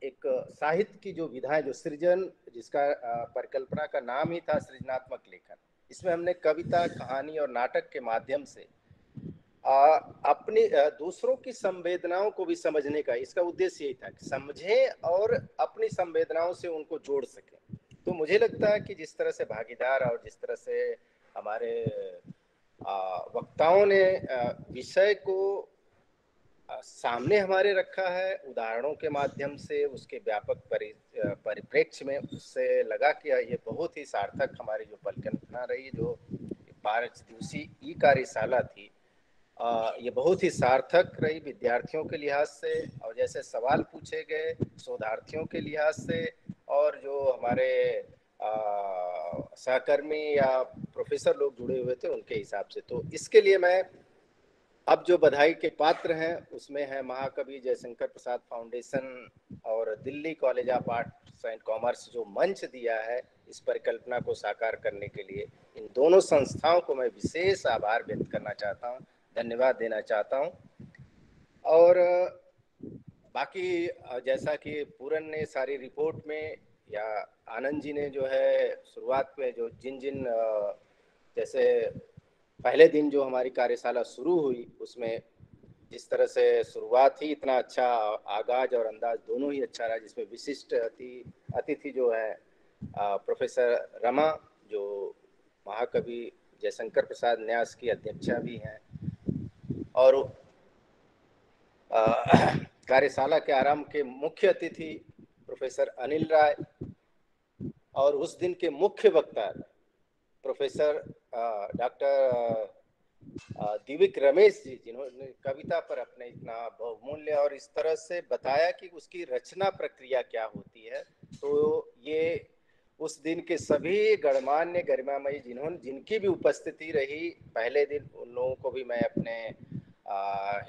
एक साहित्य की जो विधा है, जो सृजन, जिसका परिकल्पना का नाम ही था सृजनात्मक लेखन, इसमें हमने कविता, कहानी और नाटक के माध्यम से अपनी दूसरों की संवेदनाओं को भी समझने का, इसका उद्देश्य यही था कि समझें और अपनी संवेदनाओं से उनको जोड़ सकें। तो मुझे लगता है कि जिस तरह से भागीदार और जिस तरह से हमारे वक्ताओं ने विषय को सामने हमारे रखा है, उदाहरणों के माध्यम से, उसके व्यापक परिप्रेक्ष्य में, उससे लगा कि ये बहुत ही सार्थक हमारी जो परिकल्पना रही, जो 5 दिवसीय कार्यशाला थी, ये बहुत ही सार्थक रही विद्यार्थियों के लिहाज से, और जैसे सवाल पूछे गए शोधार्थियों के लिहाज से, और जो हमारे सहकर्मी या प्रोफेसर लोग जुड़े हुए थे उनके हिसाब से। तो इसके लिए मैं अब जो बधाई के पात्र हैं उसमें है महाकवि जयशंकर प्रसाद फाउंडेशन और Delhi college of arts and commerce, जो मंच दिया है इस परिकल्पना को साकार करने के लिए। इन दोनों संस्थाओं को मैं विशेष आभार व्यक्त करना चाहता हूं, धन्यवाद देना चाहता हूं। और बाकी जैसा कि पूरन ने सारी रिपोर्ट में या आनंद जी ने जो है शुरुआत में जो जिन जैसे पहले दिन जो हमारी कार्यशाला शुरू हुई, उसमें जिस तरह से शुरुआत ही इतना अच्छा, आगाज और अंदाज दोनों ही अच्छा रहा, जिसमें विशिष्ट अतिथि जो है प्रोफेसर रमा, जो महाकवि जयशंकर प्रसाद न्यास की अध्यक्षा भी हैं, और कार्यशाला के आरंभ के मुख्य अतिथि प्रोफेसर अनिल राय, और उस दिन के मुख्य वक्ता प्रोफेसर डॉक्टर दिविक रमेश जी, जिन्होंने कविता पर अपने इतना बहुमूल्य और इस तरह से बताया कि उसकी रचना प्रक्रिया क्या होती है। तो ये उस दिन के सभी गणमान्य गरिमामयी जिनकी भी उपस्थिति रही पहले दिन, उन लोगों को भी मैं अपने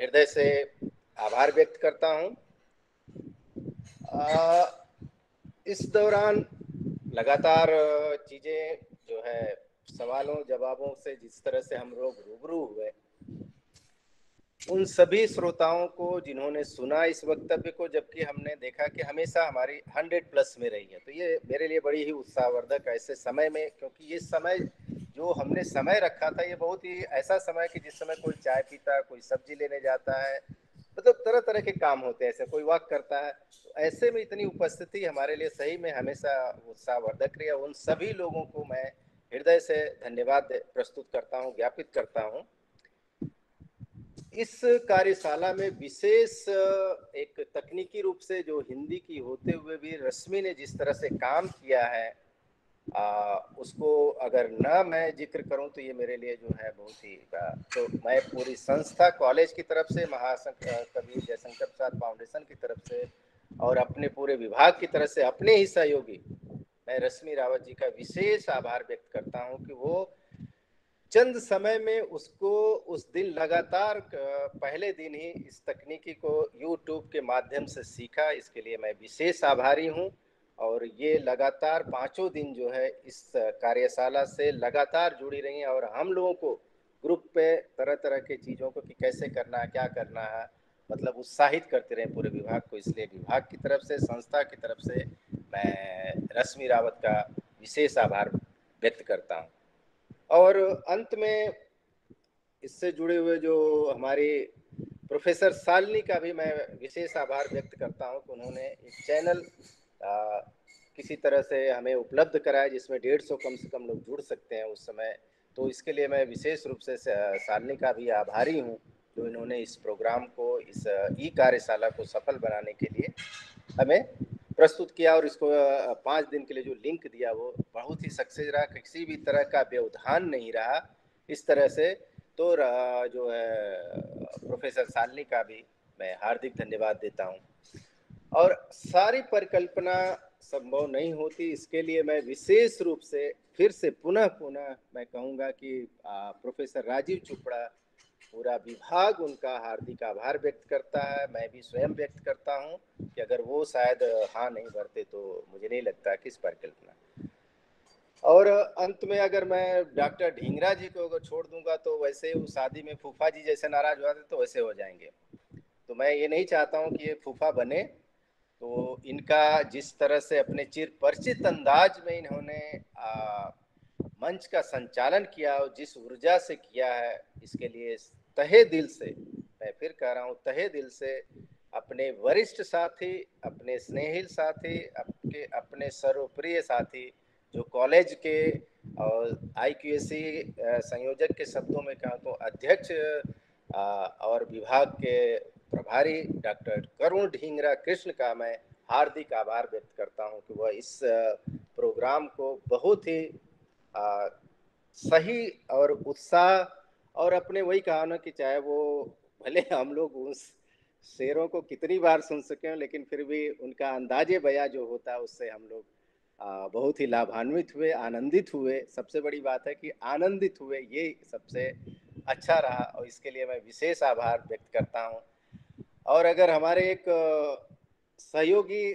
हृदय से आभार व्यक्त करता हूं। इस दौरान लगातार चीजें जो है सवालों जवाबों से जिस तरह से हम लोग रूबरू हुए, उन सभी श्रोताओं को जिन्होंने सुना इस वक्तव्य को, जबकि हमने देखा कि हमेशा हमारी 100+ में रही है, तो ये मेरे लिए बड़ी ही उत्साहवर्धक ऐसे समय में, क्योंकि ये समय जो हमने समय रखा था, ये बहुत ही ऐसा समय कि जिस समय कोई चाय पीता, कोई सब्जी लेने जाता है, मतलब तरह तरह के काम होते हैं, ऐसे कोई वॉक करता है, तो ऐसे में इतनी उपस्थिति हमारे लिए सही में हमेशा उत्साहवर्धक रही है। उन सभी लोगों को मैं हृदय से धन्यवाद प्रस्तुत करता हूं, ज्ञापित करता हूं। इस कार्यशाला में विशेष एक तकनीकी रूप से जो हिंदी की होते हुए भी रश्मि ने जिस तरह से काम किया है, उसको अगर ना मैं जिक्र करूं तो ये मेरे लिए जो है बहुत ही, तो मैं पूरी संस्था कॉलेज की तरफ से, महाकवि जयशंकर प्रसाद फाउंडेशन की तरफ से और अपने पूरे विभाग की तरफ से अपने ही सहयोगी मैं रश्मि रावत जी का विशेष आभार व्यक्त करता हूं कि वो चंद समय में उसको उस दिन लगातार पहले दिन ही इस तकनीकी को YouTube के माध्यम से सीखा। इसके लिए मैं विशेष आभारी हूं। और ये लगातार 5 दिन जो है इस कार्यशाला से लगातार जुड़ी रही हैं और हम लोगों को ग्रुप पे तरह तरह के चीज़ों को कि कैसे करना है, क्या करना है, मतलब उत्साहित करते रहे पूरे विभाग को। इसलिए विभाग की तरफ से, संस्था की तरफ से मैं रश्मि रावत का विशेष आभार व्यक्त करता हूँ। और अंत में इससे जुड़े हुए जो हमारे प्रोफेसर शालिनी का भी मैं विशेष आभार व्यक्त करता हूँ कि उन्होंने एक चैनल किसी तरह से हमें उपलब्ध कराया जिसमें 150 कम से कम लोग जुड़ सकते हैं उस समय। तो इसके लिए मैं विशेष रूप से शालिनी का भी आभारी हूँ जो इन्होंने इस प्रोग्राम को, इस ई कार्यशाला को सफल बनाने के लिए हमें प्रस्तुत किया। और इसको 5 दिन के लिए जो लिंक दिया वो बहुत ही सक्सेस रहा, किसी भी तरह का व्यवधान नहीं रहा इस तरह से। तो जो है प्रोफेसर शालिनी का भी मैं हार्दिक धन्यवाद देता हूँ। और सारी परिकल्पना संभव नहीं होती, इसके लिए मैं विशेष रूप से फिर से पुनः मैं कहूँगा कि प्रोफेसर राजीव चोपड़ा, पूरा विभाग उनका हार्दिक आभार व्यक्त करता है। मैं भी स्वयं व्यक्त करता हूं कि अगर वो शायद हाँ नहीं भरते तो मुझे नहीं लगता कि इस परिकल्पना। और अंत में अगर मैं डॉक्टर ढींगरा जी को अगर छोड़ दूंगा तो वैसे वो शादी में फूफा जी जैसे नाराज हुआ थे तो वैसे हो जाएंगे। तो मैं ये नहीं चाहता हूं कि ये फूफा बने। तो इनका जिस तरह से अपने चिर परिचित अंदाज में इन्होंने मंच का संचालन किया और जिस ऊर्जा से किया है, इसके लिए तहे दिल से, मैं फिर कह रहा हूँ तहे दिल से अपने वरिष्ठ साथी, अपने स्नेहिल साथी, अपने सर्वप्रिय साथी जो कॉलेज के और IQAC संयोजक के शब्दों में कहा तो अध्यक्ष और विभाग के प्रभारी डॉक्टर करुण ढींगरा कृष्ण का मैं हार्दिक आभार व्यक्त करता हूं कि वह इस प्रोग्राम को बहुत ही सही और उत्साह और अपने वही कहा ना कि चाहे वो भले हम लोग उस शेरों को कितनी बार सुन सके लेकिन फिर भी उनका अंदाजे बयां जो होता है उससे हम लोग बहुत ही लाभान्वित हुए, आनंदित हुए। सबसे बड़ी बात है कि आनंदित हुए, ये सबसे अच्छा रहा और इसके लिए मैं विशेष आभार व्यक्त करता हूँ। और अगर हमारे एक सहयोगी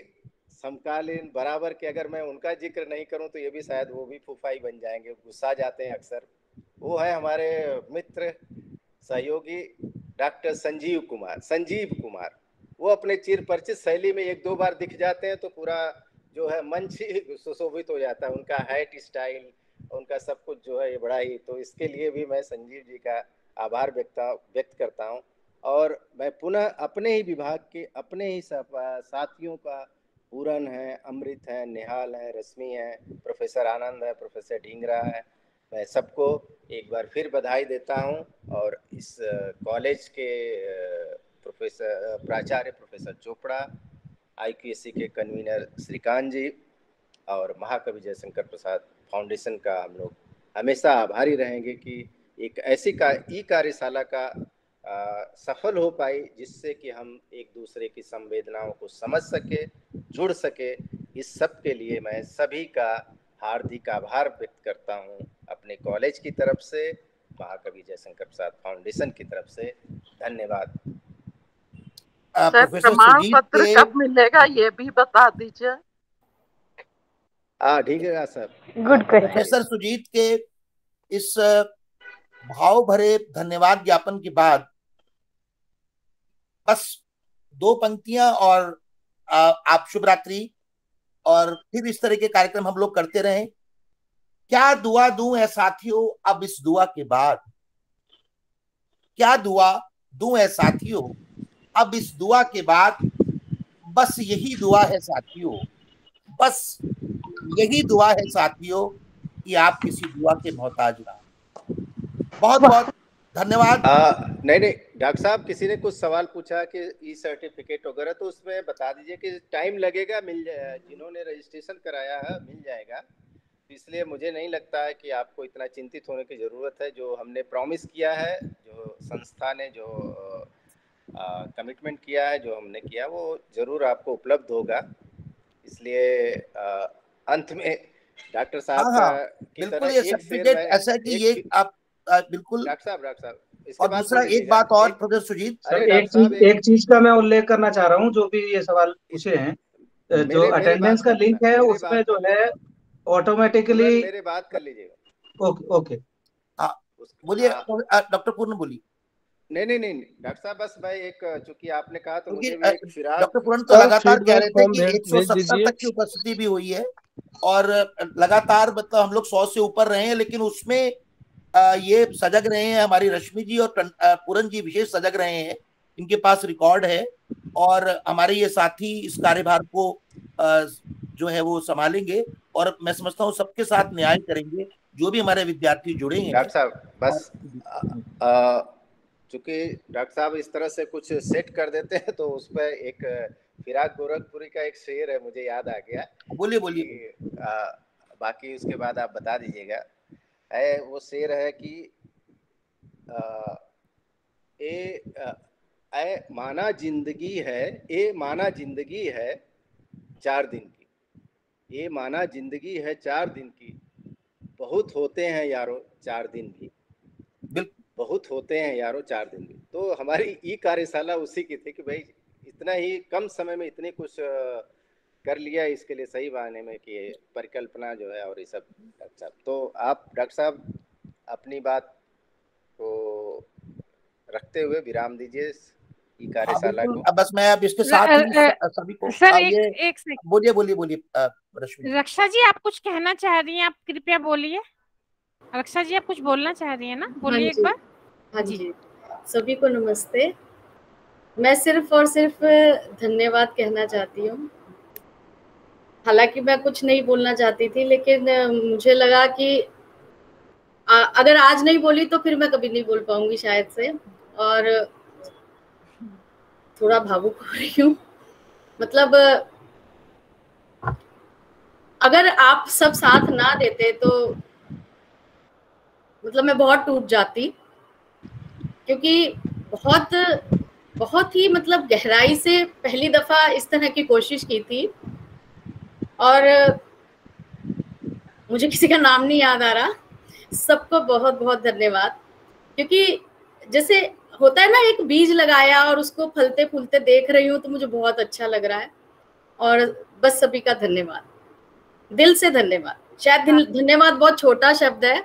समकालीन बराबर के अगर मैं उनका जिक्र नहीं करूं तो ये भी शायद वो भी फूफा ही बन जाएंगे, गुस्सा जाते हैं अक्सर। वो है हमारे मित्र सहयोगी डॉक्टर संजीव कुमार। वो अपने चिर परिचित शैली में 1-2 बार दिख जाते हैं तो पूरा जो है मंच ही सुशोभित हो जाता है। उनका हैट स्टाइल, उनका सब कुछ जो है ये बड़ा ही, तो इसके लिए भी मैं संजीव जी का आभार व्यक्त करता हूँ। और मैं पुनः अपने ही विभाग के अपने ही साथियों का, पूरन है, अमृत है, निहाल है, रश्मि है, प्रोफेसर आनंद है, प्रोफेसर ढींगरा है, मैं सबको एक बार फिर बधाई देता हूं। और इस कॉलेज के प्राचार्य प्रोफेसर चोपड़ा, IQAC के कन्वीनर श्रीकांत जी और महाकवि जयशंकर प्रसाद फाउंडेशन का हम लोग हमेशा आभारी रहेंगे कि एक ऐसी कार्यशाला का सफल हो पाई जिससे कि हम एक दूसरे की संवेदनाओं को समझ सके, जुड़ सके। इस सब के लिए मैं सभी का हार्दिक आभार व्यक्त करता हूं अपने कॉलेज की तरफ से, महाकवि जयशंकर प्रसाद फाउंडेशन की तरफ से। धन्यवाद। सर, प्रमाण पत्र कब मिलेगा ये भी बता दीजिए। ठीक है sir. Good question. Professor Sujit के इस भाव भरे धन्यवाद ज्ञापन के बाद बस 2 पंक्तियां और आप शुभ रात्रि, और फिर इस तरह के कार्यक्रम हम लोग करते रहें। क्या दुआ दूं ऐ साथियों अब इस दुआ के बाद, क्या दुआ दूं ऐ साथियों अब इस दुआ के बाद, बस यही दुआ है साथियों, बस यही दुआ है साथियों, कि आप किसी दुआ के मोहताज ना हो। बहुत बहुत धन्यवाद। नहीं डॉक्टर साहब, किसी ने कुछ सवाल पूछा कि ई सर्टिफिकेट वगैरह, तो उसमें बता दीजिए कि टाइम लगेगा, मिल जाए, जिन्होंने रजिस्ट्रेशन कराया है मिल जाएगा। इसलिए मुझे नहीं लगता है कि आपको इतना चिंतित होने की ज़रूरत है। जो हमने प्रॉमिस किया है, जो संस्था ने जो कमिटमेंट किया है, जो हमने किया, वो ज़रूर आपको उपलब्ध होगा। इसलिए अंत में डॉक्टर साहब की बिल्कुल, तरह ये सर्टिफिकेट ऐसा है कि ये आप बिल्कुल। डॉक्टर साहब और दूसरा एक बात और प्रोफेसर सुजीत सर, एक चीज का मैं उल्लेख करना चाह रहा हूँ, जो भी ये सवाल पूछे हैं, जो अटेंडेंस का लिंक है उसमें जो है ऑटोमेटिकली। मेरे बात कर लीजिएगा। ओके ओके, हाँ बोलिए डॉक्टर पूर्ण बोलिए। नहीं डॉक्टर साहब, बस भाई एक, चूंकि आपने कहा तो मुझे भी एक फिराक। डॉक्टर पूर्ण तो लगातार कह रहे थे कि 170 तक की उपस्थिति भी हुई है और लगातार मतलब हम लोग 100 से ऊपर रहे हैं, लेकिन उसमें ये सजग रहे हैं, हमारी रश्मि जी और पूरन जी विशेष सजग रहे हैं, इनके पास रिकॉर्ड है और हमारे ये साथी इस कार्यभार को जो है वो संभालेंगे और मैं समझता हूँ सबके साथ न्याय करेंगे जो भी हमारे विद्यार्थी जुड़े हैं। डॉक्टर साहब बस चूंकि डॉक्टर साहब इस तरह से कुछ सेट कर देते हैं तो उस पर एक फिराक गोरखपुरी का एक शेर है, मुझे याद आ गया। बोलिए। बाकी उसके बाद आप बता दीजिएगा। है वो शेर है कि ए माना जिंदगी है, ए माना जिंदगी है 4 दिन की, ये माना जिंदगी है 4 दिन की, बहुत होते हैं यारो 4 दिन भी, बहुत होते हैं यारो 4 दिन भी। तो हमारी ई कार्यशाला उसी की थी कि भाई इतना ही कम समय में इतने कुछ कर लिया, इसके लिए सही मायने में कि परिकल्पना जो है और ये सब। डॉक्टर साहब, तो आप डॉक्टर साहब अपनी बात को रखते हुए विराम दीजिए ई कार्यशाला को। अब बस मैं अब इसके साथ ही सभी को सर एक बोलिए रश्मि। रक्षा जी आप कुछ कहना चाह रही हैं, आप कृपया बोलिए। रक्षा जी आप कुछ बोलना चाह रही हैं ना, बोलिए एक बार। हाँ जी, सभी को नमस्ते। मैं सिर्फ और सिर्फ धन्यवाद कहना चाहती हूँ। हालांकि मैं कुछ नहीं बोलना चाहती थी, लेकिन मुझे लगा कि अगर आज नहीं बोली तो फिर मैं कभी नहीं बोल पाऊंगी शायद से, और थोड़ा भावुक हो रही हूँ। मतलब अगर आप सब साथ ना देते तो मतलब मैं बहुत टूट जाती, क्योंकि बहुत ही मतलब गहराई से पहली दफा इस तरह की कोशिश की थी। और मुझे किसी का नाम नहीं याद आ रहा, सबको बहुत बहुत धन्यवाद। क्योंकि जैसे होता है ना, एक बीज लगाया और उसको फलते फूलते देख रही हूँ तो मुझे बहुत अच्छा लग रहा है। और बस सभी का धन्यवाद, दिल से धन्यवाद। शायद धन्यवाद बहुत छोटा शब्द है,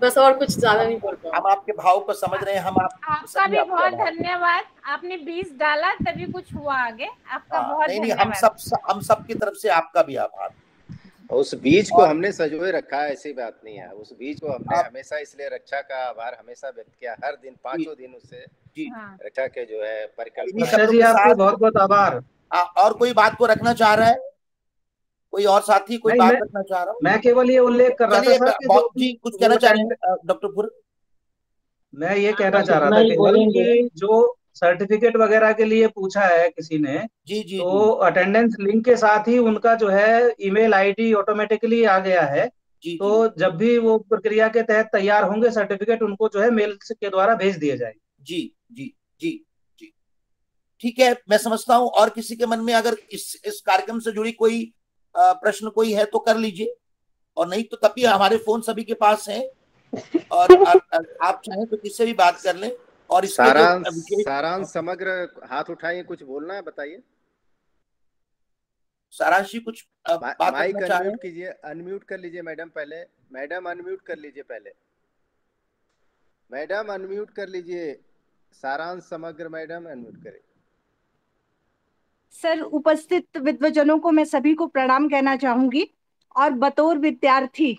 बस और कुछ ज्यादा नहीं बोल पाऊंगा। हम आपके भाव को समझ रहे हैं। हम आपका भी बहुत धन्यवाद, आपने बीज डाला तभी कुछ हुआ आगे, आपका बहुत धन्यवाद। हम सब की तरफ से आपका भी आभार। उस बीज को हमने संजोए रखा है, ऐसी बात नहीं है। उस बीज को हमने हमेशा इसलिए रक्षा का आभार हमेशा व्यक्त किया, हर दिन 5 दिन उससे रक्षा के जो है परिकल्पना। आपको बहुत बहुत आभार। और कोई बात को रखना चाह रहा है, कोई और साथी कोई बात रखना चाह रहा हूँ? मैं केवल ये उल्लेख कर रहा था जी कुछ कहना चाह रहे हैं डॉक्टर पूर्ण? मैं ये कहना चाह रहा था कि जो सर्टिफिकेट वगैरह के लिए पूछा है किसी ने, जी तो अटेंडेंस लिंक के साथ ही उनका जो है ईमेल आईडी ऑटोमेटिकली आ गया है। तो जब भी वो प्रक्रिया के तहत तैयार होंगे सर्टिफिकेट, उनको जो है मेल के द्वारा भेज दिए जाएंगे। जी ठीक है, मैं समझता हूँ। और किसी के मन में अगर इस कार्यक्रम से जुड़ी कोई प्रश्न कोई है तो कर लीजिए, और नहीं तो तभी हमारे फोन सभी के पास हैं और आप चाहें तो किससे भी बात कर लें। और सारांश समग्र हाथ उठाइए, कुछ बोलना है बताइए। सारांश जी कुछ माइक अनम्यूट कीजिए, अनम्यूट कर लीजिए मैडम। पहले मैडम अनम्यूट कर लीजिए, पहले मैडम अनम्यूट कर लीजिए। सारांश समग्र मैडम अनम्यूट करें। सर, उपस्थित विद्वजनों को मैं सभी को प्रणाम कहना चाहूंगी, और बतौर विद्यार्थी,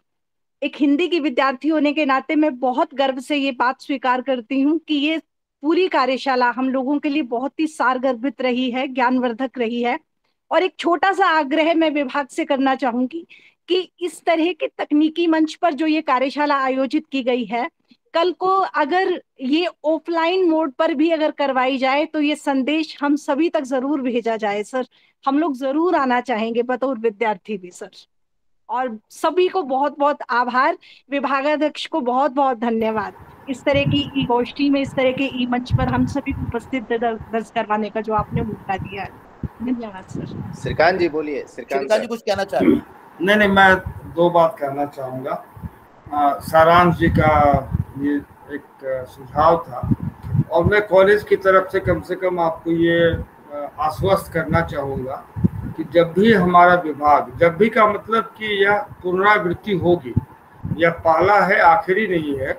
एक हिंदी की विद्यार्थी होने के नाते मैं बहुत गर्व से ये बात स्वीकार करती हूँ कि ये पूरी कार्यशाला हम लोगों के लिए बहुत ही सारगर्भित रही है, ज्ञानवर्धक रही है। और एक छोटा सा आग्रह मैं विभाग से करना चाहूंगी कि इस तरह के तकनीकी मंच पर जो ये कार्यशाला आयोजित की गई है, कल को अगर ये ऑफलाइन मोड पर भी अगर करवाई जाए तो ये संदेश हम सभी तक जरूर भेजा जाए सर। हम लोग जरूर आना चाहेंगे बतौर विद्यार्थी भी सर। और सभी को बहुत बहुत आभार, विभागाध्यक्ष को बहुत बहुत धन्यवाद इस तरह की ई गोष्ठी में, इस तरह के ई मंच पर हम सभी को उपस्थित दर्ज करवाने का जो आपने मौका दिया है। धन्यवाद सर। श्रीकांत जी बोलिए। श्रीकांत जी कुछ कहना चाह रहे हैं? नहीं, मैं दो बात कहना चाहूँगा। सारांश जी का ये एक सुझाव था और मैं कॉलेज की तरफ से कम आपको ये आश्वस्त करना चाहूँगा कि जब भी हमारा विभाग, जब भी का मतलब कि यह पुनरावृत्ति होगी, यह पहला है, आखिरी नहीं है।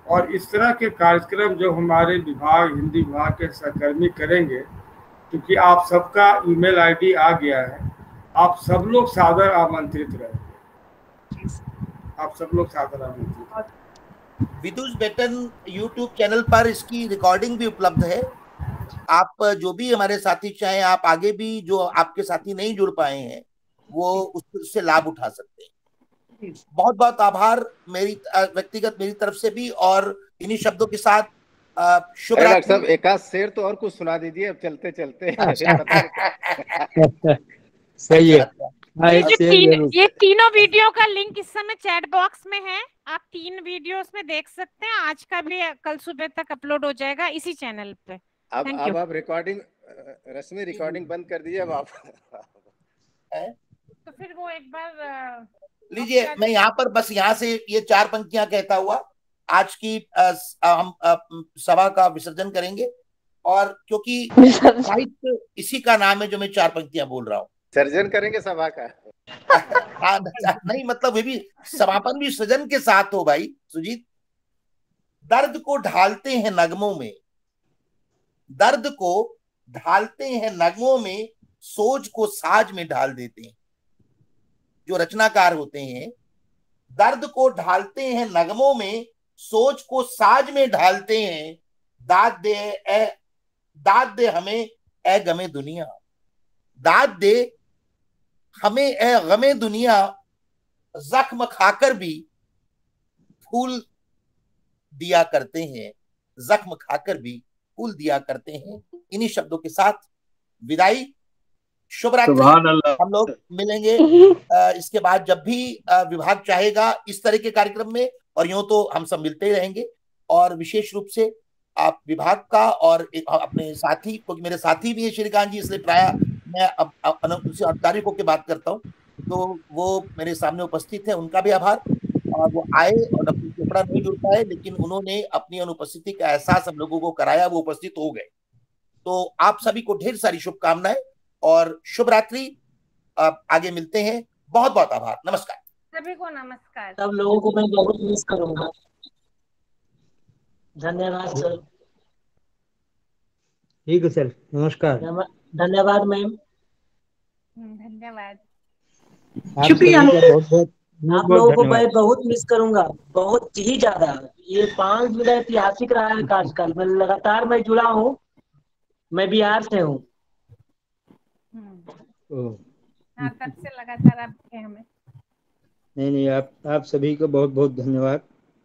और इस तरह के कार्यक्रम जो हमारे विभाग, हिंदी विभाग के सहकर्मी करेंगे, क्योंकि आप सबका ईमेल आईडी आ गया है, आप सब लोग सादर आमंत्रित रहेंगे। आप सब लोग सादर आमंत्रित। विदुष बेटन यूट्यूब चैनल पर इसकी रिकॉर्डिंग भी उपलब्ध है। आप जो भी हमारे साथी चाहें, आप आगे भी जो आपके साथी नहीं जुड़ पाए हैं वो उससे लाभ उठा सकते हैं। बहुत बहुत आभार मेरी व्यक्तिगत मेरी तरफ से भी। और इन्हीं शब्दों के साथ शुभ रात्रि। सब एक आध शेर तो और कुछ सुना दीजिए अब चलते चलते। सही है। ये तीनों वीडियो का लिंक इस समय चैट बॉक्स में है, आप 3 वीडियोस में देख सकते हैं। आज का भी कल सुबह तक अपलोड हो जाएगा इसी चैनल पे। अब आप रिकॉर्डिंग, रस्मी रिकॉर्डिंग बंद कर दीजिए अब आप। तो फिर वो एक बार लीजिए, मैं यहाँ पर बस यहाँ से ये 4 पंक्तियां कहता हुआ आज की हम सभा का विसर्जन करेंगे। और क्योंकि साहित्य इसी का नाम है जो मैं 4 पंक्तियां बोल रहा हूँ। सर्जन करेंगे सभा का। नहीं, मतलब ये भी समापन भी सृजन के साथ हो भाई सुजीत। दर्द को ढालते हैं नगमों में, दर्द को ढालते हैं नगमों में, सोच को साज में ढाल देते हैं। जो रचनाकार होते हैं, दर्द को ढालते हैं नगमों में, सोच को साज में ढालते हैं। दाद दे हमें ए गमे दुनिया, दाद दे हमें ए गमे दुनिया, जख्म खाकर भी फूल दिया करते हैं, जख्म खाकर भी फूल दिया करते हैं। इन्हीं शब्दों के साथ विदाई, शुभ रात्रि। हम लोग मिलेंगे इसके बाद जब भी विभाग चाहेगा इस तरह के कार्यक्रम में, और यूं तो हम सब मिलते ही रहेंगे। और विशेष रूप से आप विभाग का और अपने साथी, क्योंकि मेरे साथी भी है श्रीकांत जी, इसलिए प्राय मैं उनसे औपचारिक होकर बात करता हूँ, तो वो मेरे सामने उपस्थित है, उनका भी आभार। और वो आए और डॉक्टर चोपड़ा नहीं जुड़ पाए, लेकिन उन्होंने अपनी अनुपस्थिति का एहसास हम लोगों को कराया, वो उपस्थित हो गए। तो आप सभी को ढेर सारी शुभकामनाएं और शुभ रात्रि। आगे मिलते हैं। बहुत बहुत आभार। नमस्कार सभी को। नमस्कार। सब लोगों को मैं बहुत मिस करूंगा। धन्यवाद सर। ठीक है सर, नमस्कार। धन्यवाद मैम। धन्यवाद, शुक्रिया। आप लोगों को मैं बहुत मिस करूंगा, बहुत ही ज्यादा। ये 5 दिन ऐतिहासिक रहा है कार्यक्रम में, लगातार मैं जुड़ा हूँ। मैं बिहार से हूँ। तब से लगातार आप हमें। नहीं, आप सभी को बहुत बहुत धन्यवाद,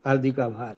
हार्दिक आभार।